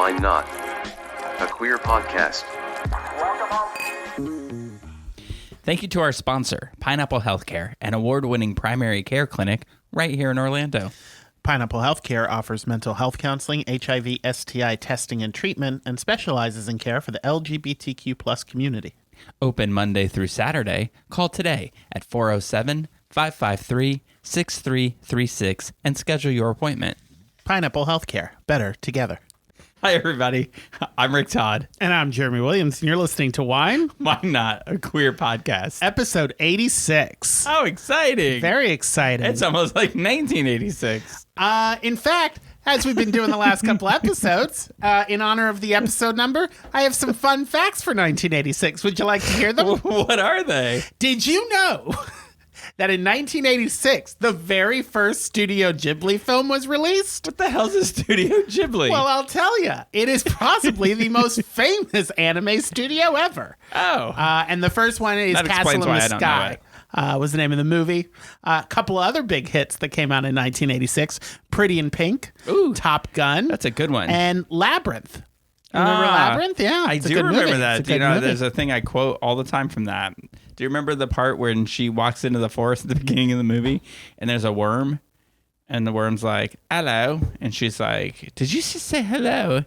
Why Not? A queer podcast. Thank you to our sponsor, Pineapple Healthcare, an award-winning primary care clinic right here in Orlando. Pineapple Healthcare offers mental health counseling, HIV, STI testing and treatment, and specializes in care for the LGBTQ plus community. Open Monday through Saturday. Call today at 407-553-6336 and schedule your appointment. Pineapple Healthcare. Better together. Hi, everybody. I'm Rick Todd. And I'm Jeremy Williams, and you're listening to Wine? Why Not? A queer podcast. Episode 86. How exciting. Very exciting. It's almost like 1986. In fact, as we've been doing the last couple episodes, in honor of the episode number, I have some fun facts for 1986. Would you like to hear them? What are they? Did you know that in 1986, the very first Studio Ghibli film was released? What the hell's a Studio Ghibli? Well, I'll tell you. It is possibly the most famous anime studio ever. Oh. And the first one is That Castle in explains why the I don't Sky. know Was the name of the movie. A couple of other big hits that came out in 1986. Pretty in Pink. Ooh. Top Gun. That's a good one. And Labyrinth. Remember Labyrinth? Yeah. I it's a do good remember movie. that. It's a Do you good know, movie. there's a thing I quote all the time from that. Do you remember the part when she walks into the forest at the beginning of the movie and there's a worm and the worm's like, hello. And she's like, did you just say hello?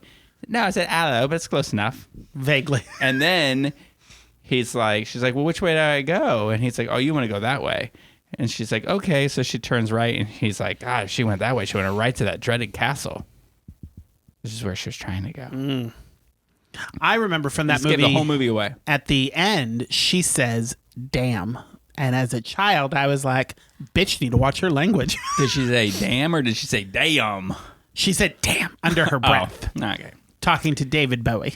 No, I said hello, but it's close enough. Vaguely. And then she's like, well, which way do I go? And he's like, oh, you want to go that way. And she's like, okay. So she turns right and he's like, if she went that way, she went right to that dreaded castle. This is where she was trying to go. I remember from that Just movie. give the whole movie away. At the end, she says, damn. And as a child, I was like, bitch, you need to watch her language. Did she say damn or did she say damn? She said, damn, under her breath. Oh, okay. Talking to David Bowie,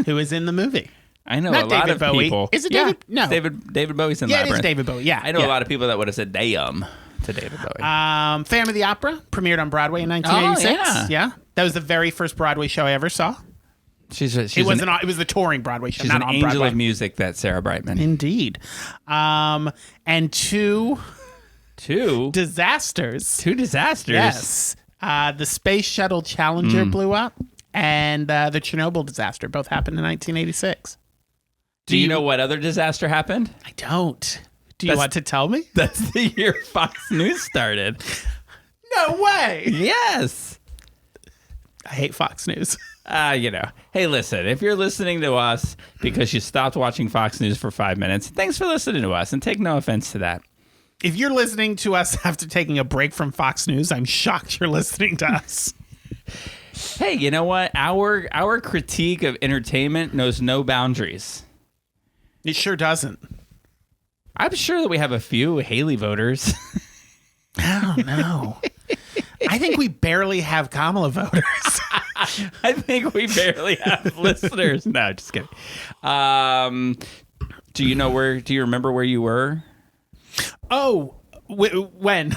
who is in the movie. I know Not a lot David of Bowie. people. Is it Yeah, David? No. it's David Bowie's in Yeah, Labyrinth. it is David Bowie. Yeah. I know yeah. a lot of people that would have said damn to David Bowie. Phantom of the Opera premiered on Broadway in 1986. Oh, yeah. That was the very first Broadway show I ever saw. she's It was the touring Broadway show, she's not an on angel Broadway. of music, that Sarah Brightman. Indeed. And two disasters. Two disasters. Yes. The Space Shuttle Challenger blew up, and the Chernobyl disaster both happened in 1986. Do you know what other disaster happened? I don't. Do you That's- want to tell me? That's the year Fox News started. No way. Yes. I hate Fox News. Hey, listen, if you're listening to us because you stopped watching Fox News for 5 minutes, thanks for listening to us, and take no offense to that. If you're listening to us after taking a break from Fox News, I'm shocked you're listening to us. Hey, you know what? Our critique of entertainment knows no boundaries. It sure doesn't. I'm sure that we have a few Haley voters. I don't know. I think we barely have Kamala voters. I think we barely have listeners. No, just kidding. Do you remember where you were? Oh, when?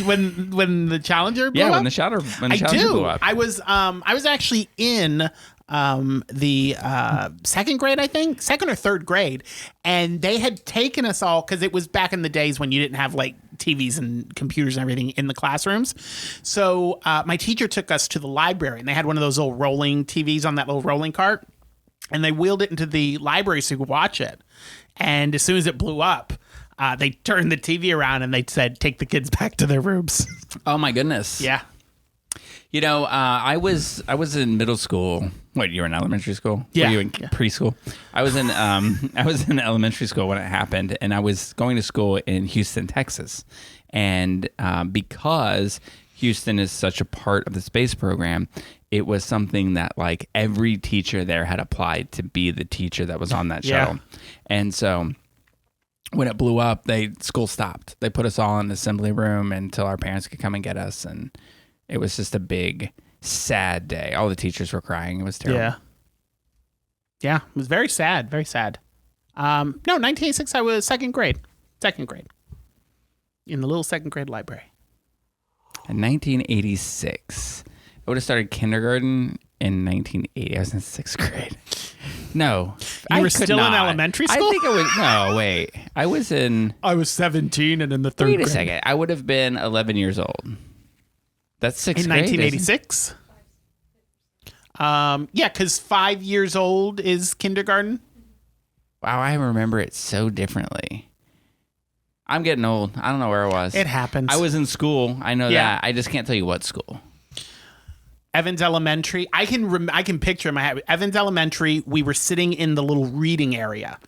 when the Challenger blew up? When the Challenger blew up. I was actually in the second grade, I think, second or third grade, and they had taken us all because it was back in the days when you didn't have like TVs and computers and everything in the classrooms. So my teacher took us to the library, and they had one of those little rolling TVs on that little rolling cart, and they wheeled it into the library so you could watch it. And as soon as it blew up, they turned the TV around and they said, "Take the kids back to their rooms." Oh my goodness. Yeah. You know, I was in middle school. What, you were in elementary school? Yeah. Were you in preschool? I was in elementary school when it happened, and I was going to school in Houston, Texas. And because Houston is such a part of the space program, it was something that like every teacher there had applied to be the teacher that was on that shuttle. And so when it blew up, school stopped. They put us all in the assembly room until our parents could come and get us, and it was just a big, sad day. All the teachers were crying. It was terrible. Yeah. Yeah, it was very sad, very sad. No, 1986, I was second grade. In the little second grade library. In 1986, I would have started kindergarten in 1980. I was in sixth grade. No. You were could still in not. elementary school? I think I was, no, wait. I was in, I was 17 and in the third wait grade. a second. I would have been 11 years old. That's sixth in grade. 1986. Yeah, because 5 years old is kindergarten. Wow, I remember it so differently. I'm getting old. I don't know where I was. It happens. I was in school. I know Yeah. that. I just can't tell you what school. Evans Elementary. I can picture in my head. Evans Elementary. We were sitting in the little reading area,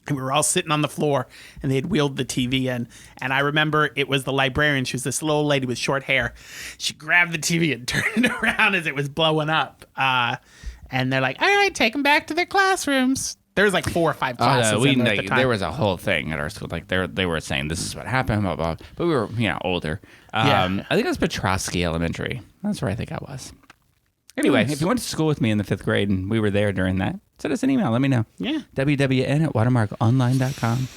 and we were all sitting on the floor, and they had wheeled the TV in. And I remember it was the librarian. She was this little old lady with short hair. She grabbed the TV and turned it around as it was blowing up. And they're like, "All right, take them back to their classrooms." There was like 4 or 5 classes in there at the time. There was a whole thing at our school. Like they were saying this is what happened, blah blah. But we were older. Yeah. I think it was Petrosky Elementary. That's where I think I was. Anyway, if you went to school with me in the 5th grade and we were there during that, send us an email. Let me know. Yeah. wwn@watermarkonline.com.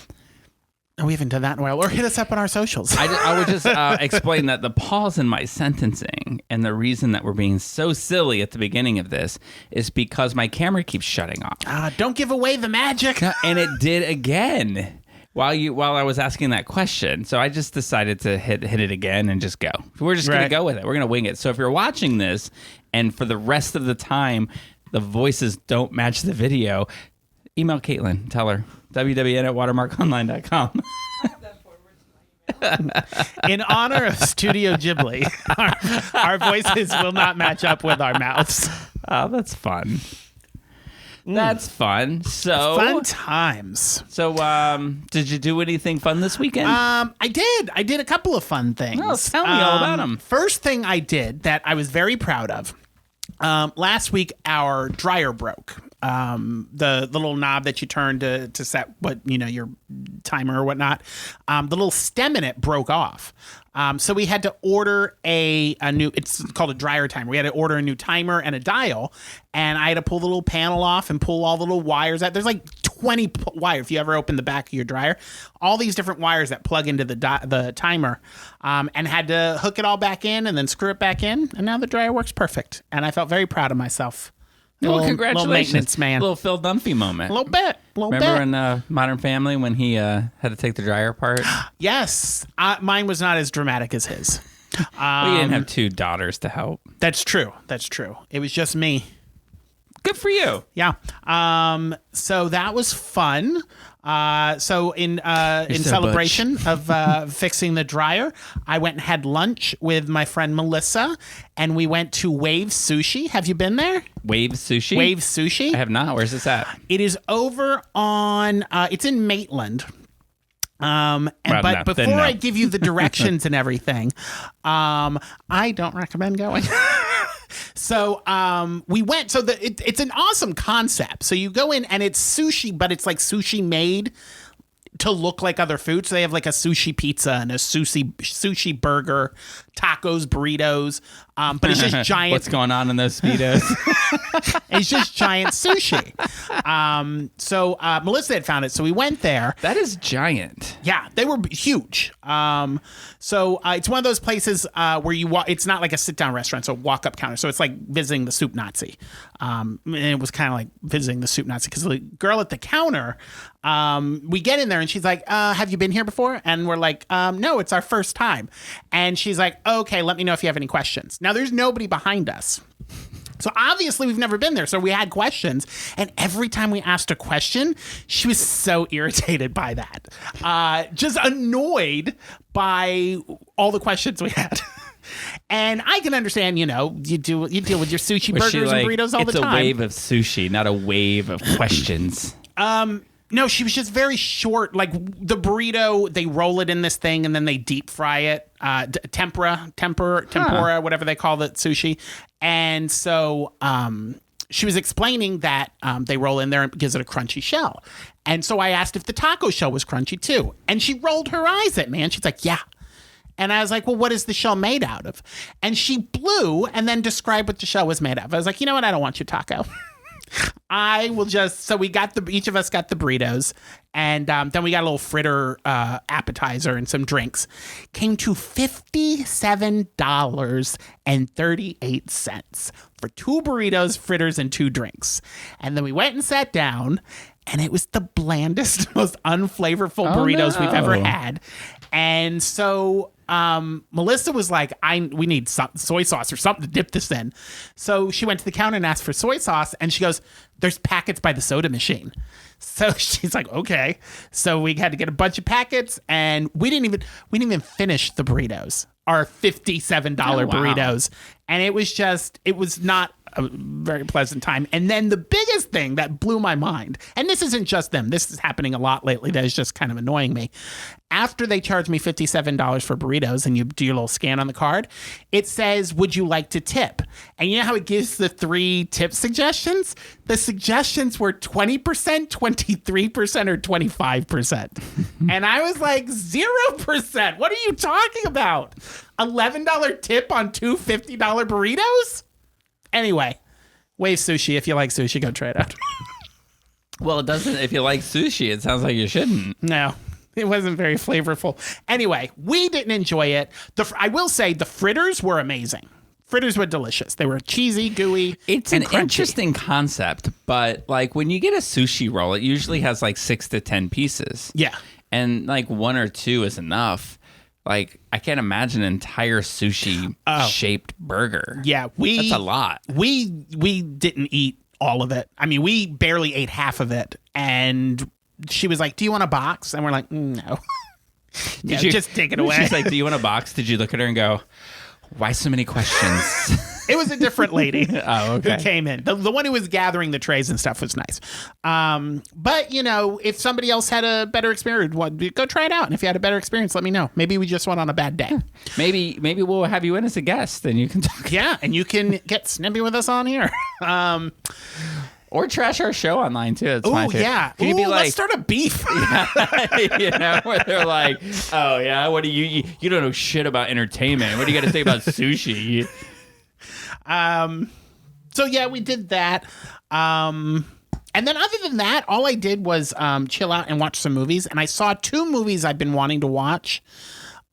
Oh, we haven't done that in a while. Or hit us up on our socials. I would just explain that the pause in my sentencing and the reason that we're being so silly at the beginning of this is because my camera keeps shutting off. Don't give away the magic. And it did again while I was asking that question. So I just decided to hit it again and just go. We're just going to go with it. We're going to wing it. So if you're watching this and for the rest of the time the voices don't match the video, email Caitlin. Tell her wwn@watermarkonline.com. In honor of Studio Ghibli, our voices will not match up with our mouths. Oh, that's fun. That's fun. So Fun times. So, did you do anything fun this weekend? I did. I did a couple of fun things. Oh, tell me all about them. First thing I did that I was very proud of. Last week, our dryer broke. The little knob that you turn to set your timer or whatnot. The little stem in it broke off. So we had to order a new, it's called a dryer timer. We had to order a new timer and a dial, and I had to pull the little panel off and pull all the little wires out. There's like 20 wires. If you ever open the back of your dryer, all these different wires that plug into the timer, and had to hook it all back in and then screw it back in. And now the dryer works perfect. And I felt very proud of myself. Well, congratulations, little maintenance man. Little Phil Dunphy moment. A little bit. Remember in Modern Family when he had to take the dryer apart? Yes. Mine was not as dramatic as his. Well, you didn't have 2 daughters to help. That's true. It was just me. Good for you. Yeah. So that was fun. So in celebration of fixing the dryer, I went and had lunch with my friend Melissa, and we went to Wave Sushi. Have you been there? Wave Sushi? Wave Sushi. I have not. Where's this at? It is over on. It's in Maitland. But before I give you the directions and everything, I don't recommend going. So we went. So it's an awesome concept. So you go in and it's sushi, but it's like sushi made to look like other foods. So they have like a sushi pizza and a sushi burger, tacos, burritos. But it's just giant. What's going on in those Speedos? It's just giant sushi. So Melissa had found it. So we went there. That is giant. Yeah, they were huge. So it's one of those places where you walk. It's not like a sit-down restaurant, so walk-up counter. So it's like visiting the soup Nazi. And it was kind of like visiting the soup Nazi because the girl at the counter, we get in there and she's like, "Have you been here before?" And we're like, "No, it's our first time." And she's like, "Okay, let me know if you have any questions." Now there's nobody behind us. So obviously we've never been there. So we had questions. And every time we asked a question, she was so irritated by that. Just annoyed by all the questions we had. And I can understand, you deal with your sushi burgers and burritos all the time. It's a wave of sushi, not a wave of questions. No, she was just very short. Like the burrito, they roll it in this thing and then they deep fry it. Tempura, whatever they call it, sushi. And so she was explaining that they roll in there and gives it a crunchy shell. And so I asked if the taco shell was crunchy too. And she rolled her eyes at me and she's like, "Yeah." And I was like, "Well, what is the shell made out of?" And she blew and then described what the shell was made out of. I was like, "You know what? I don't want your taco." I will just, so we got each of us got the burritos, and then we got a little fritter appetizer and some drinks. Came to $57.38 for 2 burritos, fritters, and 2 drinks. And then we went and sat down, and it was the blandest, most unflavorful burritos we've ever had. And so Melissa was like, we need soy sauce or something to dip this in. So she went to the counter and asked for soy sauce, and she goes, there's packets by the soda machine. So she's like, okay. So we had to get a bunch of packets, and we didn't even finish the burritos, our $57 burritos. And it was not a very pleasant time. And then the biggest thing that blew my mind, and this isn't just them, this is happening a lot lately, that is just kind of annoying me. After they charge me $57 for burritos and you do your little scan on the card, it says, would you like to tip? And you know how it gives the 3 tip suggestions? The suggestions were 20%, 23%, or 25%. And I was like, 0%. What are you talking about? $11 tip on 2 $50 burritos? Anyway, Wave Sushi. If you like sushi, go try it out. Well, it doesn't. If you like sushi, it sounds like you shouldn't. No, it wasn't very flavorful. Anyway, we didn't enjoy it. I will say the fritters were amazing. Fritters were delicious. They were cheesy, gooey. It's and an crunchy. interesting concept, but like when you get a sushi roll, it usually has like 6 to 10 pieces. Yeah. And like 1 or 2 is enough. Like, I can't imagine an entire sushi shaped burger. Yeah, that's a lot. We didn't eat all of it. I mean, we barely ate half of it. And she was like, do you want a box? And we're like, no. Yeah, just take it away. She's like, do you want a box? Did you look at her and go, why so many questions? It was a different lady who came in. The one who was gathering the trays and stuff was nice. But, if somebody else had a better experience, go try it out. And if you had a better experience, let me know. Maybe we just went on a bad day. Maybe we'll have you in as a guest and you can talk. Yeah, and you can get snippy with us on here. Or trash our show online, too. It's fine, too. Yeah. Can you be like, let's start a beef. where they're like, oh, yeah, what do you don't know shit about entertainment. What do you got to say about sushi? So, yeah, we did that. And then other than that, all I did was chill out and watch some movies. And I saw 2 movies I've been wanting to watch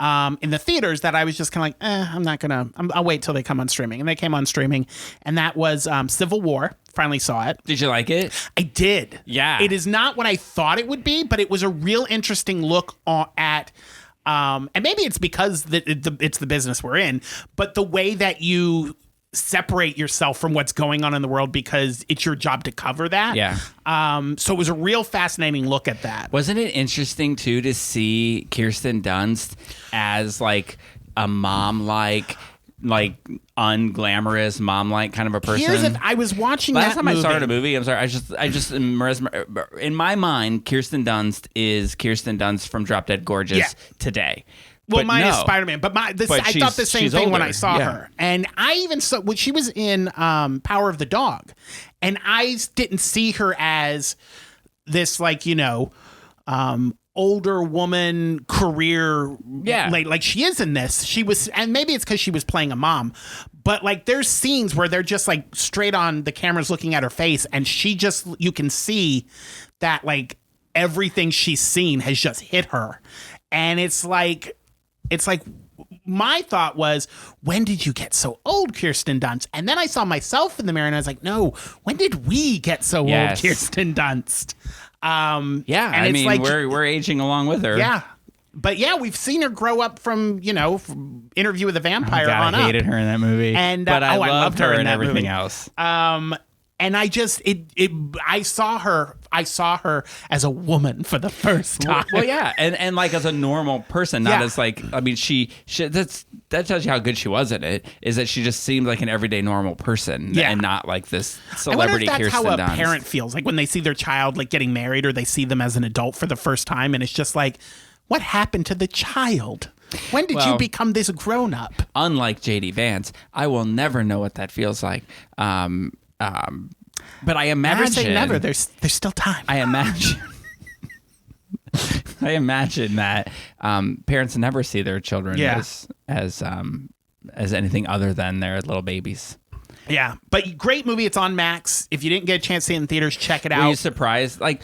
in the theaters that I was just kind of like, I'm not going to, I'll wait till they come on streaming. And they came on streaming. And that was Civil War. Finally saw it. Did you like it? I did. Yeah. It is not what I thought it would be, but it was a real interesting look at, and maybe it's because it's the business we're in, but the way that you separate yourself from what's going on in the world because it's your job to cover that. Yeah. So it was a real fascinating look at that. Wasn't it interesting, too, to see Kirsten Dunst as, like, a mom-like, unglamorous mom-like kind of a person? I was watching Last that time movie. I saw a movie, I'm sorry, I just in my mind, Kirsten Dunst is Kirsten Dunst from Drop Dead Gorgeous today. Well, but mine is no. Spider-Man, but I thought the same thing when I saw her. And I even saw when she was in Power of the Dog, and I didn't see her as this older woman career like she is in this. She was, and maybe it's because she was playing a mom, but like there's scenes where they're just like straight on, the camera's looking at her face, and you can see that like everything she's seen has just hit her. And it's like my thought was, when did you get so old, Kirsten Dunst? And then I saw myself in the mirror and I was like, no, when did we get so old, Kirsten Dunst? And I mean, like, we're aging along with her. Yeah. But yeah, we've seen her grow up from Interview with a Vampire on up. I hated her in that movie. And but I loved her in that everything movie. else. And I just I saw her as a woman for the first time. Well, yeah, and like as a normal person, not as like, I mean, she that tells you how good she was at it. Is that she just seemed like an everyday normal person, and not like this celebrity. I wonder if that's Kirsten how a Dunst. parent feels like when they see their child like getting married, or they see them as an adult for the first time, and it's just like, what happened to the child? When did you become this grown up? Unlike JD Vance, I will never know what that feels like. But I imagine. Never say never. There's still time. I imagine that parents never see their children as anything other than their little babies. Yeah, but great movie. It's on Max. If you didn't get a chance to see it in theaters, check it out. Were you surprised? Like,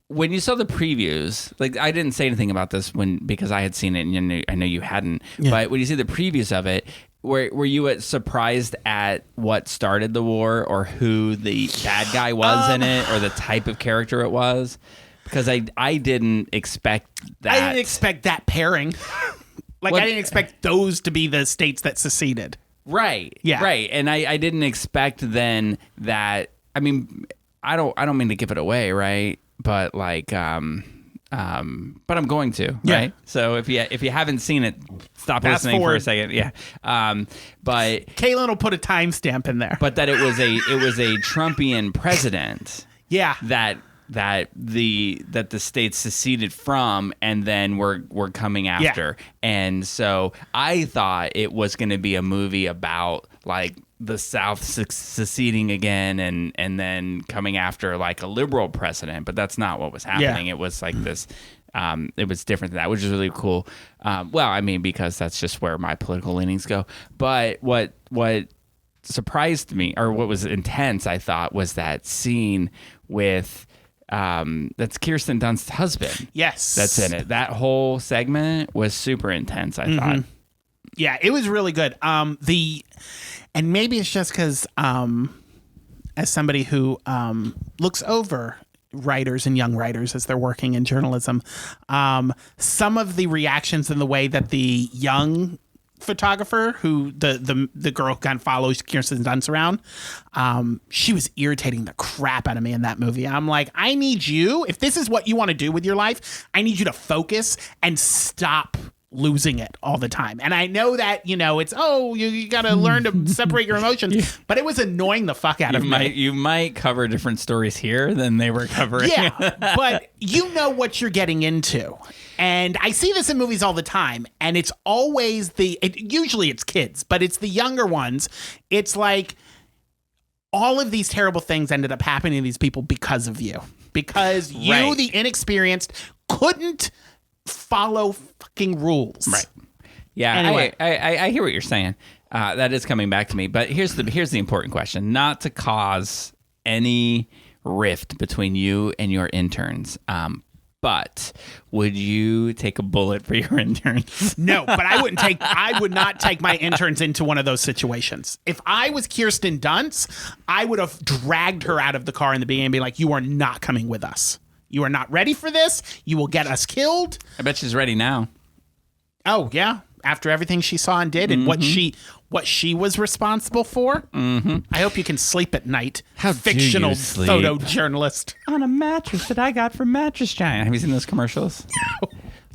when you saw the previews, like, I didn't say anything about this because I had seen it and I know you hadn't. Yeah. But when you see the previews of it, were you surprised at what started the war, or who the bad guy was in it, or the type of character it was? Because I didn't expect that. I didn't expect that pairing. Like, I didn't expect those to be the states that seceded. Right. Yeah. Right. And I didn't expect then that. I mean, I don't mean to give it away, right? But like, but I'm going to, Yeah. right? So if you haven't seen it, stop Fast listening for forward. a second. Yeah. But Caitlin will put a timestamp in there. that it was a Trumpian president. Yeah. That the states seceded from, and then we're coming after. And so I thought it was going to be a movie about like the South seceding again and then coming after like a liberal president, but that's not what was happening. It was like this. It was different than that, which is really cool. Well, I mean, because that's just where my political leanings go. But what surprised me, or what was intense, I thought, was that scene with. That's Kirsten Dunst's husband. Yes. That's in it. That whole segment was super intense, I thought. Yeah, it was really good. And maybe it's just because as somebody who looks over writers and young writers as they're working in journalism, some of the reactions and the way that the young photographer who the girl kind of follows Kirsten Dunst around, she was irritating the crap out of me in that movie. I'm like, I need you, if this is what you want to do with your life, I need you to focus and stop losing it all the time. And I know that, it's, you got to learn to separate your emotions, but it was annoying the fuck out of me. You might cover different stories here than they were covering. Yeah, but you know what you're getting into. And I see this in movies all the time, and it's always usually it's kids, but it's the younger ones. It's like all of these terrible things ended up happening to these people because of you. Because you, Right. the inexperienced, couldn't follow fucking rules. Right. Yeah, Anyway. I hear what you're saying. That is coming back to me. But here's the important question. Not to cause any rift between you and your interns, but would you take a bullet for your interns? No, but I would not take my interns into one of those situations. If I was Kirsten Dunst, I would have dragged her out of the car in the beginning and be like, you are not coming with us. You are not ready for this. You will get us killed. I bet she's ready now. Oh, yeah. After everything she saw and did and what she was responsible for. Mm-hmm. I hope you can sleep at night. How do fictional you sleep? photojournalist. On a mattress that I got from Mattress Giant. Have you seen those commercials?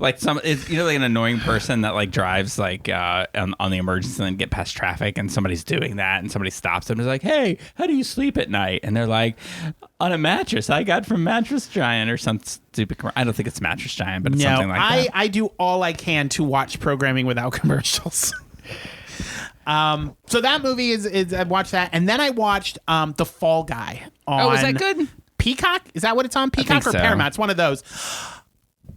Like like an annoying person that like drives like on the emergency and get past traffic, and somebody's doing that, and somebody stops them and is like, "Hey, how do you sleep at night?" And they're like, "On a mattress I got from Mattress Giant," or some stupid. I don't think it's Mattress Giant, but it's something like that. I do all I can to watch programming without commercials. So that movie is I watched that, and then I watched The Fall Guy on. Oh, is that good? Peacock? Is that what it's on? Peacock or so. Paramount? It's one of those.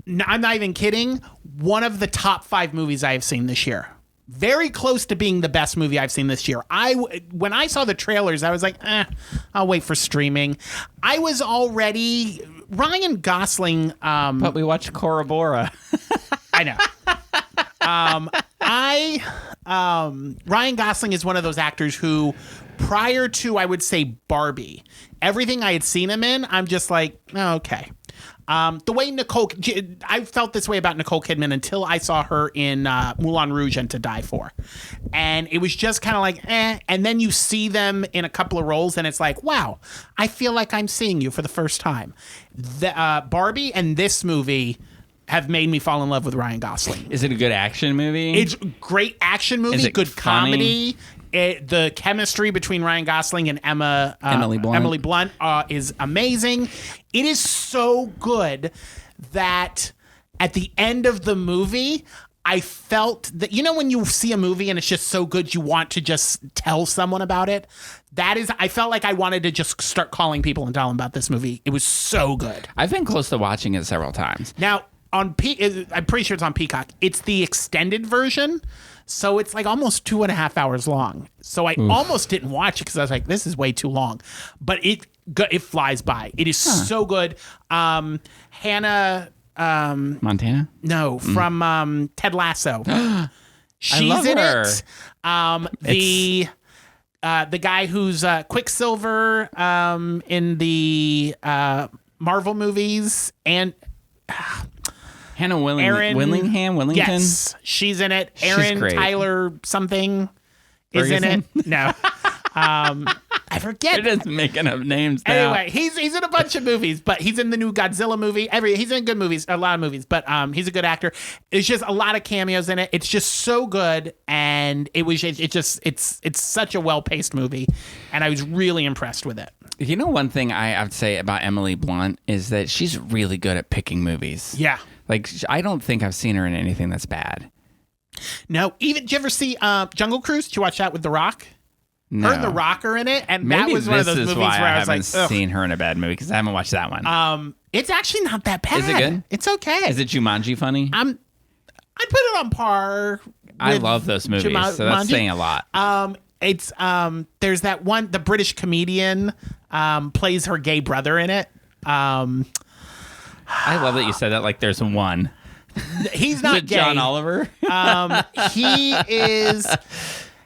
No, I'm not even kidding. One of the top 5 movies I have seen this year. Very close to being the best movie I've seen this year. When I saw the trailers, I was like, I'll wait for streaming. I was already Ryan Gosling. But we watched Cora Bora. I know. Ryan Gosling is one of those actors who, prior to, I would say, Barbie, everything I had seen him in, I'm just like, okay. The way I felt this way about Nicole Kidman until I saw her in Moulin Rouge and To Die For. And it was just kind of like, and then you see them in a couple of roles and it's like, wow, I feel like I'm seeing you for the first time. Barbie and this movie have made me fall in love with Ryan Gosling. Is it a good action movie? It's a great action movie, Is it good funny? comedy. The chemistry between Ryan Gosling and Emily Blunt. is amazing. It is so good that at the end of the movie, I felt that, when you see a movie and it's just so good, you want to just tell someone about it. I felt like I wanted to just start calling people and tell them about this movie. It was so good. I've been close to watching it several times. Now, I'm pretty sure it's on Peacock. It's the extended version. So it's like almost 2.5 hours long. So I almost didn't watch it because I was like, this is way too long. But it flies by. It is so good. Hannah... Montana? No, from Ted Lasso. She's love in her. it. The guy who's Quicksilver in the Marvel movies, and Hannah Aaron Willington. Yes, she's in it. Aaron great. Tyler something is in it. No. I forget. It is making up names now. Anyway, he's in a bunch of movies, but he's in the new Godzilla movie. He's in good movies, a lot of movies, but he's a good actor. It's just a lot of cameos in it. It's just so good, and it's such a well-paced movie, and I was really impressed with it. You know, one thing I have to say about Emily Blunt is that she's really good at picking movies. Yeah. Like, I don't think I've seen her in anything that's bad. No, did you ever see Jungle Cruise? Did you watch that with The Rock? No. Her and The Rock are in it, and Maybe that was one of those this is movies why where I I was like, haven't seen her in a bad movie, because I haven't watched that one. it's actually not that bad. Is it good? It's okay. Is it Jumanji funny? I'd put it on par. I with love those movies, so that's Jumanji. saying a lot. It's there's that one, the British comedian plays her gay brother in it. I love that you said that like there's one. He's Is not it gay. John Oliver?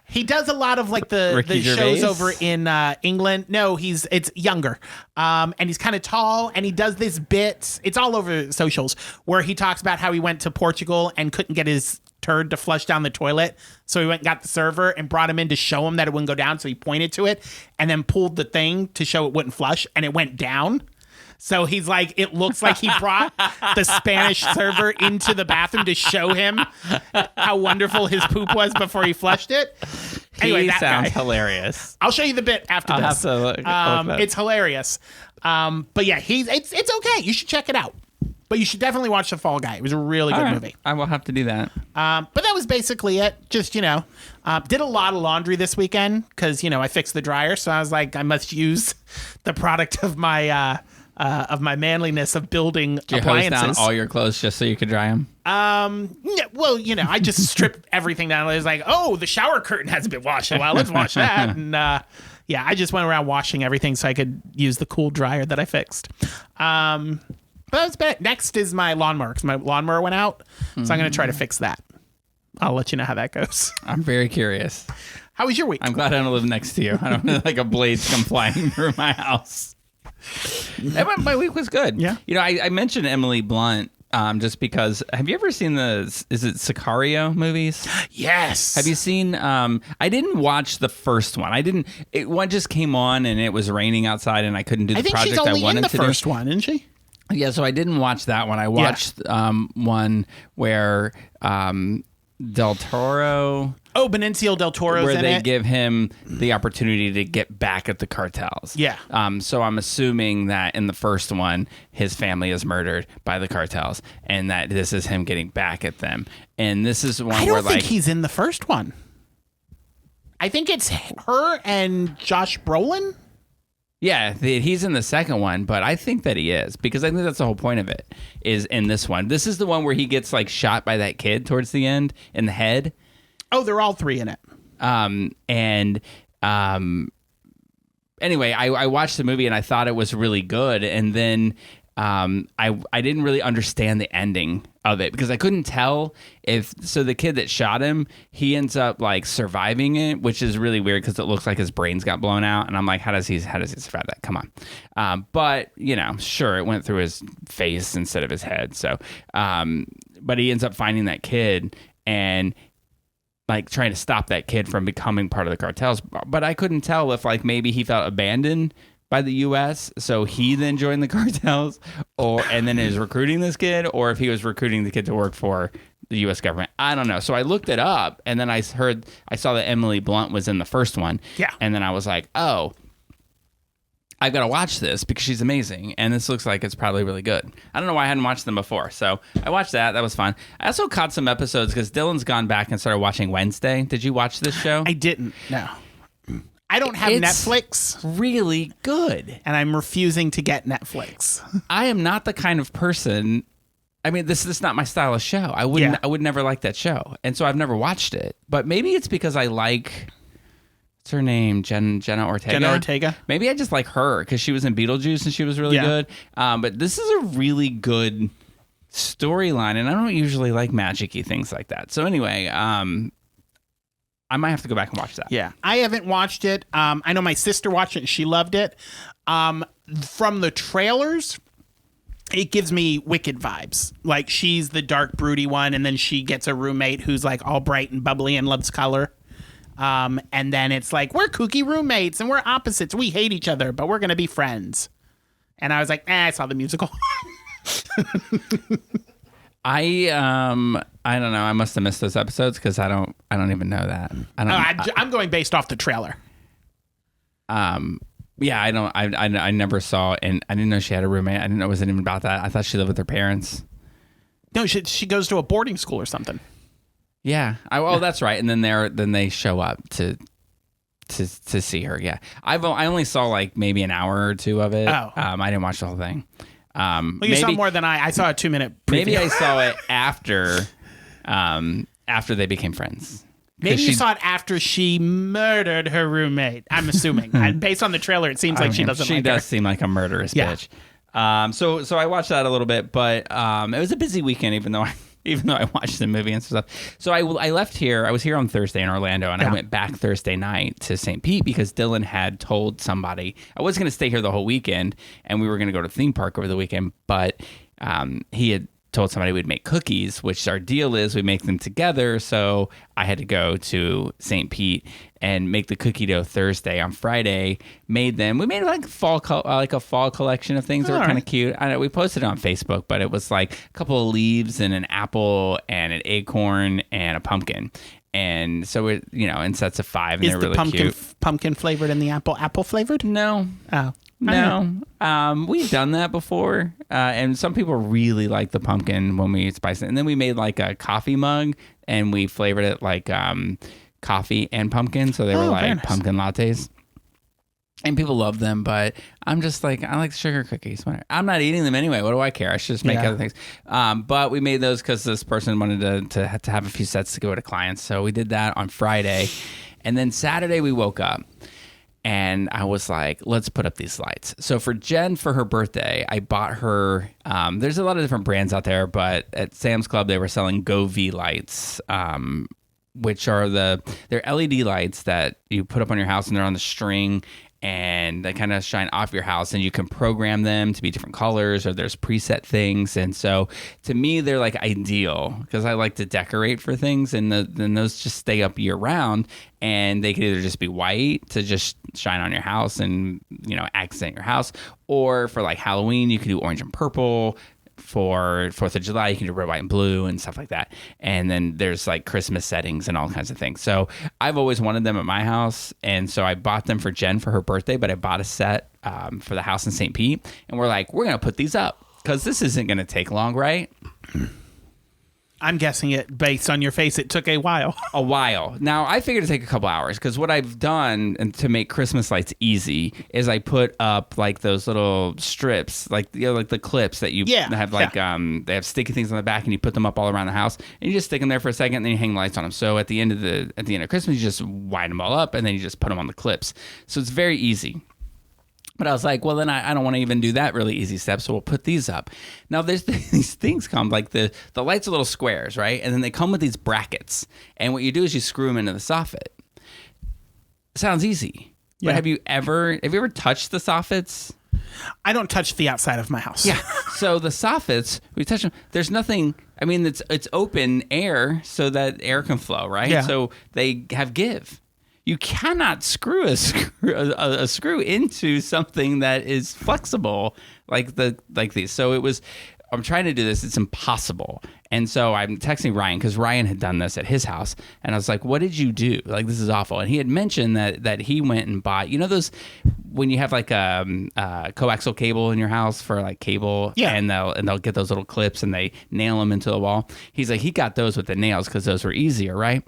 He does a lot of like the Ricky shows Gervais? over in England. No, it's younger. And he's kind of tall, and he does this bit. It's all over socials where he talks about how he went to Portugal and couldn't get his turd to flush down the toilet. So he went and got the server and brought him in to show him that it wouldn't go down. So he pointed to it and then pulled the thing to show it wouldn't flush, and it went down. So he's like, it looks like he brought the Spanish server into the bathroom to show him how wonderful his poop was before he flushed it. Anyway, He that sounds guy. hilarious. I'll show you the bit after I'll this. have to look that. It's hilarious. But yeah, it's okay. You should check it out. But you should definitely watch The Fall Guy. It was a really good All right. movie. I will have to do that. But that was basically it. Just, did a lot of laundry this weekend because, I fixed the dryer. So I was like, I must use the product of my manliness of building Do you hose appliances. down all your clothes just so you could dry them? Yeah, well, I just stripped everything down. It was like, oh, the shower curtain hasn't been washed in a while. Let's wash that. And yeah, I just went around washing everything so I could use the cool dryer that I fixed. But that's bad. Next is my lawnmower because my lawnmower went out. So I'm going to try to fix that. I'll let you know how that goes. I'm very curious. How was your week? I'm glad I don't live next to you. I don't want like a blades come flying through my house. My week was good. Yeah. I mentioned Emily Blunt just because. Have you ever seen is it Sicario movies? Yes. Have you seen? I didn't watch the first one. One just came on and it was raining outside and I couldn't do the I think project she's only I wanted in the to first do. one, isn't she? Yeah, so I didn't watch that one. I watched one where Del Toro. Oh, Benicio del Toro's Where in they it. give him the opportunity to get back at the cartels. Yeah. So I'm assuming that in the first one, his family is murdered by the cartels, and that this is him getting back at them. And this is one I where don't think he's in the first one. I think it's her and Josh Brolin. yeah, he's in the second one, but I think that he is because I think that's the whole point of it. Is in this one. This is the one where he gets like shot by that kid towards the end in the head. Oh, they're all three in it. Anyway, I watched the movie and I thought it was really good, and then I didn't really understand the ending of it because I couldn't tell if the kid that shot him, he ends up like surviving it, which is really weird because it looks like his brains got blown out, and I'm like, how does he survive that? Come on. But sure, it went through his face instead of his head. So, but he ends up finding that kid and like trying to stop that kid from becoming part of the cartels. But I couldn't tell if like maybe he felt abandoned by the U.S., so he then joined the cartels, and then is recruiting this kid, or if he was recruiting the kid to work for the U.S. government. I don't know. So I looked it up, and then I saw that Emily Blunt was in the first one. Yeah. And then I was like, oh, I've got to watch this because she's amazing, and this looks like it's probably really good. I don't know why I hadn't watched them before, so I watched that. That was fun. I also caught some episodes because Dylan's gone back and started watching Wednesday. Did you watch this show? I didn't. No. I don't have It's Netflix, really good. and I'm refusing to get Netflix. I am not the kind of person. I mean, this is not my style of show. I would never like that show, and so I've never watched it. But maybe it's because I like. What's her name? Jenna Ortega. Jenna Ortega. Maybe I just like her because she was in Beetlejuice and she was really good. But this is a really good storyline, and I don't usually like magic-y things like that. So anyway, I might have to go back and watch that. Yeah. I haven't watched it. I know my sister watched it and she loved it. From the trailers, it gives me Wicked vibes. Like she's the dark, broody one, and then she gets a roommate who's like all bright and bubbly and loves color. And then it's like, we're kooky roommates and we're opposites. We hate each other, but we're going to be friends. And I was like, I saw the musical. I don't know. I must have missed those episodes because I don't even know that. I'm going based off the trailer. Yeah, I never saw, and I didn't know she had a roommate. I didn't know it was even about that. I thought she lived with her parents. No, she goes to a boarding school or something. Yeah. That's right. And then they show up to see her. Yeah. I only saw like maybe an hour or two of it. Oh. I didn't watch the whole thing. Well, you saw more than I saw a 2-minute preview. Maybe I saw it after they became friends. Maybe you saw it after she murdered her roommate. I'm assuming. Based on the trailer, it seems like she doesn't. She does seem like a murderous bitch. So I watched that a little bit, but it was a busy weekend, even though I watched the movie and stuff. So I left here. I was here on Thursday in Orlando, and I went back Thursday night to St. Pete because Dylan had told somebody I was going to stay here the whole weekend, and we were going to go to the theme park over the weekend. But he had told somebody we'd make cookies, which our deal is we make them together. So I had to go to St. Pete and make the cookie dough Thursday. On Friday, made them. We made like a fall collection of things that were kind of cute. I know we posted it on Facebook, but it was like a couple of leaves and an apple and an acorn and a pumpkin. And so it, in sets of 5, and Is they're the really cute. pumpkin flavored and the apple flavored? No. Oh. No, we've done that before, and some people really like the pumpkin when we spice it. And then we made like a coffee mug, and we flavored it like coffee and pumpkin, so they were like pumpkin lattes. And people love them, but I'm just like, I like sugar cookies. I'm not eating them anyway. What do I care? I should just make other things. But we made those because this person wanted to have a few sets to go to clients, so we did that on Friday, and then Saturday we woke up. And I was like, let's put up these lights. So for Jen, for her birthday, I bought her, there's a lot of different brands out there, but at Sam's Club, they were selling Go V lights, which are they're LED lights that you put up on your house, and they're on the string, and they kind of shine off your house, and you can program them to be different colors, or there's preset things. And so to me, they're like ideal because I like to decorate for things, and then those just stay up year round, and they could either just be white to just shine on your house and, accent your house, or for like Halloween, you can do orange and purple. For 4th of July, you can do red, white, and blue and stuff like that. And then there's like Christmas settings and all kinds of things. So I've always wanted them at my house. And so I bought them for Jen for her birthday, but I bought a set for the house in St. Pete. And we're like, we're going to put these up because this isn't going to take long, right? I'm guessing it based on your face. It took a while. A while. Now, I figured it'd take a couple hours because what I've done to make Christmas lights easy is I put up like those little strips, like like the clips that you have they have sticky things on the back, and you put them up all around the house, and you just stick them there for a second, and then you hang lights on them. So at the end of Christmas, you just widen them all up, and then you just put them on the clips. So it's very easy. But I was like, well, then I don't want to even do that really easy step, so we'll put these up. Now, there's these things come, like the lights are little squares, right? And then they come with these brackets. And what you do is you screw them into the soffit. Sounds easy. Yeah. But have you ever touched the soffits? I don't touch the outside of my house. Yeah. So the soffits, we touch them. There's nothing. I mean, it's open air so that air can flow, right? Yeah. So they have give. You cannot screw a screw into something that is flexible like these. So I'm trying to do this. It's impossible. And so I'm texting Ryan because Ryan had done this at his house. And I was like, what did you do? Like, this is awful. And he had mentioned that he went and bought, those, when you have like a coaxial cable in your house for like cable, and they'll get those little clips and they nail them into the wall. He's like, he got those with the nails because those were easier, right?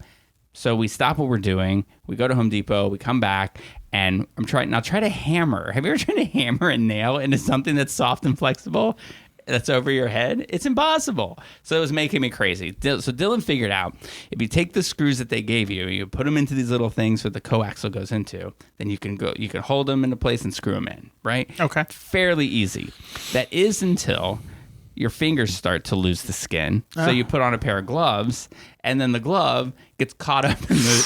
So we stop what we're doing. We go to Home Depot. We come back, and I'm trying to hammer. Have you ever tried to hammer a nail into something that's soft and flexible that's over your head? It's impossible. So it was making me crazy. So Dylan figured out if you take the screws that they gave you, you put them into these little things where the coaxial goes into, then you can hold them into place and screw them in, right? Okay. Fairly easy. That is until your fingers start to lose the skin. So you put on a pair of gloves, and then the glove gets caught up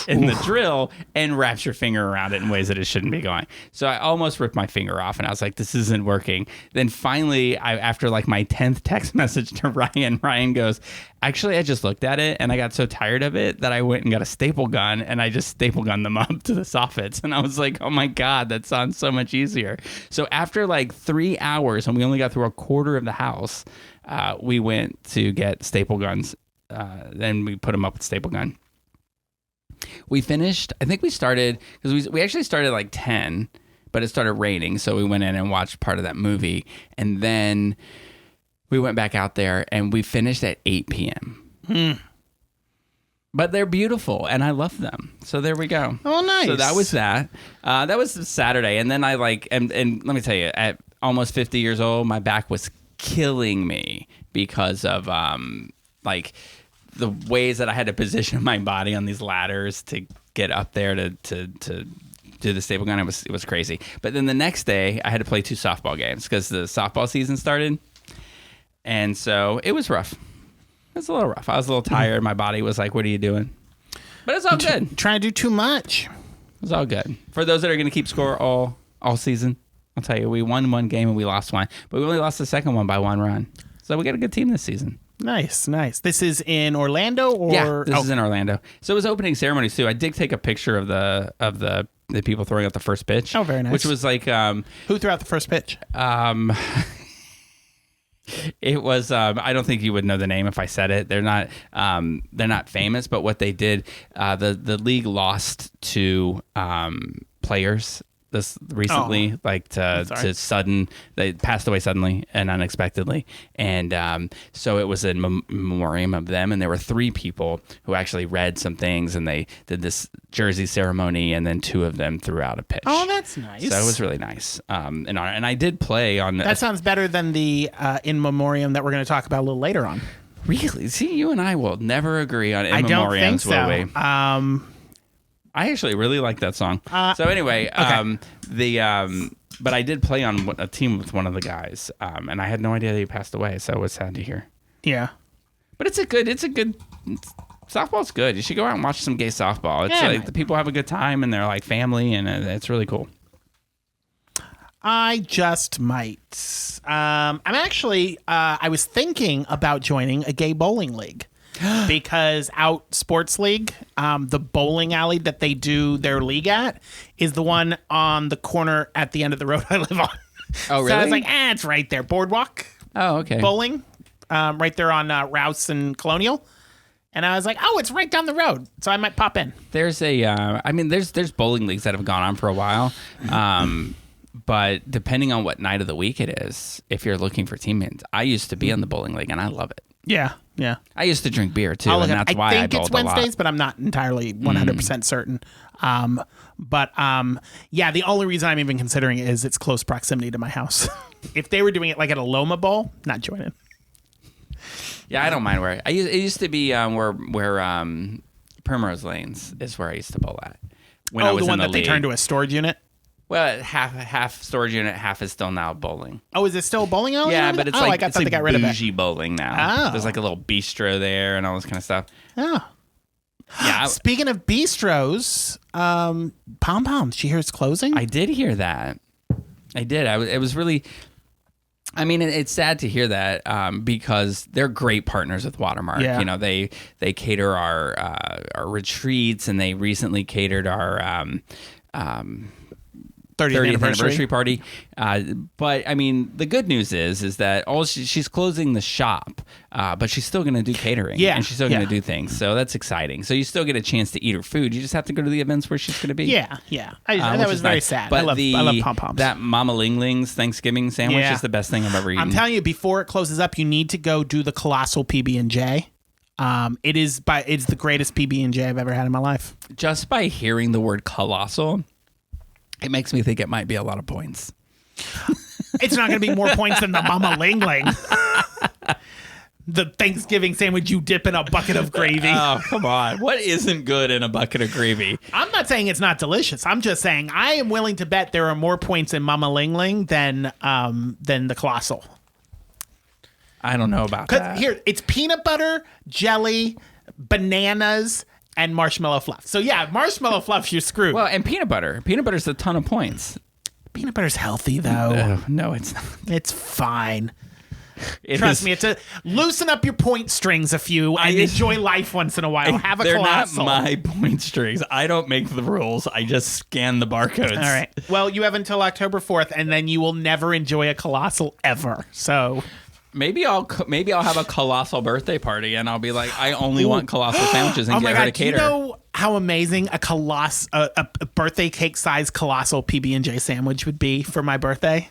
in the drill and wraps your finger around it in ways that it shouldn't be going. So I almost ripped my finger off, and I was like, this isn't working. Then finally, after like my 10th text message to Ryan goes, actually, I just looked at it, and I got so tired of it that I went and got a staple gun, and I just staple gunned them up to the soffits. And I was like, oh my God, that sounds so much easier. So after like 3 hours, and we only got through a quarter of the house, we went to get staple guns. Then we put them up with staple gun. We finished, I think we started, because we actually started like 10, but it started raining. So we went in and watched part of that movie. And then we went back out there and we finished at 8 p.m. But they're beautiful and I love them. So there we go. Oh, nice. So that was that. That was Saturday. And then I and let me tell you, at almost 50 years old, my back was killing me because of like the ways that I had to position my body on these ladders to get up there to do the staple gun. It was crazy. But then the next day I had to play 2 softball games because the softball season started. And so it was rough. It was a little rough. I was a little tired. My body was like, what are you doing? But it's all good. Trying to do too much. It's all good. For those that are going to keep score all season, I'll tell you, we won 1 game and we lost 1. But we only lost the second one by 1 run. So we got a good team this season. Nice. This is in Orlando, or yeah, this is in Orlando. So it was opening ceremony too. I did take a picture of the people throwing out the first pitch. Oh, very nice. Which was like who threw out the first pitch? It was I don't think you would know the name if I said it. They're not famous, but what they did, the league lost 2 players this recently, to sudden. They passed away suddenly and unexpectedly, and so it was a memoriam of them. And there were 3 people who actually read some things, and they did this jersey ceremony, and then 2 of them threw out a pitch. Oh, that's nice. So it was really nice. And I did play on. That sounds better than the in memoriam that we're going to talk about a little later on. Really? See, you and I will never agree on in memoriams, will we? I actually really like that song. So anyway, okay. But I did play on a team with one of the guys, and I had no idea that he passed away. So it was sad to hear. Yeah, but it's a good softball's good. You should go out and watch some gay softball. It's like the people have a good time and they're like family, and it's really cool. I just might. I'm actually. I was thinking about joining a gay bowling league. Because Out Sports League, the bowling alley that they do their league at, is the one on the corner at the end of the road I live on. Oh, really? So I was like, it's right there. Boardwalk. Oh, okay. Bowling, right there on Rouse and Colonial. And I was like, it's right down the road. So I might pop in. There's there's bowling leagues that have gone on for a while. But depending on what night of the week it is, if you're looking for teammates, I used to be on the bowling league and I love it. Yeah. I used to drink beer too, and that's why I bowled a lot. I think it's Wednesdays, but I'm not entirely 100% certain. The only reason I'm even considering it is its close proximity to my house. If they were doing it like at a Loma Bowl, not joining. Yeah, I don't mind where it used to be. Where Primrose Lanes is where I used to bowl at. When I was the one in the that league. they turned to a storage unit. Well, half storage unit, half is still now bowling. Oh, is it still a bowling alley? Yeah, but it's I thought they got rid of it. Bougie bowling now. Oh. There's like a little bistro there and all this kind of stuff. Oh. Yeah. Speaking of bistros, Pom Pom, did you hear it's closing? I did hear that. I did. It was really. I mean, it's sad to hear that because they're great partners with Watermark. Yeah. You know, they cater our retreats, and they recently catered our 30th anniversary party. But I mean, the good news is that she's closing the shop, but she's still going to do catering. Yeah, and she's still going to do things. So that's exciting. So you still get a chance to eat her food. You just have to go to the events where she's going to be. Yeah. That was very sad. But I love Pom Poms. That Mama Ling Ling's Thanksgiving sandwich is the best thing I've ever eaten. I'm telling you, before it closes up, you need to go do the Colossal PB&J. It's the greatest PB&J I've ever had in my life. Just by hearing the word colossal, it makes me think it might be a lot of points. It's not going to be more points than the Mama Ling Ling. The Thanksgiving sandwich you dip in a bucket of gravy. Oh, come on. What isn't good in a bucket of gravy? I'm not saying it's not delicious. I'm just saying I am willing to bet there are more points in Mama Ling Ling than the Colossal. I don't know about that. Here, it's peanut butter, jelly, bananas, and marshmallow fluff. So yeah, marshmallow fluff, you're screwed. Well, and peanut butter. Peanut butter's a ton of points. Peanut butter's healthy though. No, it's not. It's fine. It Trust is- me, it's a loosen up your point strings a few and enjoy life once in a while. Have a They're colossal. not my point strings. I don't make the rules. I just scan the barcodes. All right. Well, you have until October 4th, and then you will never enjoy a colossal ever. So Maybe I'll have a colossal birthday party, and I'll be like, I only want colossal sandwiches, and oh my get her to god, do you cater. know how amazing a birthday cake size colossal PB&J sandwich would be for my birthday?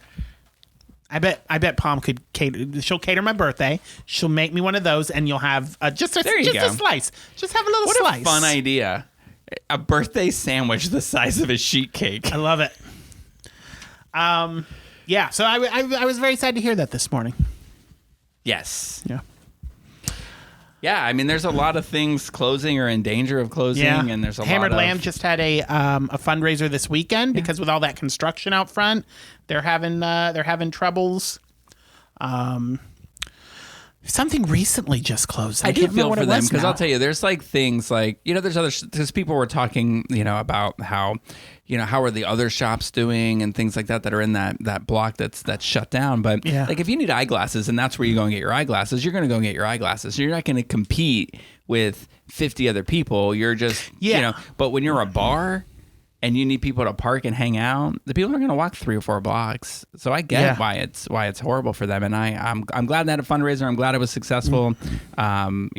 I bet Palm could cater. She'll cater my birthday. She'll make me one of those, and you'll have just a slice. Just have a little What slice. a fun idea! A birthday sandwich the size of a sheet cake. I love it. Yeah. So I was very sad to hear that this morning. Yes. Yeah. Yeah, I mean, there's a lot of things closing or in danger of closing, and there's a Hammered lot of... Lamb just had a fundraiser this weekend because with all that construction out front, they're having troubles. Something recently just closed. I do can't remember feel what for it them was because now. I'll tell you, there's like things like, there's other, because people were talking, about how, how are the other shops doing and things like that are in that block that's shut down. But Yeah. like if you need eyeglasses and that's where you go and get your eyeglasses, you're going to go and get your eyeglasses. You're not going to compete with 50 other people. You're just, but when you're a bar and you need people to park and hang out, the people are going to walk 3 or 4 blocks. So I get why it's horrible for them. And I'm glad they had a fundraiser. I'm glad it was successful. And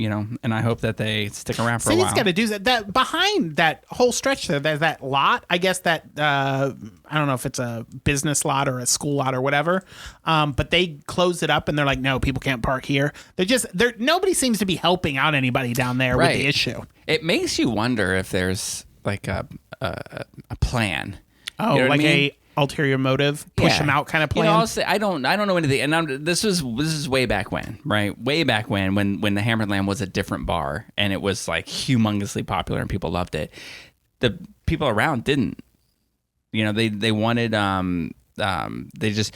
I hope that they stick around for a while. City's got to do that. Behind that whole stretch there's that lot. I guess that I don't know if it's a business lot or a school lot or whatever. But they closed it up and they're like, no, people can't park here. Nobody seems to be helping out anybody down there with the issue. It makes you wonder if there's like a plan. Oh, You know what I like mean? a ulterior motive, push them out kind of plan. I'll say I don't know anything. And this is way back when, right? Way back when the Hammered Lamb was a different bar and it was like humongously popular and people loved it. The people around didn't. They wanted they just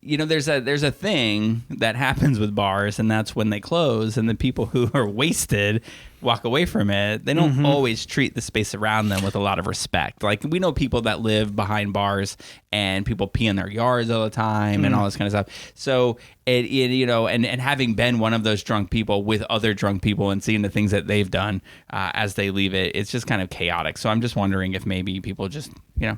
there's a thing that happens with bars, and that's when they close and the people who are wasted walk away from it. They don't always treat the space around them with a lot of respect. Like we know people that live behind bars and people pee in their yards all the time and all this kind of stuff. So and having been one of those drunk people with other drunk people and seeing the things that they've done as they leave it, it's just kind of chaotic. So I'm just wondering if maybe people just Yeah.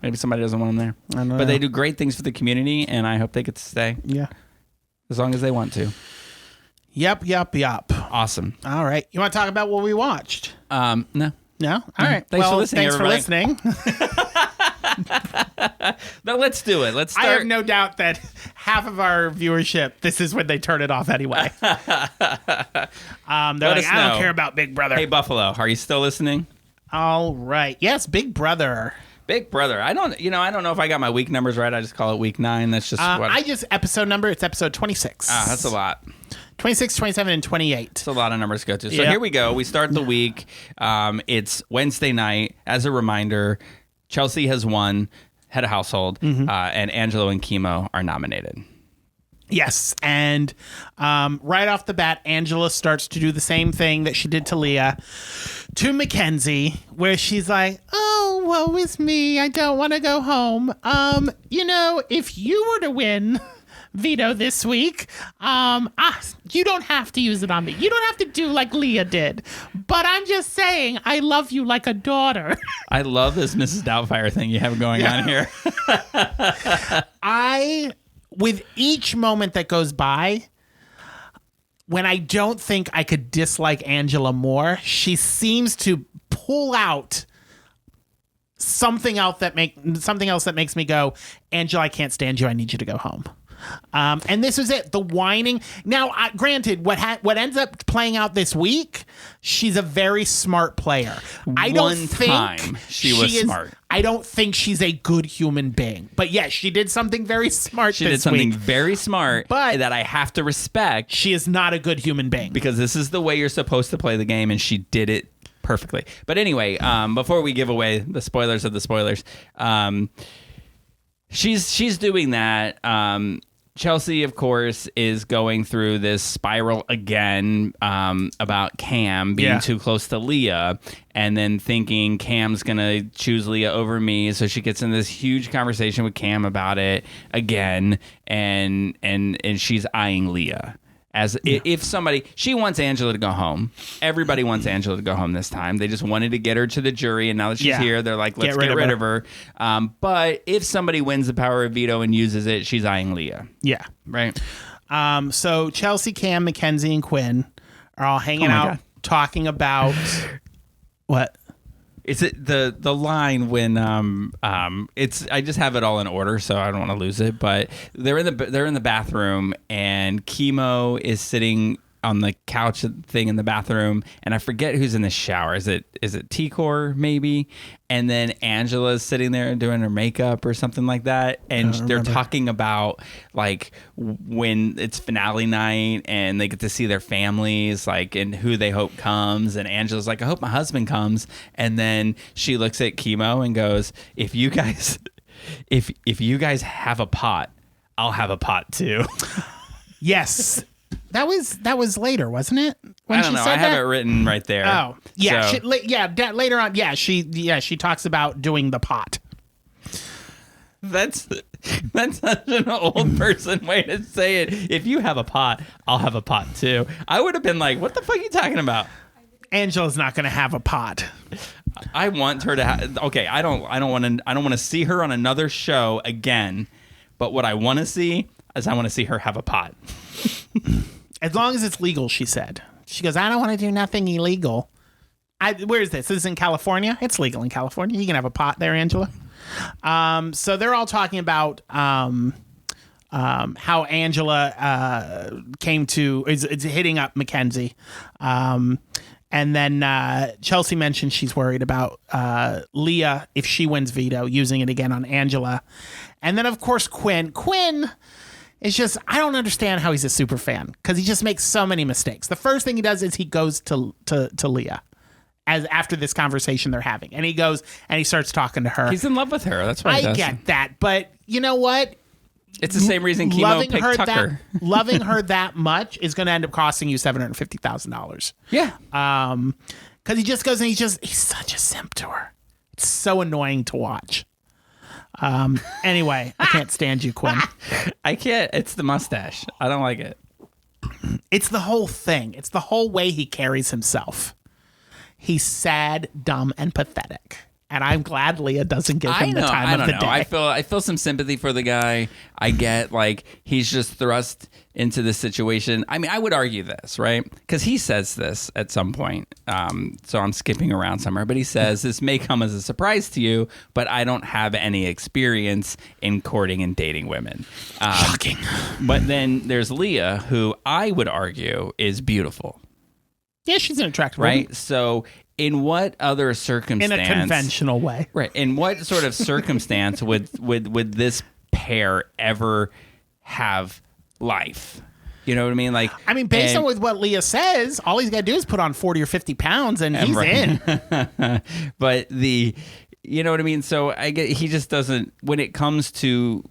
maybe somebody doesn't want them there. I don't know. But they do great things for the community, and I hope they get to stay Yeah. as long as they want to. Yep. Awesome. All right. You want to talk about what we watched? No. No? All right. Thanks for listening, Thanks everybody. for listening. No, let's do it. Let's I start. have no doubt that half of our viewership, this is when they turn it off anyway. They're Let like, us I don't know. care about Big Brother. Hey, Buffalo, are you still listening? All right. Yes, Big Brother. Big Brother. I don't know if I got my week numbers right. I just call it week 9. That's just what. Episode number, it's episode 26. That's a lot. 26, 27, and 28. It's a lot of numbers to go to. So Yeah. here we go. We start the week. It's Wednesday night. As a reminder, Chelsea has won Head of Household, and Angelo and Chemo are nominated. Yes, and right off the bat, Angela starts to do the same thing that she did to Leah, to Mackenzie, where she's like, "Oh, woe is me! I don't want to go home. If you were to win veto this week, you don't have to use it on me. You don't have to do like Leah did. But I'm just saying, I love you like a daughter." I love this Mrs. Doubtfire thing you have going on here. With each moment that goes by, when I don't think I could dislike Angela more, she seems to pull out something else that makes me go, "Angela, I can't stand you. I need you to go home." And this was it. The whining. Now, granted, what ends up playing out this week, she's a very smart player. I don't think she was smart. I don't think she's a good human being. But yes, she did something very smart She this did something week. very smart But- that I have to respect She is not a good human being. because this is the way you're supposed to play the game, and she did it perfectly. But anyway, before we give away the spoilers of the spoilers, she's doing that. Chelsea, of course, is going through this spiral again about Cam being too close to Leah, and then thinking Cam's going to choose Leah over me. So she gets in this huge conversation with Cam about it again, and she's eyeing Leah. If somebody, she wants Angela to go home. Everybody wants Angela to go home this time. They just wanted to get her to the jury, and now that she's here, they're like, let's get rid of her. But if somebody wins the power of veto and uses it, she's eyeing Leah. Yeah. Right. So Chelsea, Cam, Mackenzie, and Quinn are all hanging out, talking about what? Is it the line when it's I just have it all in order so I don't want to lose it, but they're in the bathroom and Chemo is sitting on the couch thing in the bathroom, and I forget who's in the shower. Is it T-Core maybe? And then Angela's sitting there doing her makeup or something like that, and they're talking about like when it's finale night and they get to see their families, like, and who they hope comes. And Angela's like, I hope my husband comes. And then she looks at Chemo and goes, if you guys have a pot, I'll have a pot too. Yes. That was later, wasn't it? When I don't know. I have it written right there. Oh, yeah, So, later on, she talks about doing the pot. that's such an old person way to say it. If you have a pot, I'll have a pot too. I would have been like, what the fuck are you talking about? Angela's not going to have a pot. I want her to have. Okay, I don't want to see her on another show again. But what I want to see is I want to see her have a pot. As long as it's legal, she said. She goes, I don't want to do nothing illegal. Where is this? This is in California? It's legal in California. You can have a pot there, Angela. So they're all talking about how Angela is hitting up Mackenzie. And then Chelsea mentioned she's worried about Leah, if she wins veto, using it again on Angela. And then, of course, Quinn. It's just, I don't understand how he's a super fan, because he just makes so many mistakes. The first thing he does is he goes to Leah after this conversation they're having, and he goes and he starts talking to her. He's in love with her. That's what I get that, but you know what? It's the same reason Chemo picked Tucker. Loving her that much is going to end up costing you $750,000. Yeah. Because he just goes and he's such a simp to her. It's so annoying to watch. Anyway, I can't stand you, Quinn. I can't. It's the mustache. I don't like it. It's the whole thing. It's the whole way he carries himself. He's sad, dumb, and pathetic. And I'm glad Leah doesn't give him the time of the day. I feel some sympathy for the guy. I get, like, he's just thrust into this situation. I mean, I would argue this, right? Because he says this at some point. So I'm skipping around somewhere. But he says, this may come as a surprise to you, but I don't have any experience in courting and dating women. Shocking. But then there's Leah, who I would argue is beautiful. Yeah, she's an attractive woman. woman. Right? So in what other circumstance? In a conventional way. Right. In what sort of circumstance would this pair ever have life? You know what I mean? Like, I mean, based on what Leah says, all he's got to do is put on 40 or 50 pounds and he's in. But you know what I mean? So I get, he just doesn't, when it comes to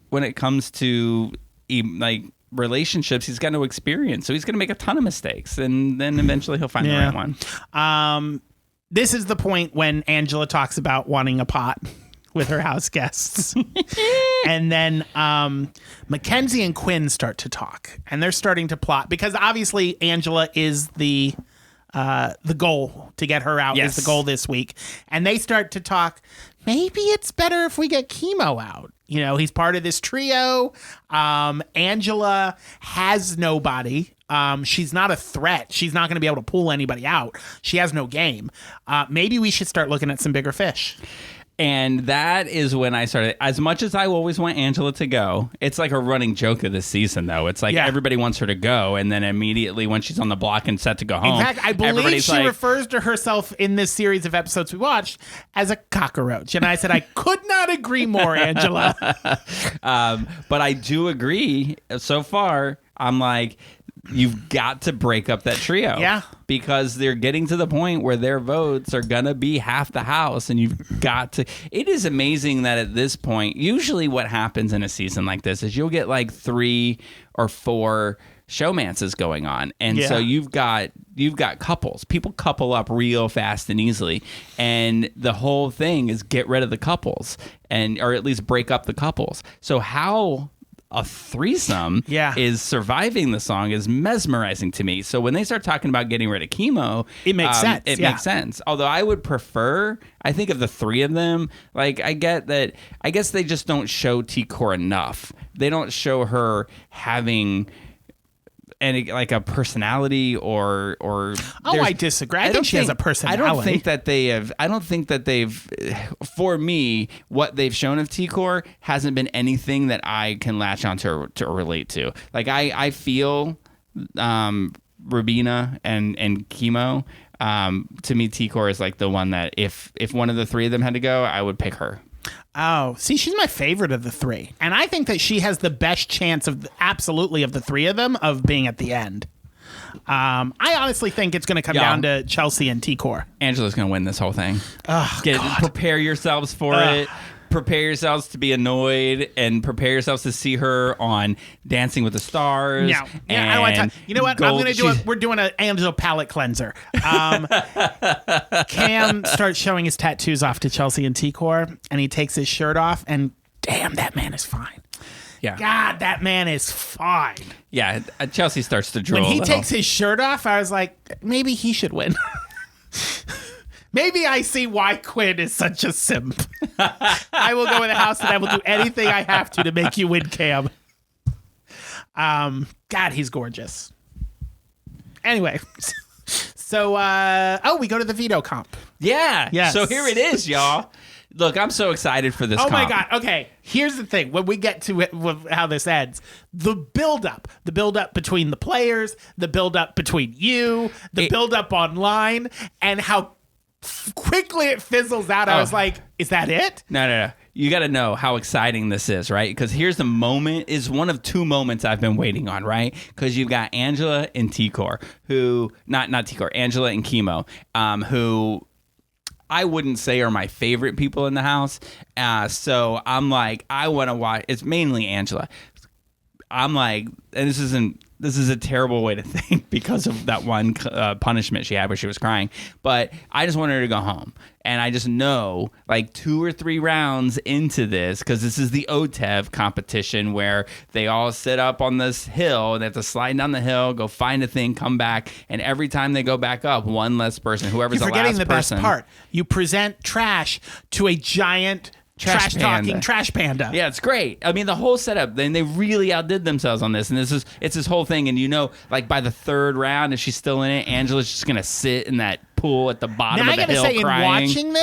like relationships, he's got no experience. So he's going to make a ton of mistakes, and then eventually he'll find the right one. This is the point when Angela talks about wanting a pot with her house guests. And then Mackenzie and Quinn start to talk, and they're starting to plot, because obviously Angela is the goal to get her out. Is the goal this week. And they start to talk, maybe it's better if we get Chemo out. You know, he's part of this trio. Angela has nobody. She's not a threat. She's not going to be able to pull anybody out. She has no game. Maybe we should start looking at some bigger fish. And that is when I started, as much as I always want Angela to go, it's like a running joke of this season, though. It's like everybody wants her to go, and then immediately when she's on the block and set to go home. In fact, I believe she refers to herself in this series of episodes we watched as a cockroach. And I said, I could not agree more, Angela. But I do agree. So far, I'm like, you've got to break up that trio. Yeah. Because they're getting to the point where their votes are going to be half the house, and you've got to. It is amazing that at this point, usually what happens in a season like this is you'll get like 3 or 4 showmances going on, and so you've got couples. People couple up real fast and easily, and the whole thing is get rid of the couples, or at least break up the couples. So how a threesome is surviving the song is mesmerizing to me. So when they start talking about getting rid of chemo, it makes sense. It makes sense. Although I would prefer, I think of the 3 of them, like I get that, I guess they just don't show T-Core enough. They don't show her having any like a personality or I disagree. I think she has a personality. I don't think that they've for me what they've shown of T-Core hasn't been anything that I can latch on to relate to. Like I feel Rubina and Chemo, to me T-Core is like the one that if one of the 3 of them had to go, I would pick her. Oh, see, she's my favorite of the 3. And I think that she has the best chance of absolutely of the 3 of them of being at the end. I honestly think it's going to come down to Chelsea and T-Core. Angela's going to win this whole thing. Oh, prepare yourselves for it. Prepare yourselves to be annoyed, and prepare yourselves to see her on Dancing with the Stars. No, I don't want to. You know what? I'm going to do it. We're doing an Angela palette cleanser. Cam starts showing his tattoos off to Chelsea and T-Core, and he takes his shirt off, and damn, that man is fine. Yeah. God, that man is fine. Yeah, Chelsea starts to drool. When he takes his shirt off, I was like, maybe he should win. Maybe I see why Quinn is such a simp. I will go in the house and I will do anything I have to make you win, Cam. God, he's gorgeous. Anyway, so we go to the veto comp. Yeah. Yes. So here it is, y'all. Look, I'm so excited for this. Oh comp. my God. Okay. Here's the thing. When we get to it, how this ends, the buildup between the players, the buildup between you, the buildup online, and how quickly it fizzles out. I was like, is that it? No. You got to know how exciting this is, right? Because here's the moment, is one of 2 moments I've been waiting on, right? Because you've got Angela and T-Core, who, not T-Core, Angela and Chemo, who I wouldn't say are my favorite people in the house. So I'm like, I want to watch, it's mainly Angela. I'm like, and this is a terrible way to think because of that one punishment she had where she was crying. But I just want her to go home. And I just know like 2 or 3 rounds into this, because this is the OTEV competition where they all sit up on this hill and they have to slide down the hill, go find a thing, come back. And every time they go back up, one less person, whoever's the last person. You're forgetting the best part. You present trash to a giant trash-talking trash panda. Yeah, it's great. I mean, the whole setup, then they really outdid themselves on this. And it's this whole thing. And you know, like by the 3rd round, if she's still in it, Angela's just going to sit in that pool at the bottom of the hill crying. In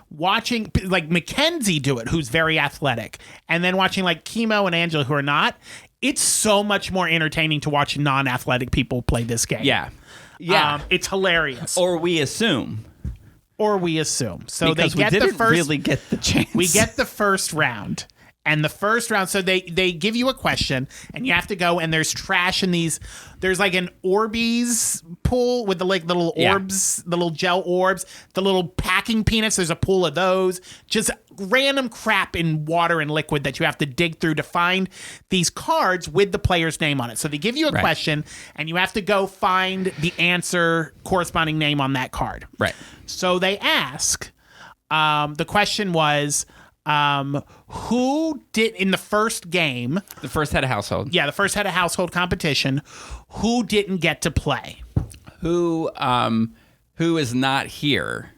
watching like Mackenzie do it, who's very athletic, and then watching like Chemo and Angela, who are not, it's so much more entertaining to watch non-athletic people play this game. Yeah. It's hilarious. Or we assume. So because they get we didn't the first. Really get the chance. We get the first round. And the first round, so they give you a question, and you have to go, and there's trash in these. There's like an Orbeez pool with the like little orbs, the little gel orbs, the little packing peanuts. There's a pool of those. Just random crap in water and liquid that you have to dig through to find these cards with the player's name on it. So they give you a question, and you have to go find the answer corresponding name on that card. Right. So they ask, the question was, who did in the first game? The first head of household. Yeah, the first head of household competition. Who didn't get to play? Who is not here?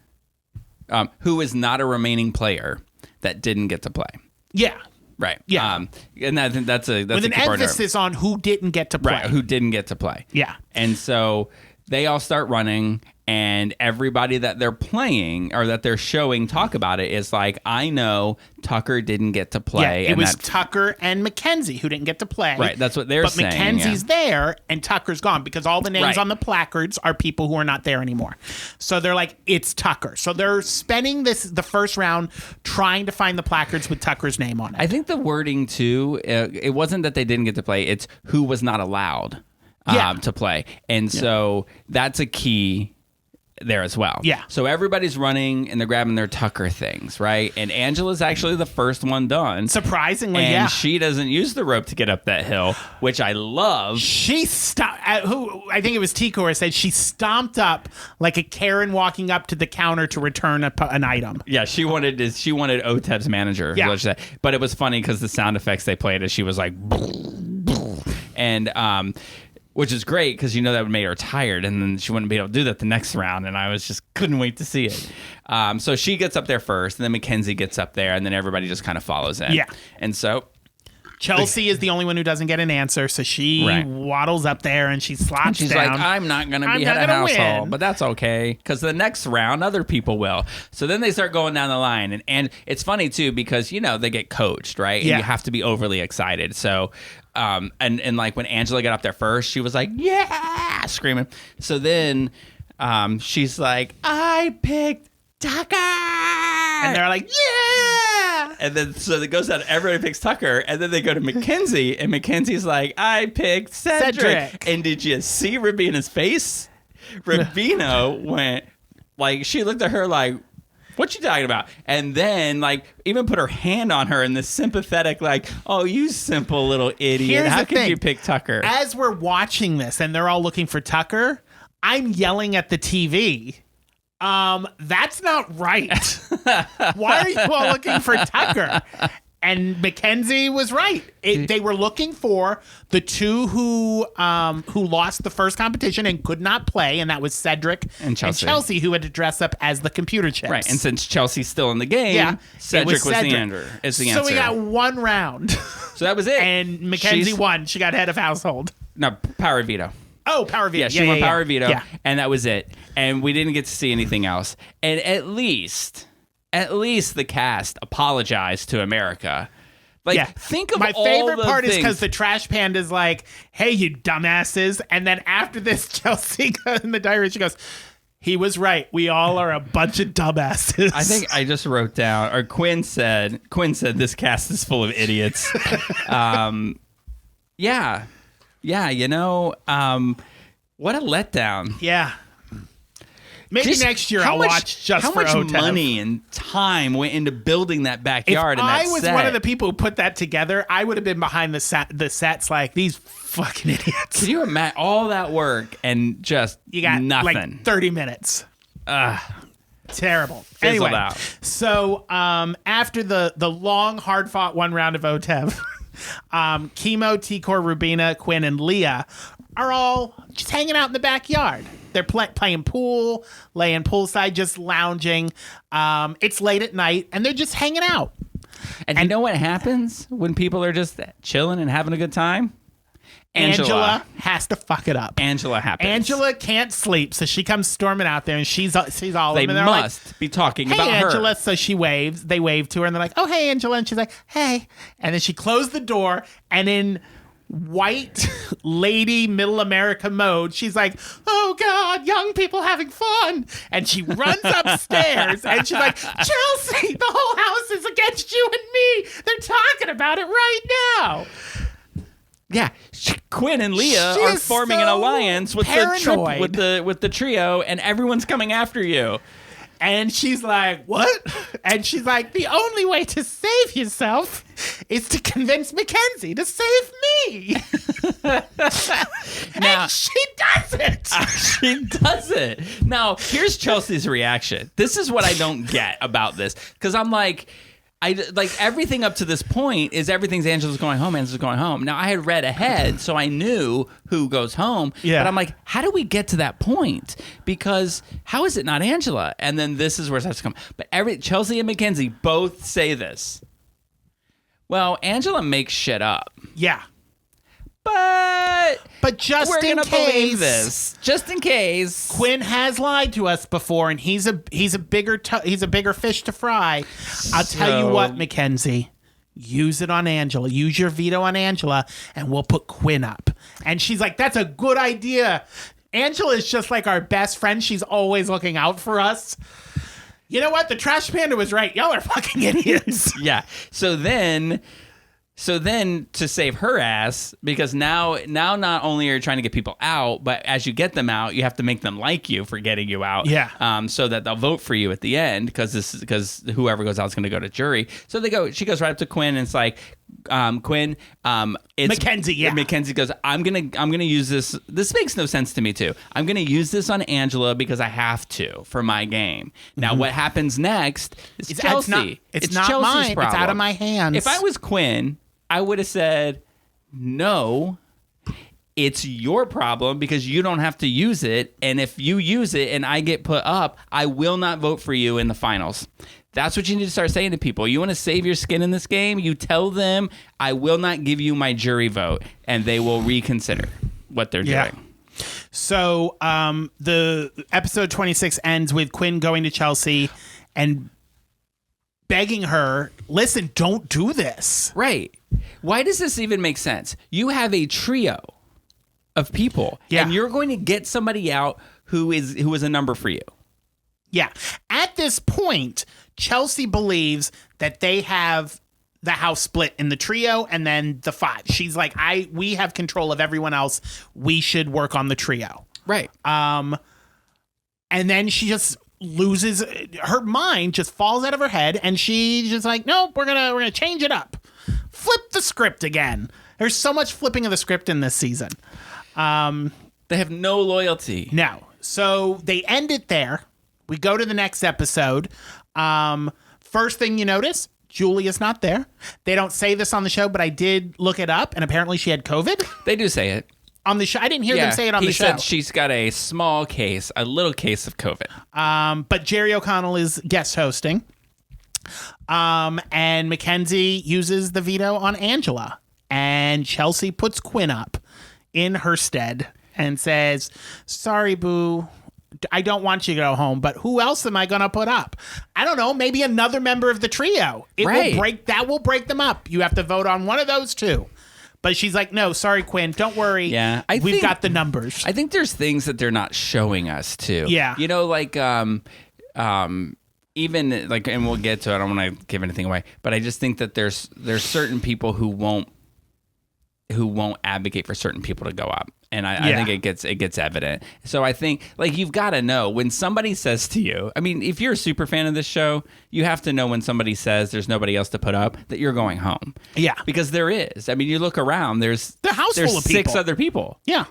Who is not a remaining player that didn't get to play? Yeah. Right. Yeah. And I think that's with an emphasis on who didn't get to play. Right. Who didn't get to play? Yeah. And so they all start running, and everybody that they're playing or that they're showing talk about it is like, I know Tucker didn't get to play. Yeah, it was Tucker and Mackenzie who didn't get to play. Right, that's what they're saying. But Mackenzie's there and Tucker's gone because all the names on the placards are people who are not there anymore. So they're like, it's Tucker. So they're spending the first round trying to find the placards with Tucker's name on it. I think the wording too, it wasn't that they didn't get to play, it's who was not allowed. Yeah. to play. And so that's a key there as well. Yeah. So everybody's running and they're grabbing their Tucker things, right? And Angela's actually the first one done. Surprisingly, and yeah. she doesn't use the rope to get up that hill, which I love. She stopped. I think it was T-Core said she stomped up like a Karen walking up to the counter to return an item. Yeah, she wanted OTEV's manager. Yeah. Which but it was funny because the sound effects they played as she was like, and which is great because that would make her tired, and then she wouldn't be able to do that the next round. And I couldn't wait to see it. So she gets up there first, and then Mackenzie gets up there, and then everybody just kind of follows in. Yeah. And so Chelsea is the only one who doesn't get an answer, so she waddles up there and she slots she's down. like, I'm not going to be head of household, but that's okay because the next round other people will. So then they start going down the line, and it's funny too because they get coached, right? And Yeah. you have to be overly excited. So and like when Angela got up there first, she was like, yeah, screaming. So then she's like, I picked Tucker. And they're like, yeah. And then so it goes down, everybody picks Tucker, and then they go to Mackenzie, and Mackenzie's like, I picked Cedric. And did you see Rabina's face? Rabina went, like, she looked at her like, what you talking about? And then, like, even put her hand on her in this sympathetic, like, oh, you simple little idiot. Here's How the could thing. you pick Tucker? As we're watching this and they're all looking for Tucker, I'm yelling at the TV. That's not right. Why are you all looking for Tucker? And Mackenzie was right. They were looking for the two who lost the first competition and could not play, and that was Cedric And Chelsea. who had to dress up as the computer chips. Right, and since Chelsea's still in the game, Cedric was the answer. So we got one round, So that was it. and Mackenzie won. She got head of household. No, power veto. Oh, power veto. Yeah, she won power veto, Yeah. and that was it. And we didn't get to see anything else. And at least the cast apologized to America. Like, think of my all favorite the part is things. because the trash panda's like, "Hey, you dumbasses!" And then after this, Chelsea goes in the diary. She goes, "He was right. We all are a bunch of dumbasses." I think I just wrote down, or Quinn said, this cast is full of idiots. Yeah. What a letdown. Yeah. Maybe Just next year how I'll much- watch just how for much OTEV. money and time went into building that If backyard and that I was set. one of the people who put that together, I would have been behind the sets like these fucking idiots. Can you imagine all that work and just You got nothing? like 30 minutes. Terrible. Fizzled Anyway, out. so after the long, hard-fought one round of OTEV, Chemo, T-Core, Rubina, Quinn, and Leah are all just hanging out in the backyard. They're playing pool, laying poolside, just lounging. It's late at night, and they're just hanging out. And you know what happens when people are just chilling and having a good time? Angela has to fuck it up. Angela happens. Angela can't sleep, so she comes storming out there, and she's all They of them. And they're must be talking like, about "Hey, Angela!" her. So she waves. They wave to her, and they're like, "Oh, hey, Angela!" And she's like, "Hey!" And then she closed the door, and in white lady middle America mode, she's like, "Oh God, young people having fun!" And she runs upstairs, and she's like, "Chelsea, the whole house is against you and me. They're talking about it right now." Yeah, Quinn and Leah She are is forming an so alliance with paranoid. with the trio, and everyone's coming after you. And she's like, "What?" And she's like, "The only way to save yourself is to convince Mackenzie to save me." Now- and she does it. She does it. Now, here's Chelsea's reaction. This is what I don't get about this, because I'm like, everything up to this point is everything's Angela's going home. Now, I had read ahead, so I knew who goes home. Yeah. But I'm like, how do we get to that point? Because how is it not Angela? And then this is where it starts to come. But Chelsea and Mackenzie both say this. Well, Angela makes shit up. Yeah. But just we're in gonna believe case, this. Just in case. Quinn has lied to us before, and he's a bigger fish to fry. I'll tell you So- what, Mackenzie. Use it on Angela. Use your veto on Angela, and we'll put Quinn up. And she's like, "That's a good idea." Angela is just like our best friend. She's always looking out for us. You know what? The trash panda was right. Y'all are fucking idiots. Yeah. So then So then to save her ass, because now not only are you trying to get people out, but as you get them out, you have to make them like you for getting you out. Yeah. So that they'll vote for you at the end, because whoever goes out is going to go to jury. So she goes right up to Quinn and it's like, Quinn, it's Mackenzie. Yeah. Mackenzie goes, I'm gonna use this. This makes no sense to me too. I'm gonna use this on Angela because I have to for my game. Now what happens next is Chelsea. It's not Chelsea's mine. problem. It's out of my hands. If I was Quinn, I would have said, no, it's your problem because you don't have to use it. And if you use it and I get put up, I will not vote for you in the finals. That's what you need to start saying to people. You want to save your skin in this game? You tell them, I will not give you my jury vote, and they will reconsider what they're doing. So the episode 26 ends with Quinn going to Chelsea and begging her, listen, don't do this. Right. Why does this even make sense? You have a trio of people, and you're going to get somebody out who is a number for you. Yeah. At this point, Chelsea believes that they have the house split in the trio and then the five. She's like, we have control of everyone else. We should work on the trio. Right. And then she just loses her mind, just falls out of her head, and she's just like, nope, we're gonna change it up. Flip the script again. There's so much flipping of the script in this season. They have no loyalty. No. So they end it there. We go to the next episode. First thing you notice, Julia's not there. They don't say this on the show, but I did look it up, and apparently she had COVID. They do say it. On the show. I didn't hear them say it on the show. He said she's got a little case of COVID. But Jerry O'Connell is guest hosting. And Mackenzie uses the veto on Angela. And Chelsea puts Quinn up in her stead and says, sorry, boo. I don't want you to go home, but who else am I going to put up? I don't know. Maybe another member of the trio. That will break them up. You have to vote on one of those two. But she's like, no, sorry, Quinn. Don't worry. Yeah, we've got the numbers. I think there's things that they're not showing us too. Yeah. You know, like even like, and we'll get to it. I don't want to give anything away, but I just think that there's certain people who won't advocate for certain people to go up. And I think it gets evident. So I think, like, you've got to know when somebody says to you, I mean, if you're a super fan of this show, you have to know when somebody says there's nobody else to put up that you're going home. Yeah. Because there is. I mean, you look around, there's full of six people. other people. Yeah.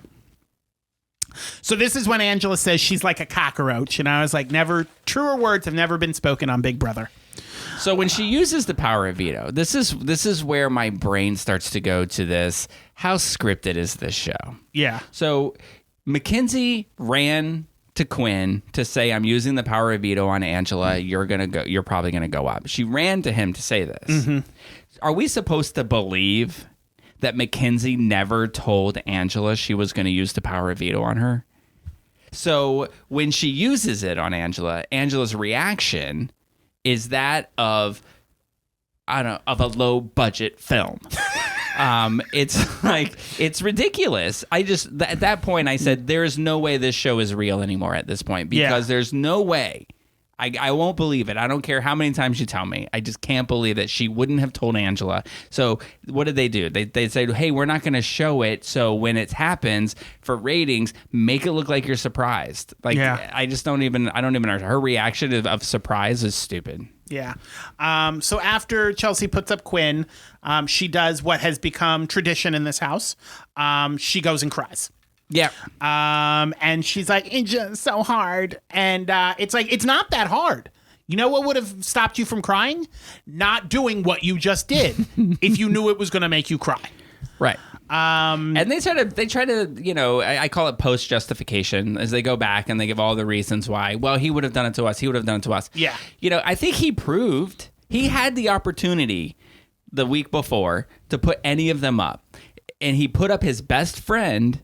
So this is when Angela says she's like a cockroach. And I was like, truer words have never been spoken on Big Brother. So when she uses the power of veto, this is where my brain starts to go to this. How scripted is this show? Yeah. So Mackenzie ran to Quinn to say, I'm using the power of veto on Angela. You're probably gonna go up. She ran to him to say this. Mm-hmm. Are we supposed to believe that Mackenzie never told Angela she was gonna use the power of veto on her? So when she uses it on Angela, Angela's reaction is that of a low budget film. It's like, it's ridiculous. At that point I said, there is no way this show is real anymore at this point, because there's no way. I won't believe it. I don't care how many times you tell me. I just can't believe that she wouldn't have told Angela. So what did they do? They said, hey, we're not going to show it. So when it happens for ratings, make it look like you're surprised. Like, I don't even understand. Her reaction of surprise is stupid. Yeah. So after Chelsea puts up Quinn, she does what has become tradition in this house. She goes and cries. Yeah. And she's like, it's just so hard. And it's like, it's not that hard. You know what would have stopped you from crying? Not doing what you just did if you knew it was going to make you cry. Right. And they try to, you know, I call it post justification, as they go back and they give all the reasons why. Well, he would have done it to us. He would have done it to us. Yeah. You know, I think he had the opportunity the week before to put any of them up. And he put up his best friend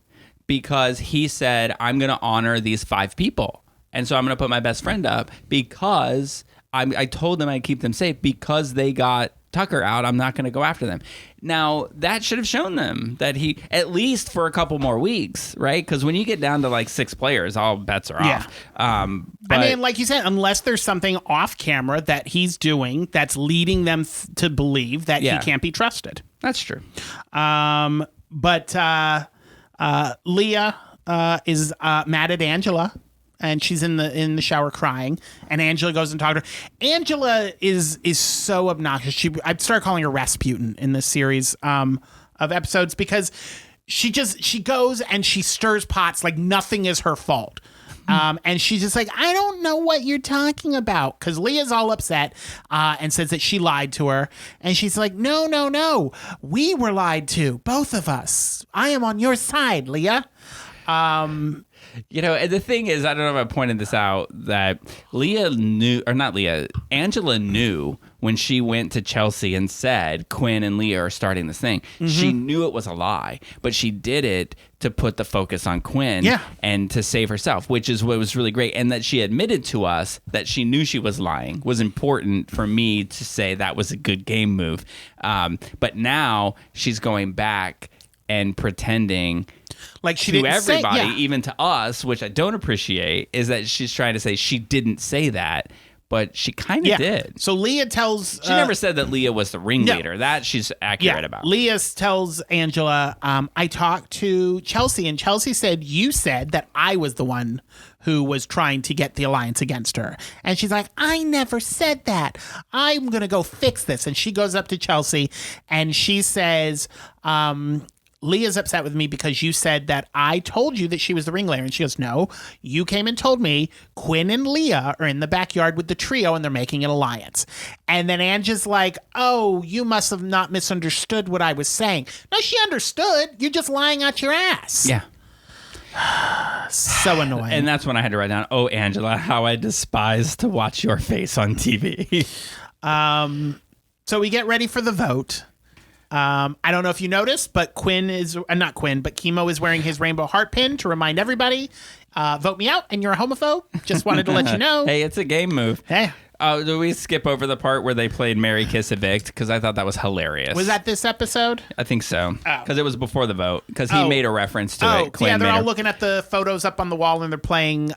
because he said, I'm going to honor these 5 people. And so I'm going to put my best friend up because I told them I'd keep them safe because they got Tucker out. I'm not going to go after them. Now, that should have shown them that he, at least for a couple more weeks, right? Because when you get down to like 6 players, all bets are off. I mean, like you said, unless there's something off camera that he's doing that's leading them to believe that he can't be trusted. That's true. But Leah is mad at Angela, and she's in the shower crying. And Angela goes and talks to her. Angela is so obnoxious. I started calling her Rasputin in this series of episodes because she goes and she stirs pots like nothing is her fault. And she's just like, I don't know what you're talking about. Because Leah's all upset and says that she lied to her. And she's like, no. We were lied to. Both of us. I am on your side, Leah. And the thing is, I don't know if I pointed this out, that Angela knew when she went to Chelsea and said Quinn and Leah are starting this thing. Mm-hmm. She knew it was a lie, but she did it to put the focus on Quinn and to save herself, which is what was really great. And that she admitted to us that she knew she was lying was important for me to say that was a good game move. But now she's going back and pretending like she to didn't everybody, say, even to us, which I don't appreciate, is that she's trying to say she didn't say that, but she kind of did. So Leah tells... She never said that Leah was the ringleader. No. That she's accurate about. Leah tells Angela, I talked to Chelsea, and Chelsea said, you said that I was the one who was trying to get the alliance against her. And she's like, I never said that. I'm going to go fix this. And she goes up to Chelsea, and she says... Leah's upset with me because you said that I told you that she was the ringleader. And she goes, no, you came and told me Quinn and Leah are in the backyard with the trio and they're making an alliance. And then Angie's like, oh, you must have not misunderstood what I was saying. No, she understood. You're just lying out your ass. Yeah. So annoying. And that's when I had to write down, oh, Angela, how I despise to watch your face on TV. So we get ready for the vote. I don't know if you noticed, but Chemo is wearing his rainbow heart pin to remind everybody, vote me out and you're a homophobe. Just wanted to let you know. Hey, it's a game move. Hey. Do we skip over the part where they played Marry, Kiss, Evict? Because I thought that was hilarious. Was that this episode? I think so. Because it was before the vote. Because he made a reference to it. Quinn they're all looking at the photos up on the wall and they're playing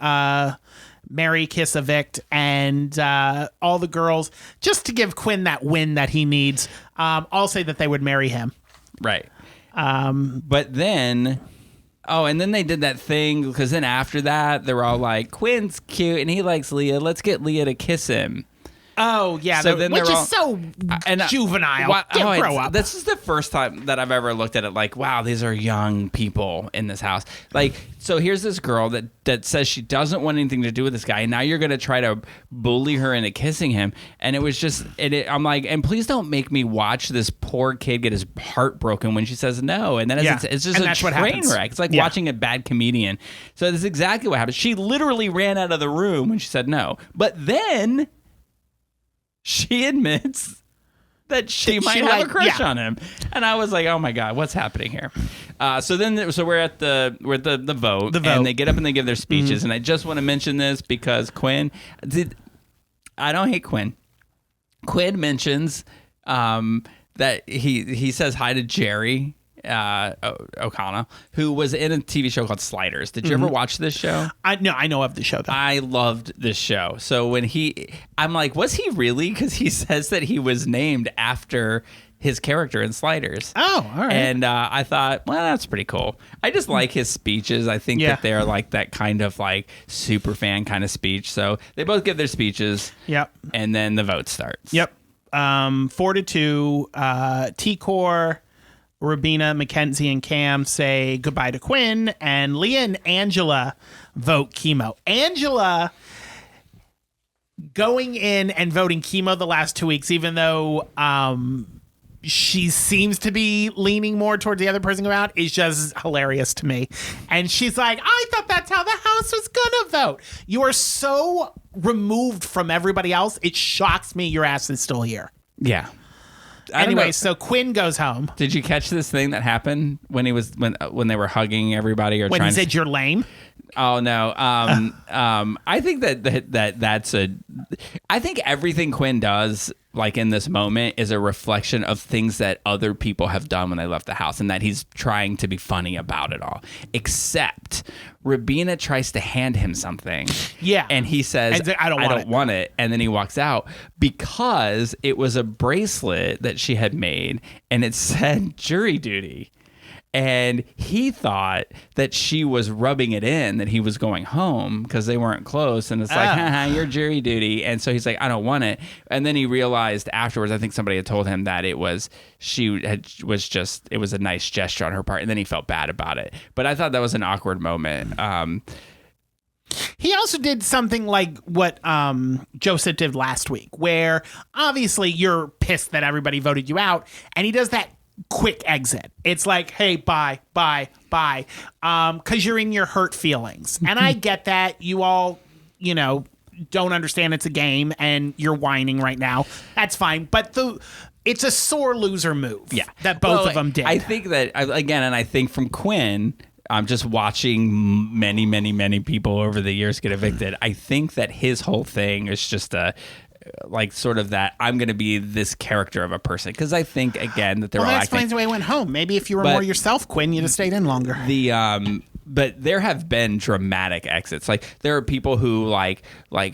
Marry, Kiss, Evict, and all the girls, just to give Quinn that win that he needs. I'll say that they would marry him. Right. But then... Oh, and then they did that thing, because then after that, they were all like, Quinn's cute, and he likes Leah. Let's get Leah to kiss him. Oh, yeah. So then which is all, so juvenile. Grow up. This is the first time that I've ever looked at it like, wow, these are young people in this house. Like, so here's this girl that says she doesn't want anything to do with this guy, and now you're going to try to bully her into kissing him. And it was just, I'm like, and please don't make me watch this poor kid get his heart broken when she says no. And then it's just a train wreck. It's like watching a bad comedian. So that's exactly what happened. She literally ran out of the room when she said no. But then... she admits that she might have a crush on him, and I was like, "Oh my god, what's happening here?" So we're at the vote, and they get up and they give their speeches, and I just want to mention this because Quinn I don't hate Quinn. Quinn mentions that he says hi to Jerry O'Connell, who was in a TV show called Sliders. Did you ever watch this show? I know of the show, though. I loved this show. So when I'm like, was he really? Because he says that he was named after his character in Sliders. Oh, all right. And I thought, well, that's pretty cool. I just like his speeches. I think that they're like that kind of like super fan kind of speech. So they both give their speeches. Yep. And then the vote starts. Yep. 4-2, T-Core, Rabina, Mackenzie, and Cam say goodbye to Quinn, and Leah and Angela vote Chemo. Angela going in and voting Chemo the last 2 weeks, even though she seems to be leaning more towards the other person going out, is just hilarious to me. And she's like, I thought that's how the house was gonna vote. You are so removed from everybody else, it shocks me your ass is still here. Yeah. Anyway, so Quinn goes home. Did you catch this thing that happened when when they were hugging everybody or when trying he said you're lame? Oh no. I think that's I think everything Quinn does like in this moment is a reflection of things that other people have done when they left the house, and that he's trying to be funny about it all. Except Rabina tries to hand him something. Yeah. And he says, I don't want it. And then he walks out because it was a bracelet that she had made and it said jury duty. And he thought that she was rubbing it in, that he was going home because they weren't close. And it's like, haha, you're jury duty. And so he's like, I don't want it. And then he realized afterwards, I think somebody had told him that it was it was a nice gesture on her part. And then he felt bad about it. But I thought that was an awkward moment. He also did something like what Joseph did last week, where obviously you're pissed that everybody voted you out. And he does that quick exit. It's like, hey, bye. Because you're in your hurt feelings. And I get that you all, don't understand it's a game and you're whining right now. That's fine. But it's a sore loser move. Yeah. That both of them did. I think that, again, and I think from Quinn, I'm just watching many, many, many people over the years get evicted. I think that his whole thing is just sort of that I'm going to be this character of a person. Because I think, again, that they're all that acting. explains why he went home. Maybe if you were more yourself, Quinn, you'd have stayed in longer. But there have been dramatic exits. Like there are people who like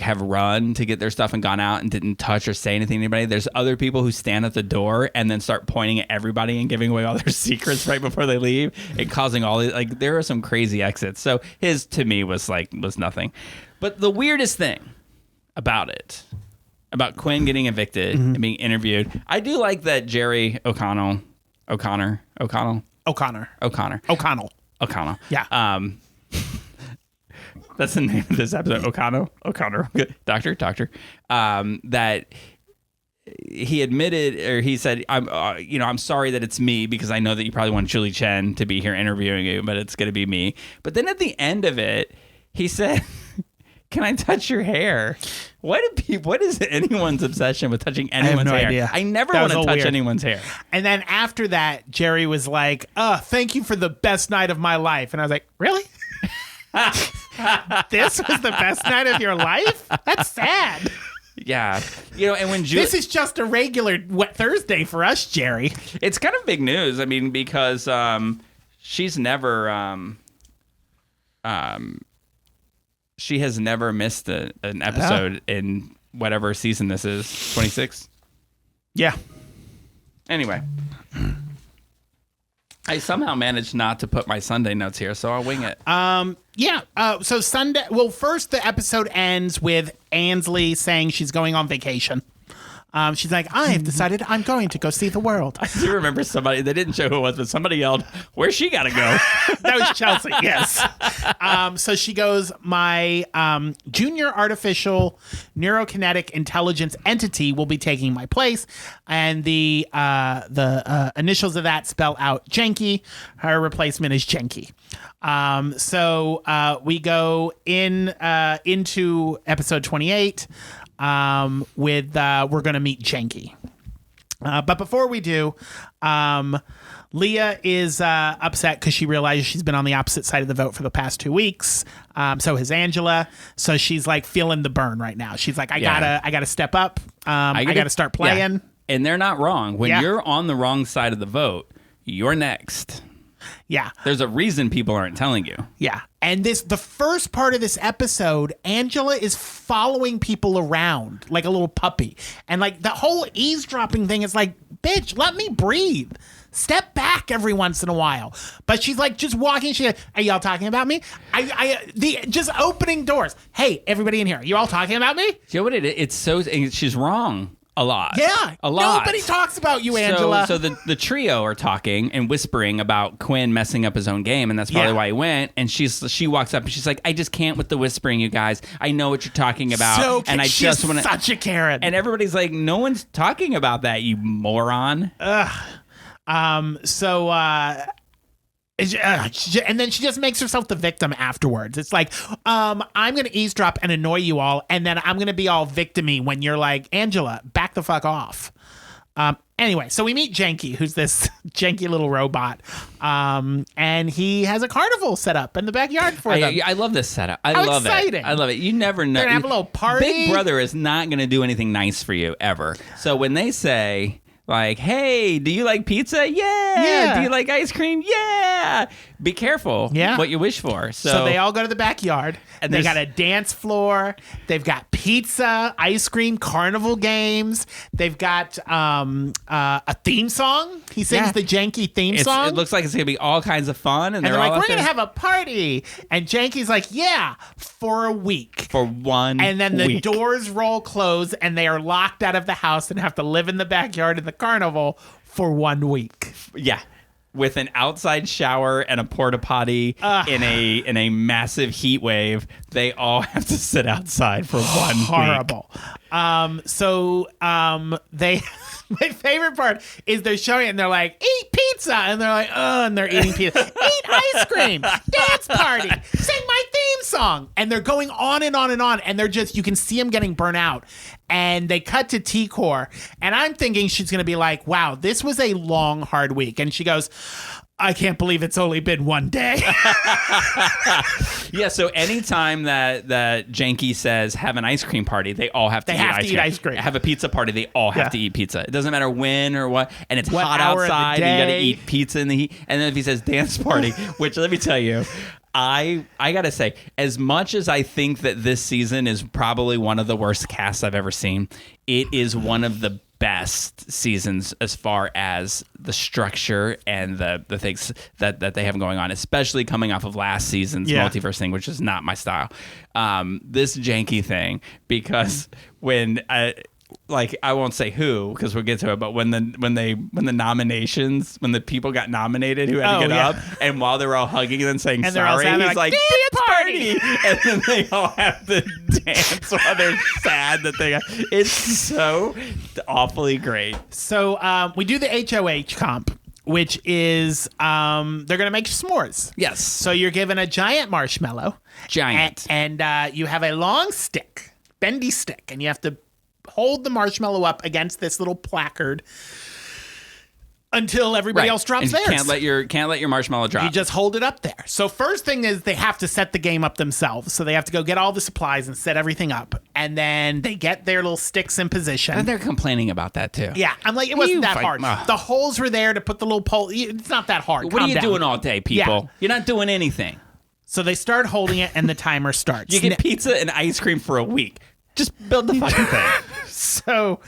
have run to get their stuff and gone out and didn't touch or say anything to anybody. There's other people who stand at the door and then start pointing at everybody and giving away all their secrets right before they leave and causing all these, like there are some crazy exits. So his to me was nothing. But the weirdest thing about Quinn getting evicted and being interviewed, I do like that Jerry O'Connell. Yeah. That's the name of this episode. O'Connell. Doctor. That he admitted, or he said, I'm sorry that it's me because I know that you probably want Julie Chen to be here interviewing you, but it's going to be me. But then at the end of it, he said, can I touch your hair? What is anyone's obsession with touching anyone's hair? Idea. I never want to touch anyone's hair. And then after that, Jerry was like, thank you for the best night of my life. And I was like, really? This was the best night of your life? That's sad. Yeah. And when this is just a regular Thursday for us, Jerry. It's kind of big news. I mean, because she's never she has never missed an episode in whatever season this is, 26. Yeah. Anyway, I somehow managed not to put my Sunday notes here, so I'll wing it. Yeah. So Sunday. Well, first the episode ends with Ansley saying she's going on vacation. She's like, I have decided I'm going to go see the world. I do remember somebody, they didn't show who it was, but somebody yelled, where's she got to go? That was Chelsea, yes. So she goes, my junior artificial neurokinetic intelligence entity will be taking my place. And the initials of that spell out Jenky. Her replacement is Jenky. So we go into episode 28. We're going to meet Jenky. But before we do, Leah is upset because she realizes she's been on the opposite side of the vote for the past 2 weeks. So has Angela. So she's like feeling the burn right now. She's like, I gotta step up. I gotta start playing. Yeah. And they're not wrong. When you're on the wrong side of the vote, you're next. Yeah. There's a reason people aren't telling you. Yeah. And the first part of this episode, Angela is following people around like a little puppy. And like the whole eavesdropping thing is like, bitch, let me breathe. Step back every once in a while. But she's like just walking. She's like, are y'all talking about me? Just opening doors. Hey, everybody in here. You all talking about me? You know what it's so, she's wrong. A lot. Yeah. A lot. Nobody talks about you, Angela. So the trio are talking and whispering about Quinn messing up his own game, and that's probably why he went. And she walks up and she's like, I just can't with the whispering, you guys. I know what you're talking about. And I just want to. Such a Karen. And everybody's like, no one's talking about that, you moron. And then she just makes herself the victim afterwards. It's like, I'm going to eavesdrop and annoy you all, and then I'm going to be all victim-y when you're like, Angela, back the fuck off. Anyway, so we meet Janky, who's this janky little robot, and he has a carnival set up in the backyard for them. I love this setup. How love exciting. it. I love it. You never know. They're gonna have a little party. Big Brother is not going to do anything nice for you ever. So when they say, like, hey, do you like pizza? Yeah. Do you like ice cream? Yeah. Be careful what you wish for. So they all go to the backyard. And they got a dance floor. They've got pizza, ice cream, carnival games. They've got a theme song. He sings the Janky theme song. It looks like it's going to be all kinds of fun. And they're all like, we're going to have a party. And Janky's like, yeah, for a week. For 1 week. And then the doors roll close and they are locked out of the house and have to live in the backyard in the carnival for 1 week. Yeah. With an outside shower and a porta potty in a massive heat wave, they all have to sit outside for 1 week. Horrible. They my favorite part is they're showing it and they're like, eat pizza, and they're like, oh, and they're eating pizza. Eat ice cream, dance party, sing my theme song, and they're going on and on and on, and they're just, you can see them getting burnt out. And they cut to T-Core, and I'm thinking she's going to be like, wow, this was a long, hard week. And she goes, I can't believe it's only been 1 day. Yeah, so anytime that Janky says have an ice cream party, they all have to eat ice cream. Have a pizza party, they all have to eat pizza. It doesn't matter when or what, and it's hot outside, and you got to eat pizza in the heat. And then if he says dance party, which let me tell you, I got to say, as much as I think that this season is probably one of the worst casts I've ever seen, it is one of the best seasons as far as the structure and the things that they have going on, especially coming off of last season's multiverse thing, which is not my style. This Janky thing, because when I won't say who because we'll get to it, but when the nominations, when the people got nominated who had to get up, and while they were all hugging and saying and sorry, he's like dance party, and then they all have to dance while they're sad that they got. It's so awfully great. So we do the HOH comp, which is they're gonna make s'mores. Yes. So you're given a giant marshmallow, and you have a long stick, bendy stick, and you have to hold the marshmallow up against this little placard until everybody else drops and theirs. Can't let your marshmallow drop. You just hold it up there. So first thing is they have to set the game up themselves. So they have to go get all the supplies and set everything up. And then they get their little sticks in position. And they're complaining about that too. Yeah. I'm like, it wasn't that hard. The holes were there to put the little pole. It's not that hard. What are you doing all day, people? You're not doing anything. So they start holding it and the timer starts. You get pizza and ice cream for a week. Just build the fucking thing. So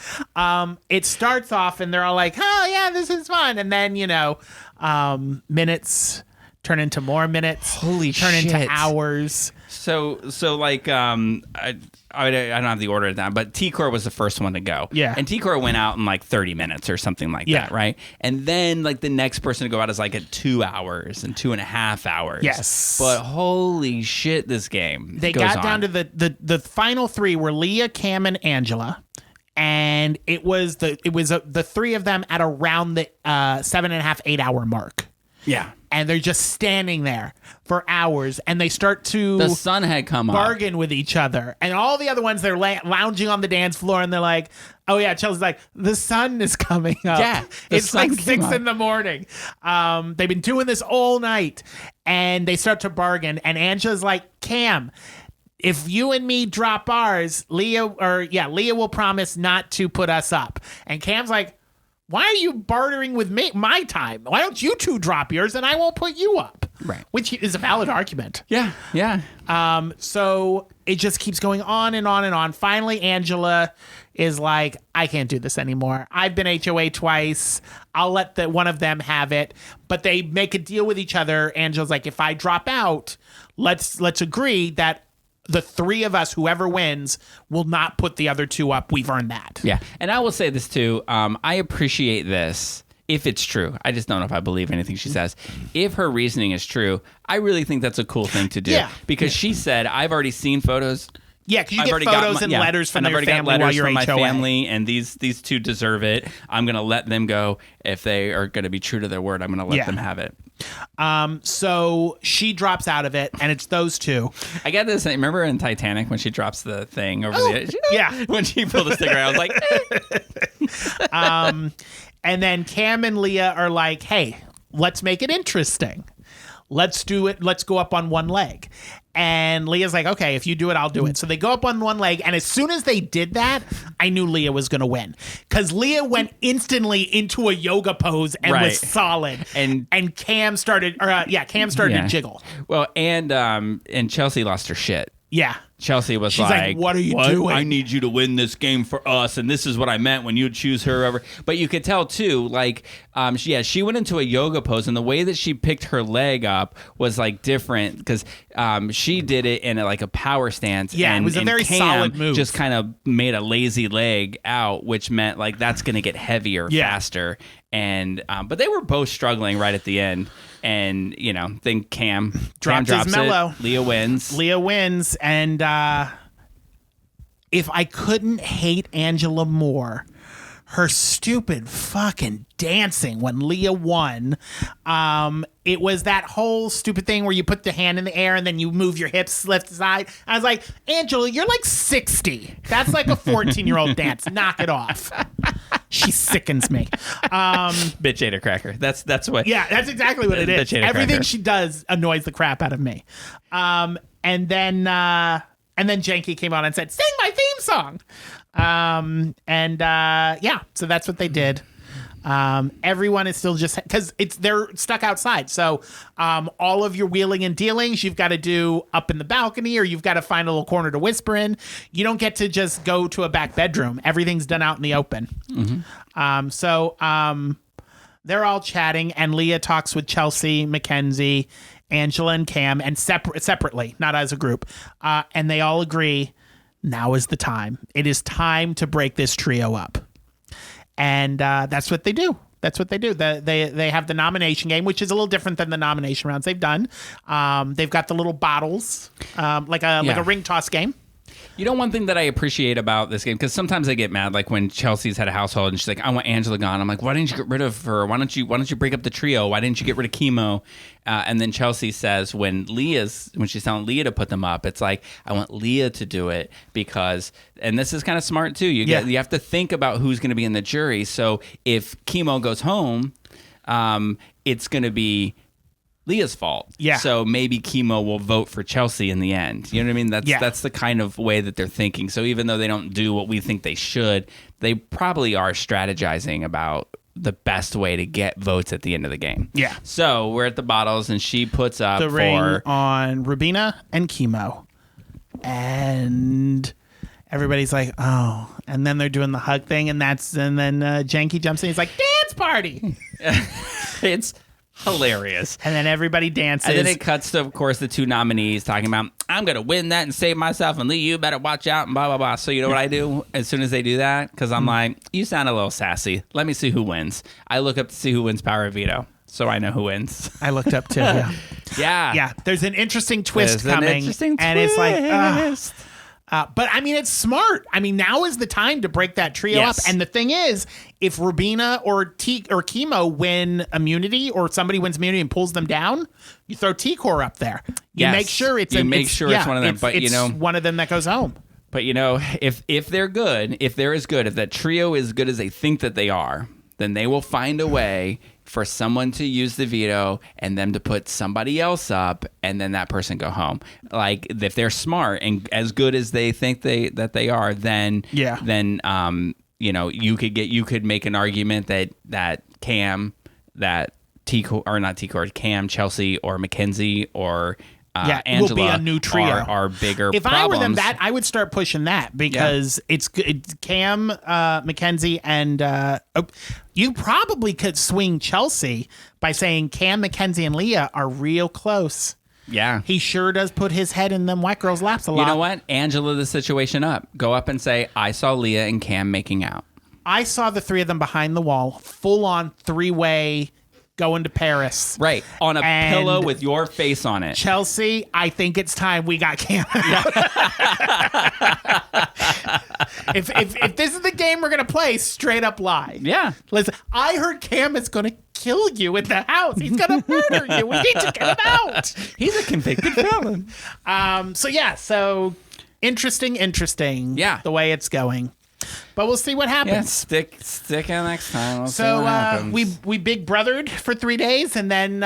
it starts off and they're all like, oh, yeah, this is fun. And then, minutes turn into more minutes. Turn into hours. So like, I don't have the order of that, but T-Core was the first one to go. Yeah. And T-Core went out in like 30 minutes or something like that, right? And then like the next person to go out is like at 2 hours and 2.5 hours. Yes. But holy shit, this game. They got down to the final three were Leah, Cam, and Angela. And it was the three of them at around the 7.5, 8 hour mark. Yeah. And they're just standing there for hours, and they start to the sun had come bargain with each other, and all the other ones they're lounging on the dance floor, and they're like, "Oh yeah," Chelsea's like, "The sun is coming up." Yeah, it's like 6 in the morning. They've been doing this all night, and they start to bargain, and Angela's like, "Cam, if you and me drop ours, Leah will promise not to put us up," and Cam's like, why are you bartering with me my time? Why don't you two drop yours and I won't put you up? Right. Which is a valid argument. Yeah, yeah. So it just keeps going on and on and on. Finally, Angela is like, I can't do this anymore. I've been HOA twice. I'll let one of them have it. But they make a deal with each other. Angela's like, if I drop out, let's agree that the three of us, whoever wins, will not put the other two up. We've earned that. Yeah. And I will say this too. I appreciate this if it's true. I just don't know if I believe anything she says. If her reasoning is true, I really think that's a cool thing to do. Yeah. Because she said, I've already seen photos. Yeah, because you get photos and letters from your family while you're from my HOA. family, and these two deserve it. I'm going to let them go. If they are going to be true to their word, I'm going to let them have it. So she drops out of it, and it's those two. I got this. Remember in Titanic when she drops the thing over the edge? Yeah. When she pulled the sticker out, I was like, And then Cam and Leah are like, hey, let's make it interesting. Let's do it. Let's go up on one leg. And Leah's like, okay, if you do it, I'll do it. So they go up on one leg. And as soon as they did that, I knew Leah was going to win. Because Leah went instantly into a yoga pose and was solid. And Cam started, to jiggle. Well, and Chelsea lost her shit. Yeah. Chelsea was She's like, what are you doing? I need you to win this game for us, and this is what I meant when you would choose her over. But you could tell, too, like, she went into a yoga pose, and the way that she picked her leg up was, like, different, because she did it in, a power stance. Yeah, and, it was a very Cam solid move. Just kind of made a lazy leg out, which meant, like, that's going to get heavier faster. And but they were both struggling right at the end. And, then Cam drops his mellow. Leah wins. And if I couldn't hate Angela more, her stupid fucking dancing when Leah won, it was that whole stupid thing where you put the hand in the air and then you move your hips left to side. I was like, Angela, you're like 60. That's like a 14-year-old dance. Knock it off. She sickens me. Bitch ate a cracker. That's what. Yeah, that's exactly what it is. Bitch ate a Everything cracker. she does annoys the crap out of me. And then Janky came on and said, "Sing my theme song." So that's what they did. Everyone is still just because they're stuck outside. So all of your wheeling and dealings you've got to do up in the balcony, or you've got to find a little corner to whisper in. You don't get to just go to a back bedroom. Everything's done out in the open. Mm-hmm. They're all chatting, and Leah talks with Chelsea, Mackenzie, Angela, and Cam, and separately, not as a group. And they all agree, now is the time. It is time to break this trio up. And that's what they do. They have the nomination game, which is a little different than the nomination rounds they've done. They've got the little bottles, like a ring toss game. One thing that I appreciate about this game, because sometimes I get mad, like when Chelsea's had a household and she's like, I want Angela gone. I'm like, why didn't you get rid of her? Why don't you break up the trio? Why didn't you get rid of Chemo? And then Chelsea says when she's telling Leah to put them up, it's like, I want Leah to do it because, and this is kind of smart too. You have to think about who's going to be in the jury. So if Chemo goes home, it's going to be Leah's fault. Yeah. So maybe Chemo will vote for Chelsea in the end. You know what I mean? That's the kind of way that they're thinking. So even though they don't do what we think they should, they probably are strategizing about the best way to get votes at the end of the game. Yeah. So we're at the bottles, and she puts up the ring on Rubina and Chemo. And everybody's like, oh. And then they're doing the hug thing, and then Janky jumps in. He's like, dance party. It's hilarious. And then everybody dances. And then it cuts to, of course, the two nominees talking about, I'm going to win that and save myself, and Lee, you better watch out, and blah, blah, blah. So you know what I do as soon as they do that? Because I'm like, you sound a little sassy. Let me see who wins. I look up to see who wins Power of Veto, so I know who wins. I looked up too, yeah. Yeah. There's an interesting twist coming. And it's like, but I mean, it's smart. I mean, now is the time to break that trio up. And the thing is, if Rubina or Chemo win immunity, or somebody wins immunity and pulls them down, you throw T-Core up there. You make sure it's one of them. But it's one of them that goes home. But if they're good, if that trio is good as they think that they are, then they will find a way for someone to use the veto and them to put somebody else up, and then that person go home. Like, if they're smart and as good as they think that they are, then you could make an argument that Cam, that Cam, Chelsea, or Mackenzie, or Angela will be a new trio. Are bigger. If problems. I were them, I would start pushing that, because it's Cam, Mackenzie, and you probably could swing Chelsea by saying Cam, Mackenzie, and Leah are real close. Yeah. He sure does put his head in them white girls' laps a lot. You know what? Angela the situation up. Go up and say, I saw Leah and Cam making out. I saw the three of them behind the wall, full on three-way going to Paris. Right. On a pillow with your face on it. Chelsea, I think it's time we got Cam out. if this is the game we're going to play, straight up lie. Yeah. Listen, I heard Cam is going to kill you in the house. He's going to murder you. We need to get him out. He's a convicted felon. So interesting. Yeah. The way it's going. But we'll see what Yeah, happens. stick in next time. We'll see what happens. we big brothered for 3 days, and then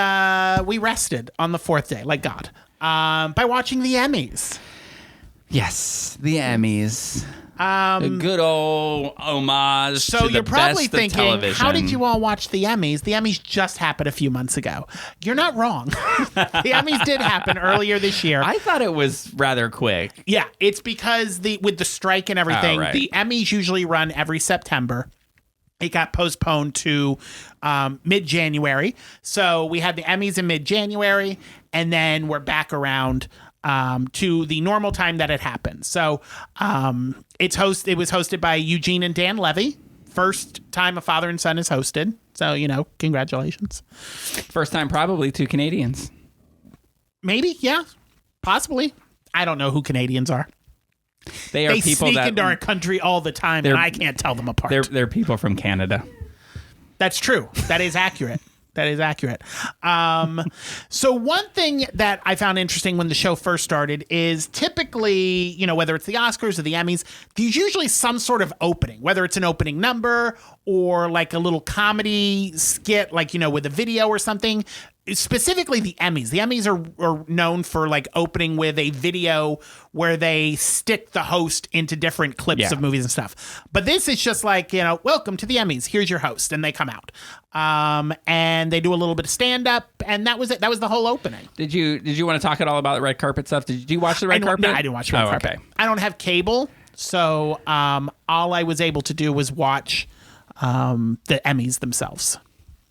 we rested on the 4th day, like God, by watching the Emmys. Yes, the Emmys. A good old homage So to the you're probably best of thinking, television. how did you all watch the Emmys? The Emmys just happened a few months ago. You're not wrong. The Emmys did happen earlier this year. I thought it was rather quick. Yeah, it's because with the strike and everything, right. the Emmys usually run every September. It got postponed to mid-January. So we had the Emmys in mid-January, and then we're back around to the normal time that it happened. So it was hosted by Eugene and Dan Levy. First time a father and son is hosted. So, congratulations. First time probably two Canadians. Maybe, yeah, possibly. I don't know who Canadians are. They are They people sneak that into our country all the time, and I can't tell them apart. they're people from Canada. That's true. That is accurate. That is accurate. So one thing that I found interesting when the show first started is typically, whether it's the Oscars or the Emmys, there's usually some sort of opening, whether it's an opening number or like a little comedy skit, like, with a video or something. Specifically the Emmys. The Emmys are known for like opening with a video where they stick the host into different clips of movies and stuff. But this is just like, welcome to the Emmys. Here's your host. And they come out. And they do a little bit of stand up. And that was it. That was the whole opening. Did you want to talk at all about the red carpet stuff? Did you watch the red carpet? No, I didn't watch the red carpet. Okay. I don't have cable. So all I was able to do was watch the Emmys themselves.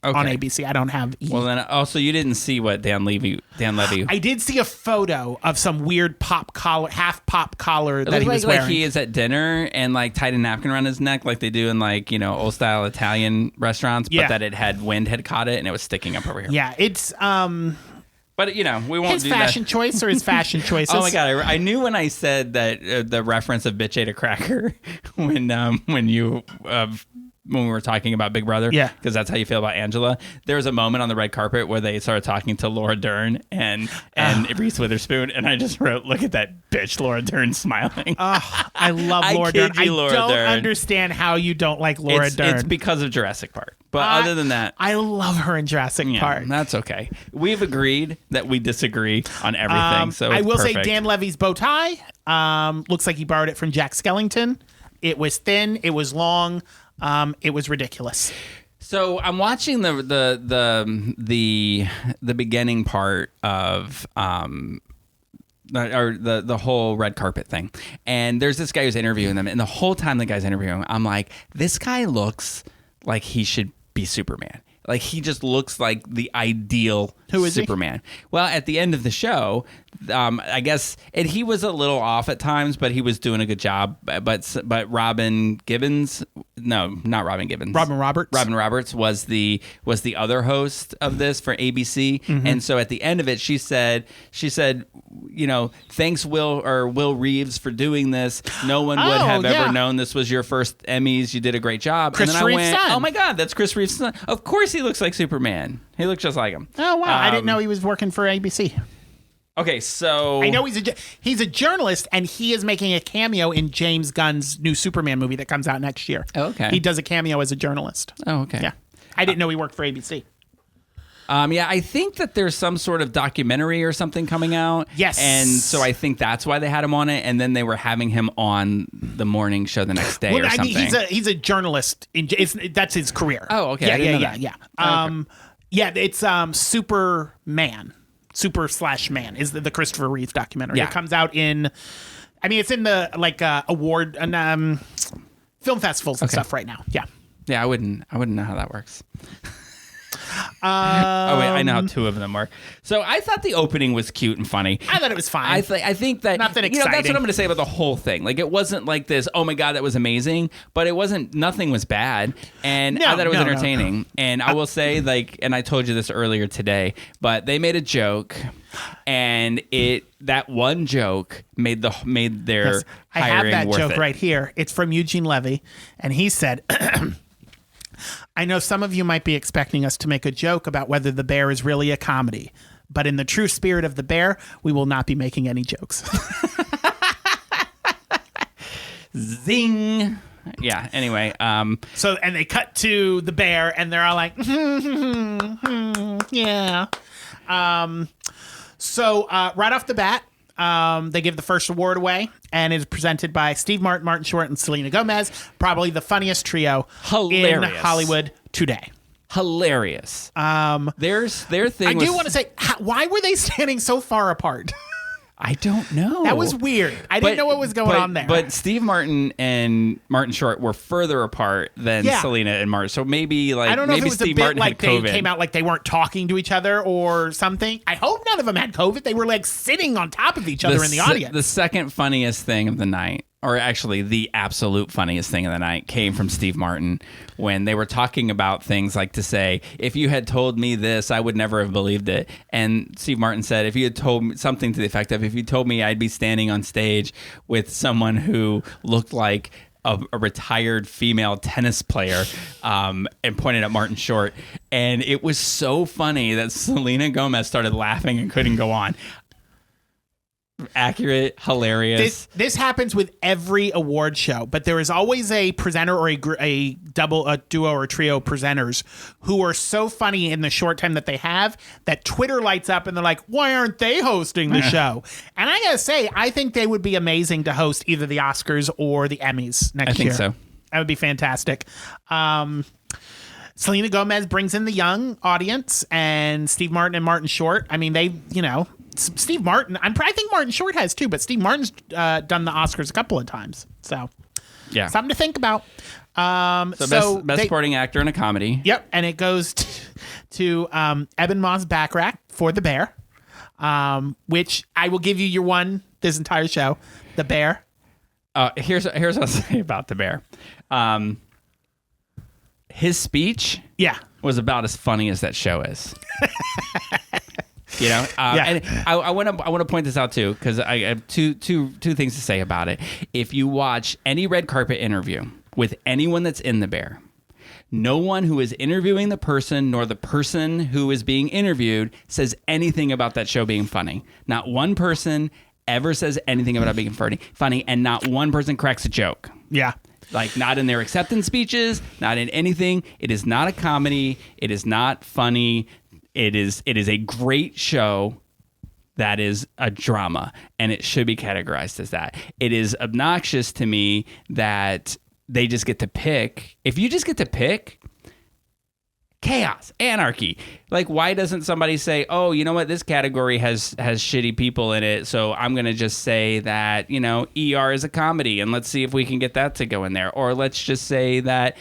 Okay. On ABC. I don't have Well, then also you didn't see what Dan Levy. I did see a photo of some weird half pop collar that he was like wearing. he is at dinner and like tied a napkin around his neck like they do in like, old style Italian restaurants, but that wind had caught it and it was sticking up over here. Yeah, it's But we won't his do fashion that. choice or his fashion choices. Oh my god! I knew when I said that the reference of bitch ate a cracker when we were talking about Big Brother, Yeah, because that's how you feel about Angela. There was a moment on the red carpet where they started talking to Laura Dern and Reese Witherspoon, and I just wrote, "Look at that bitch, Laura Dern smiling." I love Laura kid Dern. you, I Laura don't Dern. understand how you don't like Laura Dern. It's because of Jurassic Park. But other than that, I love her in Jurassic Park. That's okay. We've agreed that we disagree on everything. So I will perfect. say Dan Levy's bow tie looks like he borrowed it from Jack Skellington. It was thin. It was long. It was ridiculous. So I'm watching the beginning part of the whole red carpet thing, and there's this guy who's interviewing them, and the whole time the guy's interviewing, I'm like, this guy looks like he should be Superman. Like he just looks like the ideal Superman. Well, at the end of the show, I guess, and he was a little off at times, but he was doing a good job. But Robin Gibbons, no, not Robin Gibbons. Robin Roberts was the other host of this for ABC, and so at the end of it, she said, thanks Will Reeves for doing this. No one would have ever known this was your first Emmys. You did a great job. Chris and then Reeves' I went, son. oh my God, that's Chris Reeves' son. Of course he looks like Superman. He looks just like him. Oh wow, I didn't know he was working for ABC. Okay, so I know he's a journalist, and he is making a cameo in James Gunn's new Superman movie that comes out next year. Oh, okay. He does a cameo as a journalist. Oh, okay. Yeah, I didn't know he worked for ABC. Yeah, I think that there's some sort of documentary or something coming out. Yes. And so I think that's why they had him on it, and then they were having him on the morning show the next day or something. He's a journalist. That's his career. Oh, okay. Yeah. It's Superman. Super/Man is the Christopher Reeve documentary. Yeah. It comes out it's in the award and film festivals and stuff right now. Yeah. Yeah, I wouldn't know how that works. Oh wait, I know how two of them work. So I thought the opening was cute and funny. I thought it was fine. I think that nothing that's exciting. what I'm going to say about the whole thing. Like it wasn't like this. Oh my God, that was amazing. But it wasn't. Nothing was bad, and I thought it was entertaining. No. And I will say, and I told you this earlier today, but they made a joke, and that one joke made their yes, I have hiring that worth joke it. right here. It's from Eugene Levy, and he said. I know some of you might be expecting us to make a joke about whether The Bear is really a comedy, but in the true spirit of The Bear, we will not be making any jokes. Zing. Yeah. Anyway, So, and they cut to the bear, and they're all like, yeah. So, right off the bat, they give the first award away, and it is presented by Steve Martin, Martin Short, and Selena Gomez. Probably the funniest trio in Hilarious. Hollywood today. hilarious. Their thing. I do was- want to say, why were they standing so far apart? I don't know. That was weird. I didn't know what was going on there. But Steve Martin and Martin Short were further apart than Yeah. Selena and Martin. So maybe I don't know if maybe it was Steve a bit Martin like had they COVID. came out like they weren't talking to each other or something. I hope none of them had COVID. They were like sitting on top of each other in the audience. The second funniest thing of the night, or actually the absolute funniest thing of the night, came from Steve Martin when they were talking about things like to say, if you had told me this, I would never have believed it. And Steve Martin said, if you had told me something to the effect of, if you told me I'd be standing on stage with someone who looked like a retired female tennis player, and pointed at Martin Short. And it was so funny that Selena Gomez started laughing and couldn't go on. Accurate, hilarious. This happens with every award show, but there is always a presenter or a duo or trio presenters who are so funny in the short time that they have that Twitter lights up and they're like, why aren't they hosting the show? And I gotta say, I think they would be amazing to host either the Oscars or the Emmys next year. I think so. That would be fantastic. Selena Gomez brings in the young audience, and Steve Martin and Martin Short. I mean, Steve Martin, I think Martin Short has too, but Steve Martin's done the Oscars a couple of times. So, Yeah. something to think about. So best supporting actor in a comedy. Yep, and it goes to Eben Moss-Backrack for The Bear, which I will give you your one this entire show, The Bear. Here's what I'll say about The Bear. His speech Yeah. was about as funny as that show is. Yeah. And I want to point this out too, because I have two things to say about it. If you watch any red carpet interview with anyone that's in The Bear, no one who is interviewing the person nor the person who is being interviewed says anything about that show being funny. Not one person ever says anything about it being funny, and not one person cracks a joke. Yeah. Like, not in their acceptance speeches, not in anything. It is not a comedy. It is not funny. It is a great show that is a drama, and it should be categorized as that. It is obnoxious to me that they just get to pick. If you just get to pick, chaos, anarchy. Like, why doesn't somebody say, oh, you know what, this category has shitty people in it, so I'm going to just say that, ER is a comedy, and let's see if we can get that to go in there. Or let's just say that,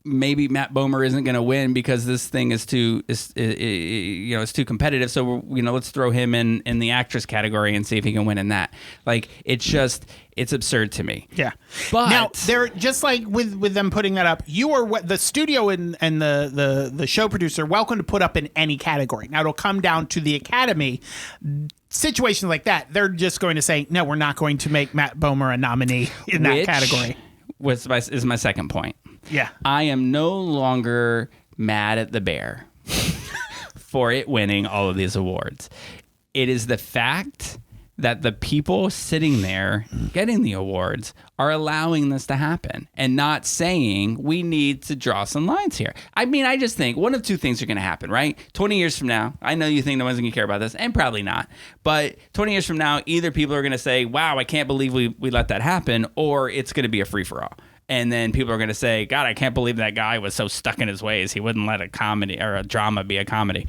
maybe Matt Bomer isn't going to win because this thing is too too competitive. So let's throw him in the actress category and see if he can win in that. Like, it's absurd to me. Yeah. But now, they're just like with them putting that up, you are the studio and the show producer welcome to put up in any category. Now, it'll come down to the Academy. Situations like that, they're just going to say, no, we're not going to make Matt Bomer a nominee in that category. Is my second point. Yeah. I am no longer mad at The Bear for it winning all of these awards. It is the fact that the people sitting there getting the awards are allowing this to happen and not saying we need to draw some lines here. I mean, I just think one of two things are going to happen, right? 20 years from now, I know you think no one's going to care about this, and probably not, but 20 years from now, either people are going to say, wow, I can't believe we let that happen, or it's going to be a free-for-all. And then people are going to say, God, I can't believe that guy was so stuck in his ways. He wouldn't let a comedy or a drama be a comedy.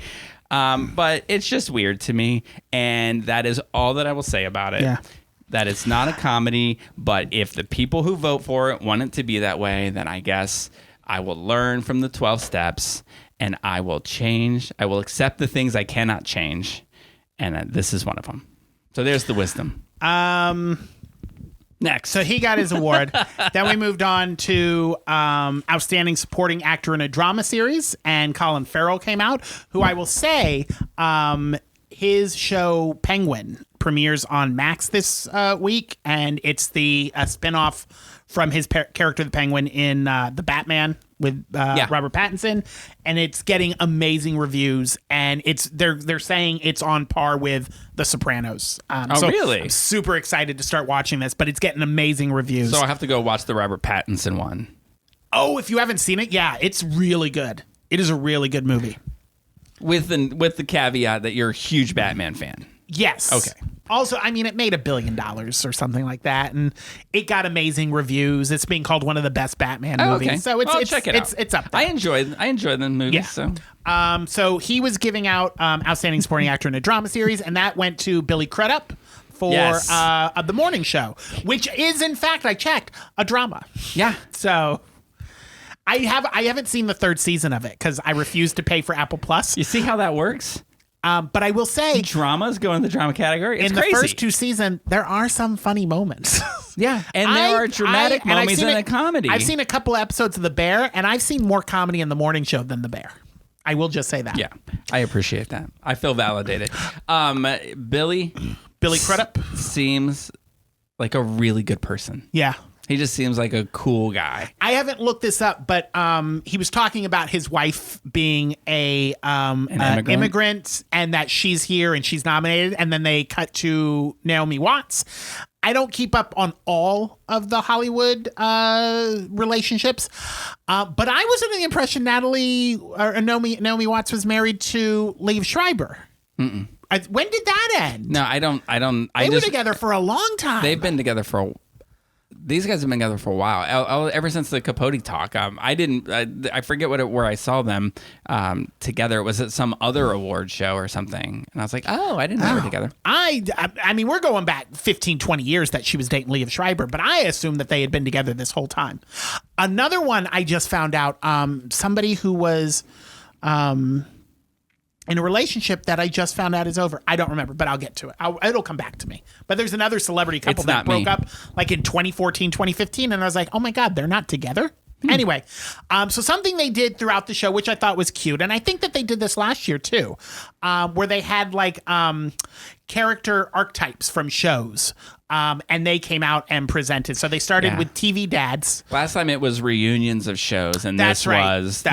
But it's just weird to me. And that is all that I will say about it. Yeah. That it's not a comedy. But if the people who vote for it want it to be that way, then I guess I will learn from the 12 steps and I will change. I will accept the things I cannot change. And this is one of them. So there's the wisdom. Next. So he got his award. Then we moved on to Outstanding Supporting Actor in a Drama Series, and Colin Farrell came out, who I will say his show Penguin premieres on Max this week, and it's the spinoff from his character, the Penguin, in the Batman with Robert Pattinson, and it's getting amazing reviews. And they're saying it's on par with The Sopranos. So really? I'm super excited to start watching this, but it's getting amazing reviews. So I have to go watch the Robert Pattinson one. Oh, if you haven't seen it, yeah, it's really good. It is a really good movie. With the caveat that you're a huge Batman fan. Yes. Okay. Also, I mean, it made $1 billion or something like that, and it got amazing reviews. It's being called one of the best Batman movies. Okay. So it's check it out. It's up there. I enjoy the movies. Yeah. So he was giving out Outstanding Supporting Actor in a Drama Series, and that went to Billy Crudup for The Morning Show, which is, in fact, I checked, a drama. Yeah. So I haven't seen the third season of it because I refuse to pay for Apple Plus. You see how that works? But I will say, Dramas go in the drama category. It's in crazy. the first 2 seasons, there are some funny moments. Yeah, and there are dramatic moments in a comedy. I've seen a couple episodes of The Bear, and I've seen more comedy in The Morning Show than The Bear. I will just say that. Yeah, I appreciate that. I feel validated. Billy Crudup seems like a really good person. Yeah. He just seems like a cool guy. I haven't looked this up, but he was talking about his wife being an immigrant, and that she's here and she's nominated, and then they cut to Naomi Watts. I don't keep up on all of the Hollywood relationships, but I was under the impression Naomi Watts was married to Liev Schreiber. When did that end? No, I don't. They were together for a long time. They've been together for. These guys have been together for a while. Ever since the Capote talk. I forget where I saw them together. It was at some other award show or something. And I was like, oh, I didn't know they were together. I mean, we're going back 15, 20 years that she was dating Liev Schreiber, but I assumed that they had been together this whole time. Another one I just found out, somebody who was in a relationship that I just found out is over. I don't remember, but I'll get to it. It'll come back to me. But there's another celebrity couple that broke up like in 2014, 2015. And I was like, oh my God, they're not together? Anyway, so something they did throughout the show, which I thought was cute, and I think that they did this last year too, where they had like character archetypes from shows, and they came out and presented. So they started with TV dads. Last time it was reunions of shows, and this was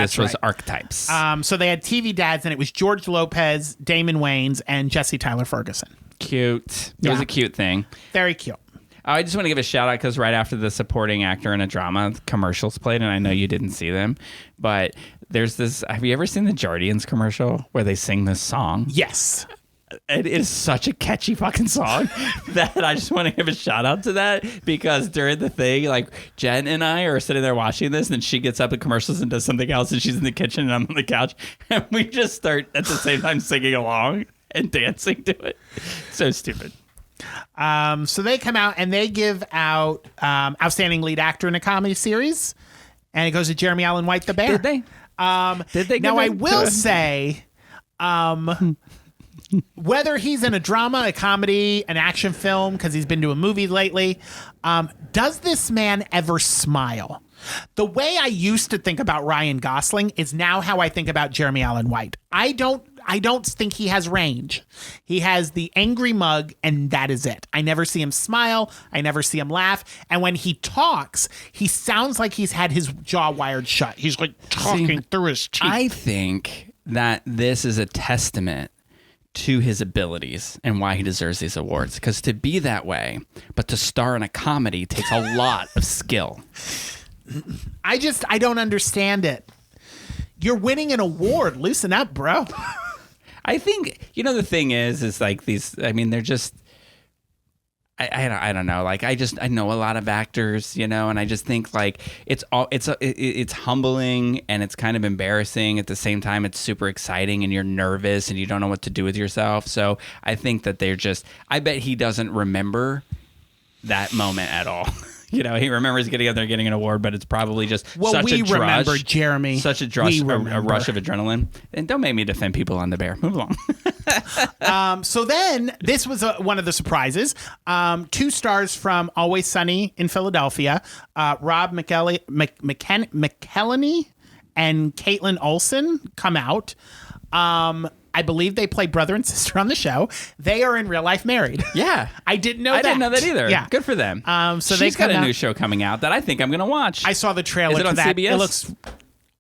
archetypes. So they had TV dads, and it was George Lopez, Damon Wayans, and Jesse Tyler Ferguson. Cute. It was a cute thing. Very cute. I just want to give a shout out because right after the supporting actor in a drama commercials played, and I know you didn't see them, but there's this. Have you ever seen the Jardians commercial where they sing this song? Yes. It is such a catchy fucking song that I just want to give a shout out to that, because during the thing, like Jen and I are sitting there watching this, and she gets up at commercials and does something else, and she's in the kitchen and I'm on the couch, and we just start at the same time singing along and dancing to it. So stupid. So they come out and they give out Outstanding Lead Actor in a Comedy Series, and it goes to Jeremy Allen White, the Bear. Did they? Did they? Now I will say, whether he's in a drama, a comedy, an action film, because he's been to a movie lately, does this man ever smile? The way I used to think about Ryan Gosling is now how I think about Jeremy Allen White. I don't think he has range. He has the angry mug, and that is it. I never see him smile. I never see him laugh. And when he talks, he sounds like he's had his jaw wired shut. He's like talking through his teeth. I think that this is a testament to his abilities and why he deserves these awards. Because to be that way, but to star in a comedy takes a lot of skill. I don't understand it. You're winning an award. Loosen up, bro. I think, the thing is like these, I mean, they're just, I don't know. Like, I know a lot of actors, and I just think like it's humbling and it's kind of embarrassing. At the same time, it's super exciting and you're nervous and you don't know what to do with yourself. So I think that I bet he doesn't remember that moment at all. He remembers getting up there, getting an award, but it's probably just such a rush. Remember, Jeremy. Such a rush of adrenaline. And don't make me defend people on The Bear. Move along. So then, this was one of the surprises. 2 stars from Always Sunny in Philadelphia, Rob McElhenney and Caitlin Olsen come out. I believe they play brother and sister on the show. They are in real life married. Yeah. I didn't know I didn't know that either. Yeah. Good for them. So She's they got come a out- new show coming out that I think I'm going to watch. I saw the trailer Is it to on that. CBS? It looks...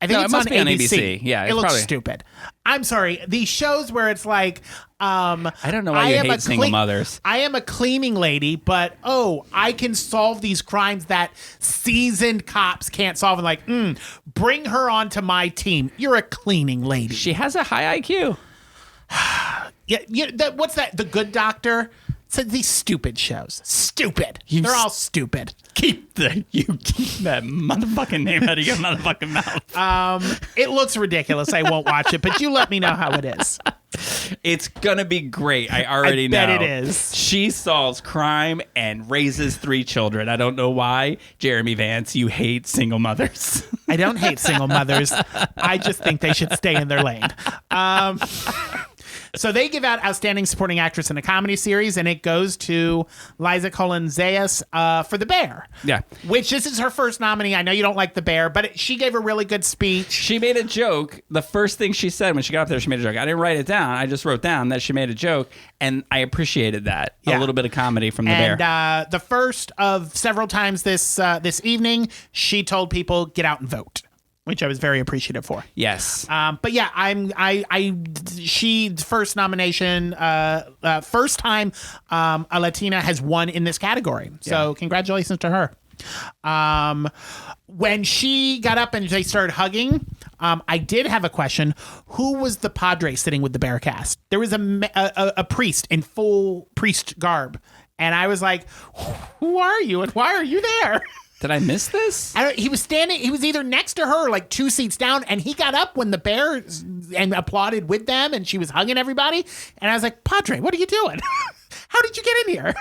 I think No, it's it must on be on ABC. ABC. Yeah, it it's looks probably- stupid. I'm sorry. These shows where it's like, I don't know why you hate single mothers. I am a cleaning lady, but I can solve these crimes that seasoned cops can't solve. And like, bring her onto my team. You're a cleaning lady. She has a high IQ. Yeah. What's that? The Good Doctor. So these stupid shows. Stupid. They're all stupid. Keep that motherfucking name out of your motherfucking mouth. It looks ridiculous. I won't watch it, but you let me know how it is. It's gonna be great. I already know. bet it is. She solves crime and raises 3 children. I don't know why, Jeremy Vance, you hate single mothers. I don't hate single mothers. I just think they should stay in their lane. So they give out Outstanding Supporting Actress in a Comedy Series, and it goes to Liza Colin-Zayas for The Bear. Yeah. Which this is her first nominee. I know you don't like The Bear, but she gave a really good speech. She made a joke. The first thing she said when she got up there, she made a joke. I didn't write it down. I just wrote down that she made a joke, and I appreciated that. Yeah. A little bit of comedy from The And Bear. the first of several times this evening, she told people, get out and vote, which I was very appreciative for. Yes. But yeah, she first nomination, first time a Latina has won in this category. So congratulations to her. When she got up and they started hugging, I did have a question. Who was the padre sitting with the Bear cast? There was a priest in full priest garb. And I was like, who are you and why are you there? Did I miss this? He was standing. He was either next to her, like 2 seats down, and he got up when the Bear and applauded with them, and she was hugging everybody. And I was like, Padre, what are you doing? How did you get in here?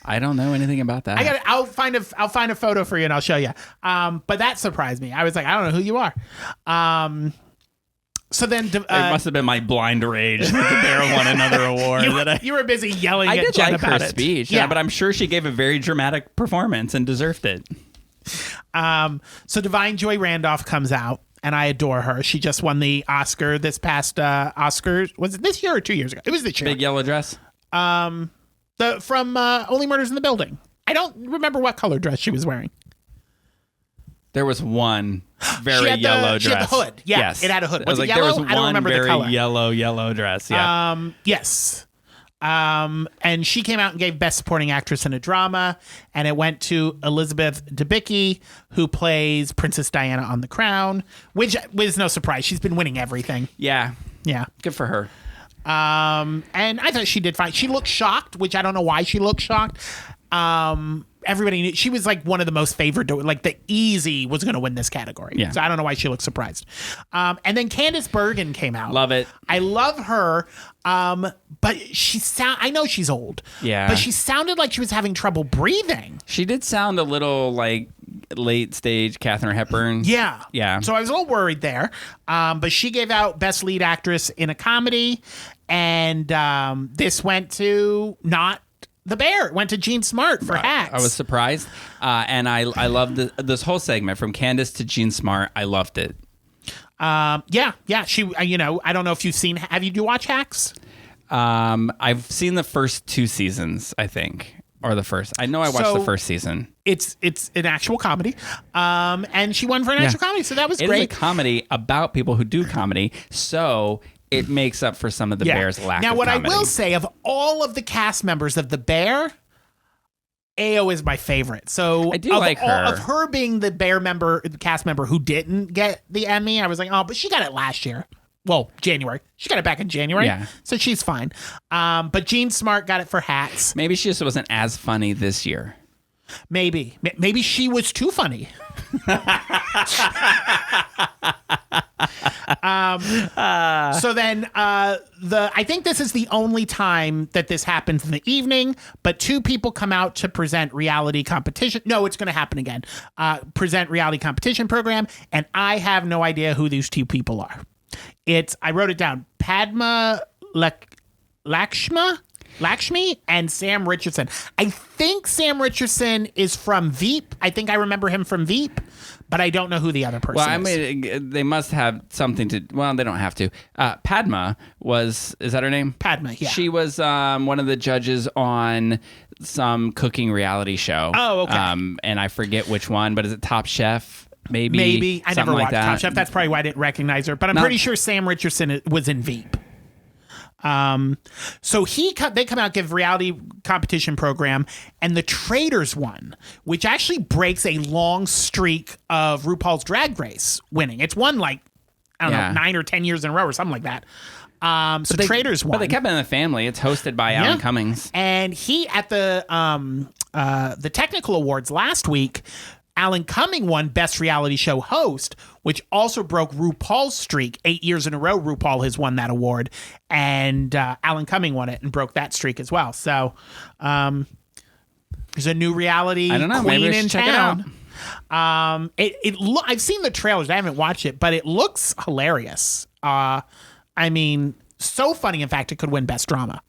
I don't know anything about that. I'll find a photo for you and I'll show you. But that surprised me. I was like, I don't know who you are. So then it must have been my blind rage that the Bear won another award. you were busy yelling I at did Jen like about her it. speech, Yeah, but I'm sure she gave a very dramatic performance and deserved it. So Divine Joy Randolph comes out, and I adore her. She just won the Oscar this past Oscars. Was it this year or 2 years ago? It was this year. Big yellow dress. From Only Murders in the Building. I don't remember what color dress she was wearing. There was one very She had yellow dress. She had the hood. Yeah, yes. it had a hood. I was Was it like, there yellow? was I don't one remember the very color. yellow dress. Yeah. Yes. And she came out and gave Best Supporting Actress in a Drama, and it went to Elizabeth Debicki, who plays Princess Diana on The Crown, which was no surprise. She's been winning everything. Yeah. Yeah. Good for her. And I thought she did fine. She looked shocked, which I don't know why she looked shocked. Everybody knew she was like one of the most favored to, like the easy was going to win this category. Yeah. So I don't know why she looked surprised. And then Candice Bergen came out. Love it. I love her. But I know she's old. Yeah. But she sounded like she was having trouble breathing. She did sound a little like late stage Katharine Hepburn. Yeah. Yeah. So I was a little worried there. But she gave out Best Lead Actress in a Comedy. And this went to not The Bear. It went to Jean Smart for Hacks. I was surprised. And I loved this whole segment from Candace to Jean Smart. I loved it. Yeah. She, I don't know if you've seen, have you watch Hacks? I've seen the first 2 seasons, I think. Or the first. I know I watched the first season. It's an actual comedy. And she won for an actual comedy. So that was great. It is a comedy about people who do comedy. So it makes up for some of the Bear's lack now, of what comedy. I will say, of all of the cast members of The Bear, Ao is my favorite. So I do like her. Of her being the Bear member, the cast member who didn't get the Emmy, I was like, oh, but she got it last year. Well, January. She got it back in January. Yeah. So she's fine. But Jean Smart got it for Hacks. Maybe she just wasn't as funny this year. Maybe she was too funny. So then I think this is the only time that this happens in the evening, but 2 people come out to present reality competition. No, it's going to happen again. Present reality competition program, and I have no idea who these 2 people are. I wrote it down. Padma Lakshma Lakshmi and Sam Richardson. I think Sam Richardson is from Veep. I think I remember him from Veep, but I don't know who the other person is. Well, I mean, they must have something to. Well, they don't have to. Padma is that her name? Padma, yeah. She was one of the judges on some cooking reality show. Oh, okay. And I forget which one, but is it Top Chef? Maybe. I never Something like watched that. Top Chef. That's probably why I didn't recognize her. But I'm pretty sure Sam Richardson was in Veep. So they come out, give reality competition program, and the Traders won, which actually breaks a long streak of RuPaul's Drag Race winning. It's won like, I don't know, 9 or 10 years in a row or something like that. Traders won. But they kept it in the family. It's hosted by Alan Cummings. And he, at the technical awards last week, Alan Cumming won Best Reality Show Host, which also broke RuPaul's streak. 8 years in a row, RuPaul has won that award, and Alan Cumming won it and broke that streak as well. So there's a new reality I don't know, queen maybe we in should check it town. I've seen the trailers. I haven't watched it, but it looks hilarious. I mean, so funny. In fact, it could win Best Drama.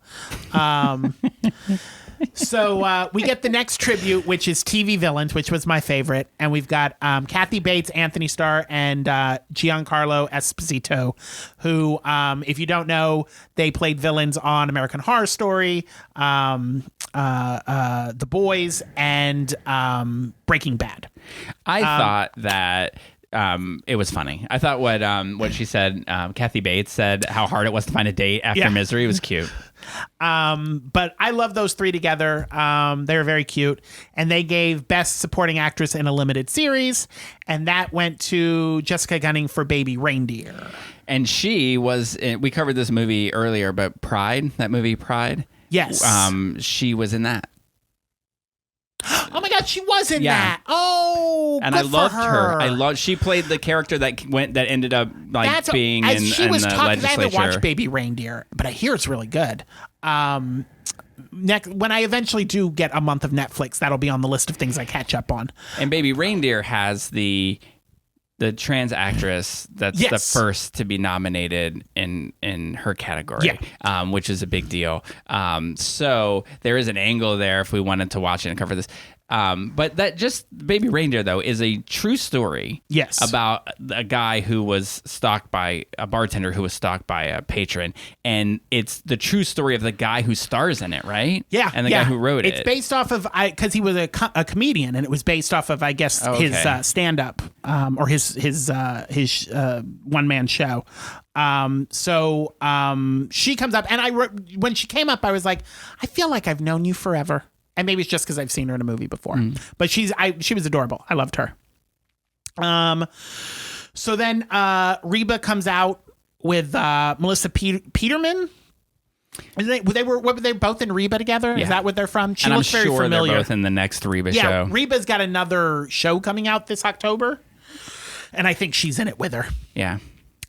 So we get the next tribute, which is TV villains, which was my favorite. And we've got Kathy Bates, Anthony Starr, and Giancarlo Esposito, who, if you don't know, they played villains on American Horror Story, The Boys, and Breaking Bad. I thought that it was funny. I thought what she said, Kathy Bates said, how hard it was to find a date after Misery was cute. But I love those three together. They were very cute, and they gave Best Supporting Actress in a Limited Series, and that went to Jessica Gunning for Baby Reindeer. And she was. We covered this movie earlier, but Pride, that movie Pride. Yes. She was in that. Oh my God, she was in that. Oh, and good I loved for her. I loved. She played the character that ended up being in the legislature. I haven't watched Baby Reindeer, but I hear it's really good. When I eventually do get a month of Netflix, that'll be on the list of things I catch up on. And Baby Reindeer has the trans actress that's the first to be nominated in her category, which is a big deal. So there is an angle there if we wanted to watch it and cover this. But that just Baby Reindeer, though, is a true story. Yes. About a guy who was stalked by a bartender who was stalked by a patron. And it's the true story of the guy who stars in it, right? Yeah. And the guy who wrote it. It's based off of, because he was a comedian, and it was based off of, I guess, his stand-up or his one-man show. She comes up, and when she came up, I was like, I feel like I've known you forever. And maybe it's just because I've seen her in a movie before. But she was adorable. I loved her. So then Reba comes out with Melissa Peterman. Were they both in Reba together? Yeah. Is that what they're from? She and looks I'm very sure familiar. they're both in the next Reba show. Yeah, Reba's got another show coming out this October. And I think she's in it with her. Yeah.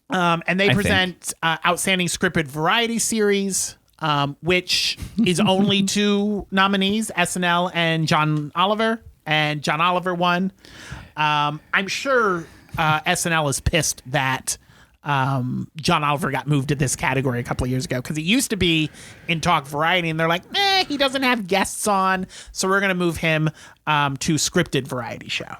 And they present Outstanding Scripted Variety Series, which is only 2 nominees, SNL and John Oliver. And John Oliver won. I'm sure SNL is pissed that John Oliver got moved to this category a couple of years ago, because he used to be in Talk Variety, and they're like, he doesn't have guests on, so we're going to move him to Scripted Variety Show.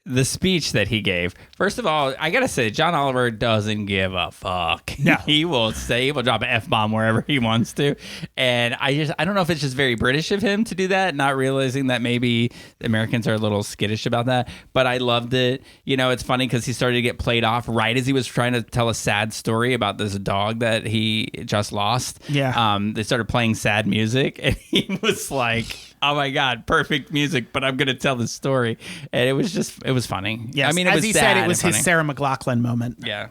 The speech that he gave, first of all, I gotta say, John Oliver doesn't give a fuck. No. He will drop an F-bomb wherever he wants to. And I don't know if it's just very British of him to do that, not realizing that maybe Americans are a little skittish about that. But I loved it. You know, it's funny because he started to get played off right as he was trying to tell a sad story about this dog that he just lost. Yeah. They started playing sad music, and he was like, oh my God, perfect music, but I'm going to tell this story. And it was funny. Yes. I mean, it as was he sad said, it was and his funny. Sarah McLachlan moment. Yeah.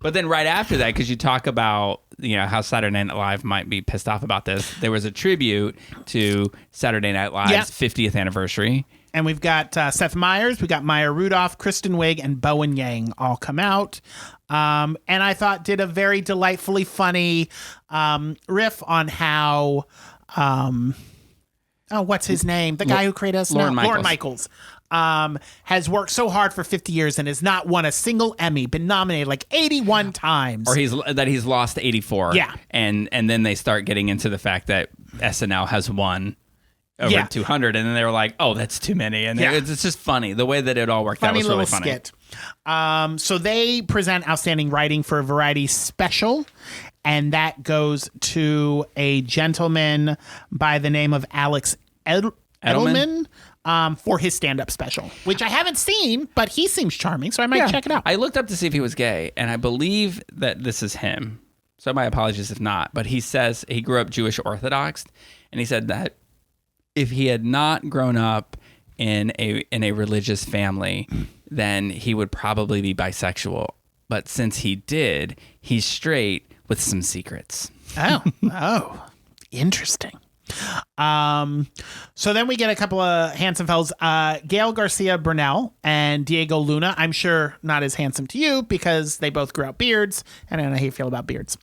But then right after that, because you talk about, how Saturday Night Live might be pissed off about this, there was a tribute to Saturday Night Live's 50th anniversary. And we've got Seth Meyers, we got Maya Rudolph, Kristen Wiig, and Bowen Yang all come out. And I thought did a very delightfully funny riff on how... what's his name? The guy who created us Lorne now, Lorne Michaels. Michaels, has worked so hard for 50 years and has not won a single Emmy, been nominated like 81 times. Or he's lost 84. Yeah. And then they start getting into the fact that SNL has won over 200, and then they were like, "Oh, that's too many." And it's just funny the way that it all worked out. Was really funny. Skit. So they present outstanding writing for a variety special, and that goes to a gentleman by the name of Alex Edelman. For his stand-up special, which I haven't seen, but he seems charming, so I might check it out. I looked up to see if he was gay, and I believe that this is him. So my apologies if not. But he says he grew up Jewish Orthodox, and he said that if he had not grown up in a religious family, then he would probably be bisexual. But since he did, he's straight with some secrets. Oh, interesting. So then we get a couple of handsome fellas, Gail Garcia Bernal and Diego Luna. I'm sure not as handsome to you because they both grew out beards, and I don't know how you feel about beards.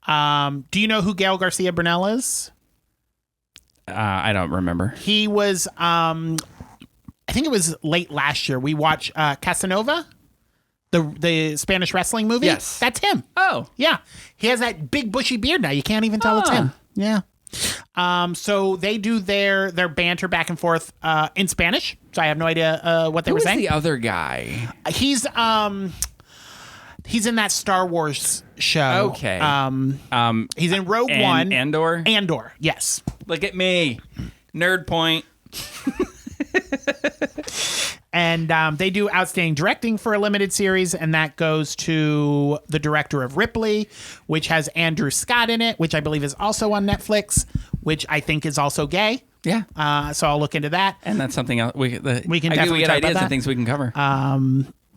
Do you know who Gail Garcia Bernal is? I don't remember. He was, I think it was late last year. We watched Casanova, the Spanish wrestling movie. Yes. That's him. Oh. Yeah. He has that big bushy beard now. You can't even tell it's him. Yeah. So they do their banter back and forth in Spanish. So I have no idea what they were saying. Who's the other guy? He's in that Star Wars show. Okay. He's in Rogue One. Andor, yes. Look at me, nerd point. And they do outstanding directing for a limited series, and that goes to the director of Ripley, which has Andrew Scott in it, which I believe is also on Netflix, which I think is also gay. Yeah. So I'll look into that. And that's something else we can definitely get talk ideas about and things we can cover.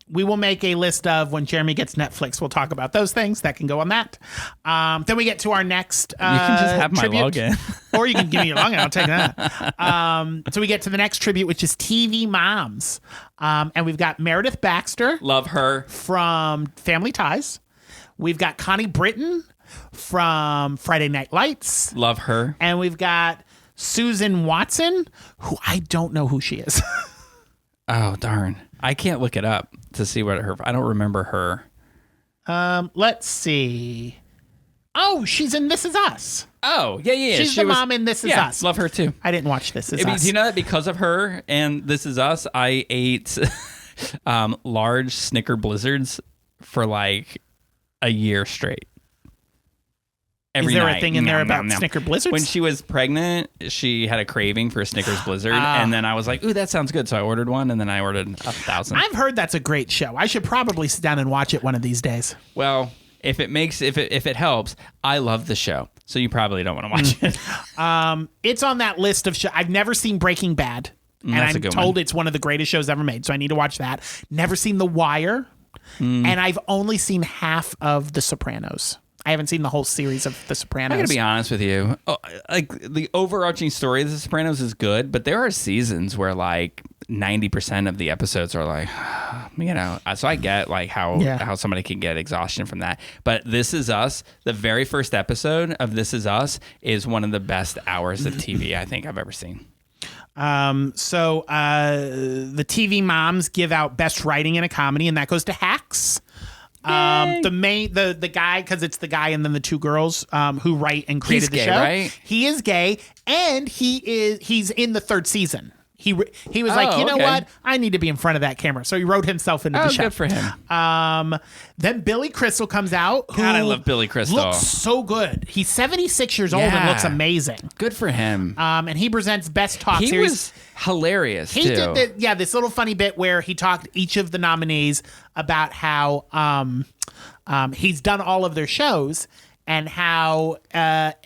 We will make a list of when Jeremy gets Netflix. We'll talk about those things that can go on that. Then we get to our next you can just have tribute. my login. Or you can give me your login. I'll take that. So we get to the next tribute, which is TV moms. And we've got Meredith Baxter. Love her. From Family Ties. We've got Connie Britton from Friday Night Lights. Love her. And we've got Susan Watson, who I don't know who she is. Oh, darn. I can't look it up to see what I don't remember her. Let's see. Oh, she's in This Is Us. Oh, yeah. She's the mom in This Is Us. Love her too. I didn't watch This Is Us. Do you know that because of her and This Is Us, I ate large Snicker Blizzards for like a year straight. Every Is there night. a thing in there about Snicker Blizzards? When she was pregnant, she had a craving for a Snickers Blizzard, and then I was like, "Ooh, that sounds good." So I ordered one, and then I ordered 1,000. I've heard that's a great show. I should probably sit down and watch it one of these days. Well, if it helps, I love the show, so you probably don't want to watch it. It's on that list of shows. I've never seen Breaking Bad, and That's a I'm good told one. it's one of the greatest shows ever made, so I need to watch that. Never seen The Wire, and I've only seen half of The Sopranos. I haven't seen the whole series of The Sopranos. I gotta be honest with you. Like the overarching story of The Sopranos is good, but there are seasons where like 90% of the episodes are like, So I get like how somebody can get exhaustion from that. But This Is Us, the very first episode of This Is Us, is one of the best hours of TV I think I've ever seen. So the TV moms give out best writing in a comedy, and that goes to Hacks. The guy, because it's the guy and then the two girls who write and created the gay, show. right? He is gay, and he's in the third season. He was like, you know what? I need to be in front of that camera. So he wrote himself into the show. Good for him. Then Billy Crystal comes out. Who God, I love Billy Crystal. Looks so good. He's 76 years old and looks amazing. Good for him. And he presents Best Talk He Series. was hilarious, He too. did this little funny bit where he talked each of the nominees about how he's done all of their shows and how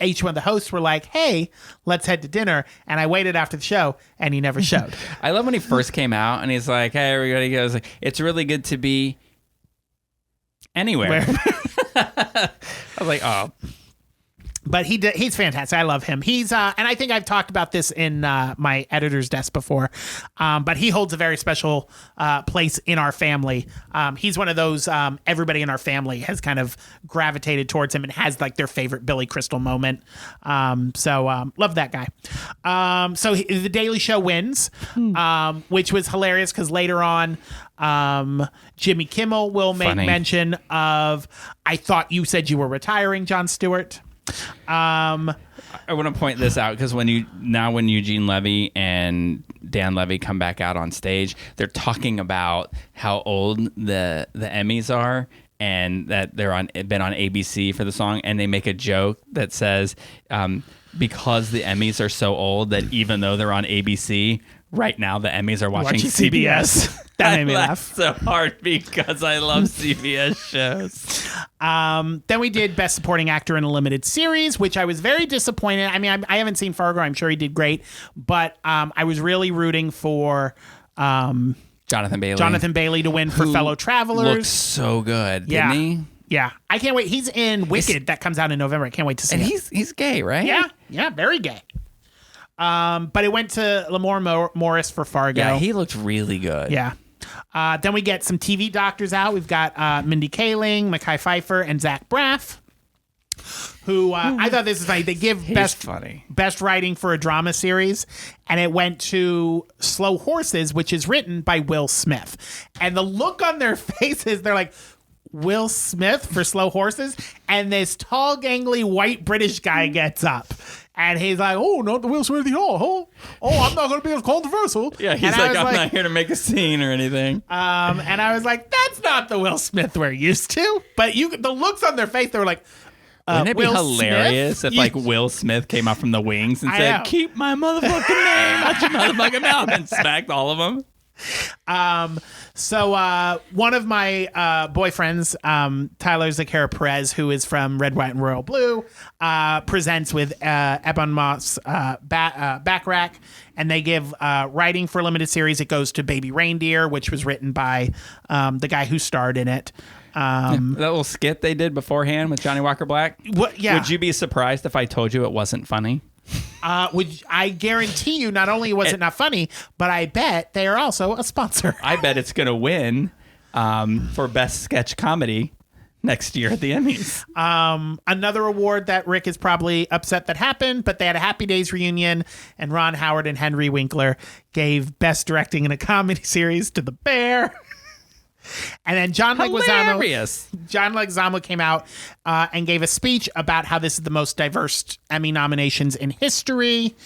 each one of the hosts were like, hey, let's head to dinner. And I waited after the show, and he never showed. I love when he first came out, and he's like, hey, everybody goes, like, it's really good to be anywhere. I was like, oh. But he's fantastic. I love him. He's and I think I've talked about this in my editor's desk before. But he holds a very special place in our family. He's one of those everybody in our family has kind of gravitated towards him and has like their favorite Billy Crystal moment. So love that guy. So the Daily Show wins, which was hilarious because later on, Jimmy Kimmel will make mention of, "I thought you said you were retiring, Jon Stewart." I want to point this out because when Eugene Levy and Dan Levy come back out on stage, they're talking about how old the Emmys are and that they're been on ABC for the song, and they make a joke that says because the Emmys are so old that even though they're on ABC right now, the Emmys are watching CBS. That made me laugh so hard because I love CBS shows. Then we did Best Supporting Actor in a Limited Series, which I was very disappointed. I mean, I haven't seen Fargo. I'm sure he did great, but I was really rooting for Jonathan Bailey to win for Fellow Travelers. Looks so good, didn't he? Yeah, I can't wait. He's in Wicked that comes out in November. I can't wait to see. And it. he's gay, right? Yeah, very gay. But it went to Lamore Morris for Fargo. Yeah, he looked really good. Yeah. Then we get some TV doctors out. We've got Mindy Kaling, Mekhi Phifer, and Zach Braff, who I thought this is funny. They give best writing for a drama series, and it went to Slow Horses, which is written by Will Smith. And the look on their faces, they're like, Will Smith for Slow Horses? And this tall, gangly, white British guy gets up. And he's like, "Oh, not the Will Smith at all. Oh, I'm not going to be as controversial." Yeah, he's like, "I'm not here to make a scene or anything." And I was like, "That's not the Will Smith we're used to." But the looks on their face, they were like, wouldn't it be Will hilarious Smith? if like Will Smith came out from the wings and said, "Keep my motherfucking name out your motherfucking mouth," and smacked all of them? So one of my boyfriends, Tyler Zakara Perez, who is from Red, White, and Royal Blue, presents with Ebon Moss Backrack, and they give writing for a limited series. It goes to Baby Reindeer, which was written by the guy who starred in it. That little skit they did beforehand with Johnny Walker Black. Yeah. Would you be surprised if I told you it wasn't funny? I guarantee you, not only was it not funny, but I bet they are also a sponsor. I bet it's going to win for Best Sketch Comedy next year at the Emmys. Another award that Rick is probably upset that happened, but they had a Happy Days reunion, and Ron Howard and Henry Winkler gave Best Directing in a Comedy Series to The Bear. And then John Leguizamo came out and gave a speech about how this is the most diverse Emmy nominations in history.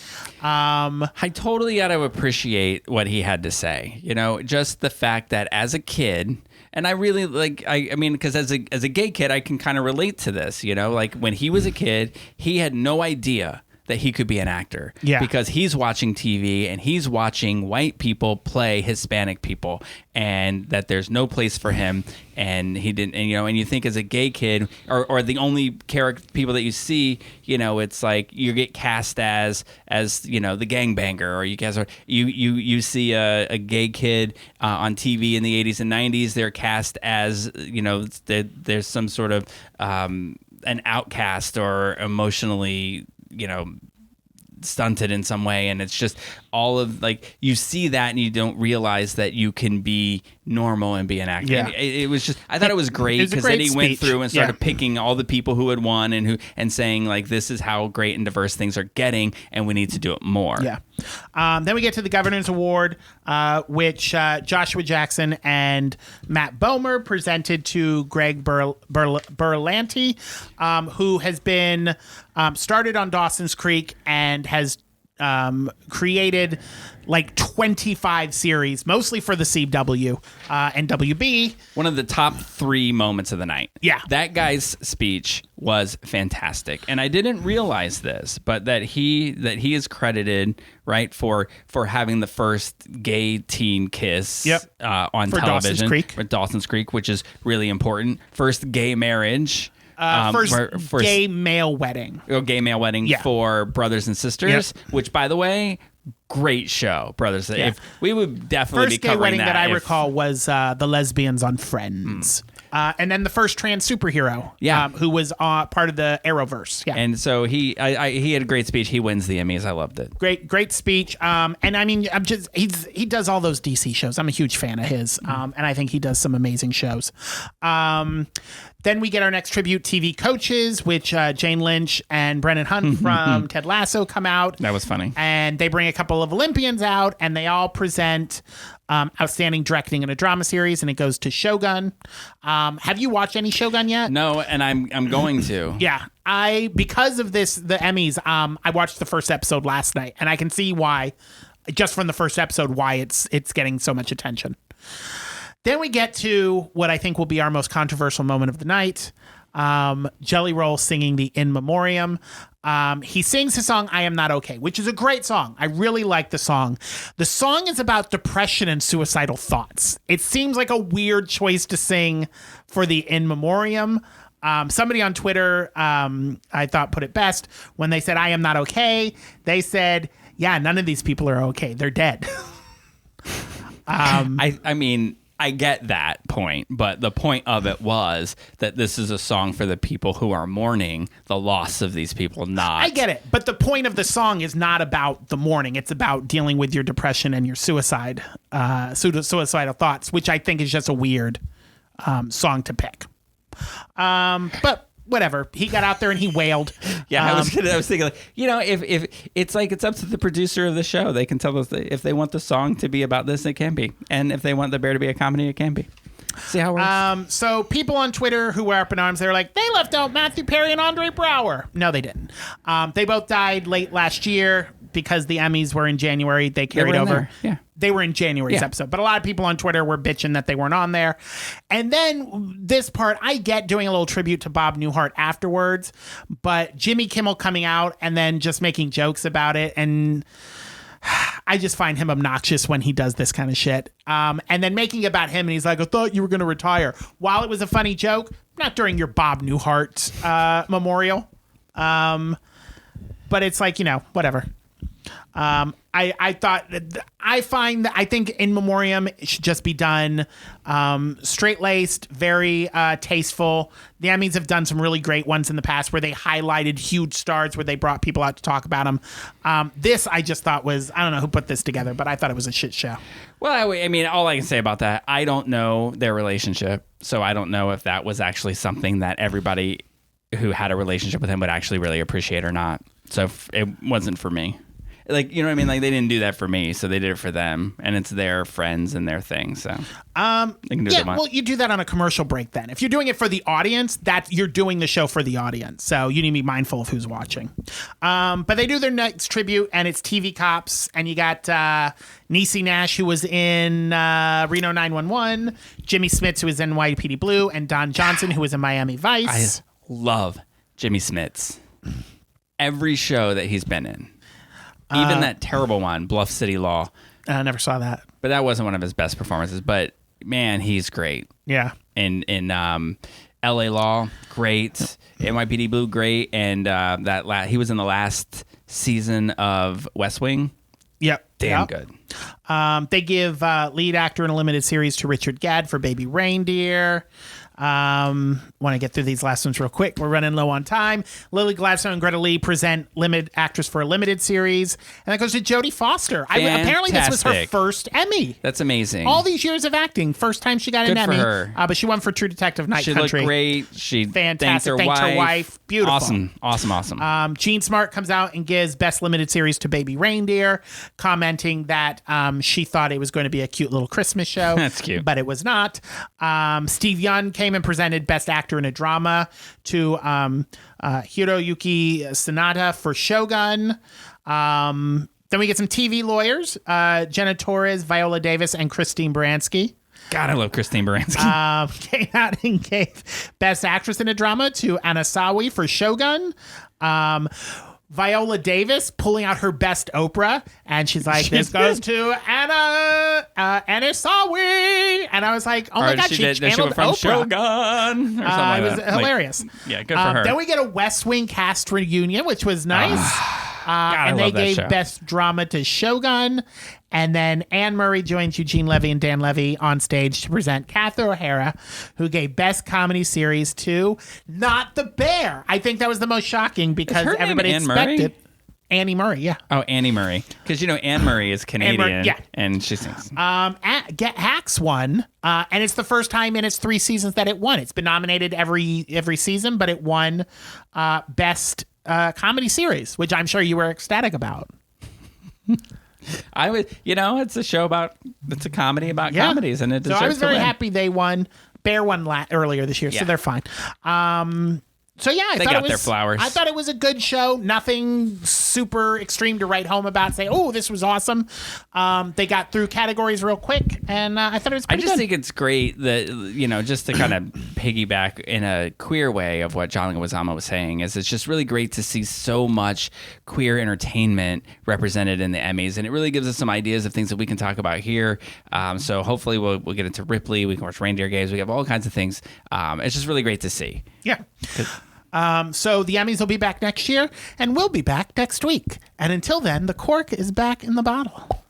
I totally got to appreciate what he had to say. You know, just the fact that as a kid, and I really I mean, because as a gay kid, I can kind of relate to this. You know, like when he was a kid, he had no idea that he could be an actor. Yeah. Because he's watching TV and he's watching white people play Hispanic people, and that there's no place for him. And he didn't, and, you know, and you think as a gay kid or the only people that you see, you know, it's like you get cast as you know, the gangbanger, or you see a gay kid on TV in the 80s and 90s. They're cast as, you know, there's some sort of an outcast or emotionally, you know, stunted in some way, and it's just all of like you see that and you don't realize that you can be normal and be an actor. Yeah. It was just, I thought it was great because then he went through and started picking all the people who had won and saying like, this is how great and diverse things are getting, and we need to do it more. Yeah. Then we get to the Governors Award, which Joshua Jackson and Matt Bomer presented to Greg Berlanti, who has been started on Dawson's Creek and has created like 25 series, mostly for the CW and WB. One of the top 3 moments of the night. Yeah. That guy's speech was fantastic. And I didn't realize this, but that he is credited, right, for having the first gay teen kiss on for television. Dawson's Creek, which is really important. First gay marriage. First gay male wedding. Gay male wedding for Brothers and Sisters, which, by the way, great show, Brothers. If we would definitely be covering that. First gay wedding that I recall was the lesbians on Friends. And then the first trans superhero, who was part of the Arrowverse. Yeah. And so he had a great speech. He wins the Emmys. I loved it. Great speech. And I mean, he does all those DC shows. I'm a huge fan of his. And I think he does some amazing shows. Then we get our next tribute TV coaches, which Jane Lynch and Brennan Hunt from Ted Lasso come out. That was funny. And they bring a couple of Olympians out, and they all present outstanding directing in a drama series, and it goes to Shogun. Have you watched any Shogun yet? No, and I'm going to. Yeah. Because of this, the Emmys, I watched the first episode last night, and I can see why, just from the first episode, why it's getting so much attention. Then we get to what I think will be our most controversial moment of the night. Jelly Roll singing the In Memoriam. He sings his song, I Am Not Okay, which is a great song. I really like the song. The song is about depression and suicidal thoughts. It seems like a weird choice to sing for the In Memoriam. Somebody on Twitter, I thought, put it best when they said, I am not okay. They said, yeah, none of these people are okay. They're dead. I mean, I get that point, but the point of it was that this is a song for the people who are mourning the loss of these people, not... I get it, but the point of the song is not about the mourning. It's about dealing with your depression and your suicidal thoughts, which I think is just a weird song to pick. But whatever. He got out there and he wailed. Yeah, I was thinking, like, if it's like it's up to the producer of the show. They can tell us if they want the song to be about this, it can be, and if they want the bear to be a comedy, it can be. See how it works. So people on Twitter who were up in arms, they were like, they left out Matthew Perry and Andre Brower. No, they didn't. They both died late last year because the Emmys were in January. They carried over. There. Yeah. They were in January's episode, but a lot of people on Twitter were bitching that they weren't on there. And then this part, I get doing a little tribute to Bob Newhart afterwards, but Jimmy Kimmel coming out and then just making jokes about it, and I just find him obnoxious when he does this kind of shit. And then making it about him, and he's like, I thought you were going to retire. While it was a funny joke, not during your Bob Newhart memorial. But it's like, whatever. I think In Memoriam should just be done straight-laced, very tasteful. The Emmys have done some really great ones in the past where they highlighted huge stars, where they brought people out to talk about them. This I just thought was, I don't know who put this together, but I thought it was a shit show. Well, I mean, all I can say about that, I don't know their relationship, so I don't know if that was actually something that everybody who had a relationship with him would actually really appreciate or not. So it wasn't for me. Like, you know what I mean? Like, they didn't do that for me, so they did it for them, and it's their friends and their thing. So, they can do well, you do that on a commercial break. Then, if you're doing it for the audience, that you're doing the show for the audience. So you need to be mindful of who's watching. But they do their next tribute, and it's TV Cops, and you got Niecy Nash, who was in Reno 911, Jimmy Smits, who was in NYPD Blue, and Don Johnson, who was in Miami Vice. I love Jimmy Smits. Every show that he's been in. Even that terrible one, Bluff City Law. I never saw that. But that wasn't one of his best performances. But, man, he's great. Yeah. In L.A. Law, great. NYPD Blue, great. And he was in the last season of West Wing. Yep. Damn good. They give lead actor in a limited series to Richard Gadd for Baby Reindeer. Want to get through these last ones real quick. We're running low on time. Lily Gladstone and Greta Lee present limited actress for a limited series, and that goes to Jodie Foster. Apparently, this was her first Emmy. That's amazing. All these years of acting, first time she got an Emmy. Her. But she won for True Detective Night Country. She looked great. She fantastic. Thanked her wife. Beautiful. Awesome. Jean Smart comes out and gives best limited series to Baby Reindeer, commenting that she thought it was going to be a cute little Christmas show. That's cute, but it was not. Steve Yeun came and presented Best Actor in a Drama to Hiroyuki Sanada for Shogun. Then we get some TV lawyers, Jenna Torres, Viola Davis, and Christine Baranski. God, I love Christine Baranski. Came out and gave Best Actress in a Drama to Anasawi for Shogun. Viola Davis pulling out her best Oprah, and she's like, "This goes to Anasawi," and I was like, "Oh my god, she channeled from Oprah." Shogun. It was hilarious. Yeah, good for her. Then we get a West Wing cast reunion, which was nice. And they gave Best Drama to Shogun, And then Anne Murray joins Eugene Levy and Dan Levy on stage to present Catherine O'Hara, who gave Best Comedy Series to Not the Bear. I think that was the most shocking because her name everybody Anne Murray? expected Annie Murray. Yeah. Oh, Annie Murray. Because, Anne Murray is Canadian. yeah. And she sings. Get Hacks won, and it's the first time in its 3 seasons that it won. It's been nominated every season, but it won Best Comedy Series, which I'm sure you were ecstatic about. I would, it's a show it's a comedy about comedies, and it So deserves I was very to win. happy they won. Bear won earlier this year, Yeah. so they're fine. So yeah, I They thought got it was, their flowers. I thought it was a good show. Nothing super extreme to write home about. Say, oh, this was awesome. They got through categories real quick, and I thought it was I pretty just good. think it's great that, just to kind of piggyback in a queer way of what John Leguizamo was saying, is it's just really great to see so much queer entertainment represented in the Emmys. And it really gives us some ideas of things that we can talk about here. So hopefully we'll get into Ripley. We can watch Reindeer Games. We have all kinds of things. It's just really great to see. Yeah. So the Emmys will be back next year, and we'll be back next week. And until then, the cork is back in the bottle.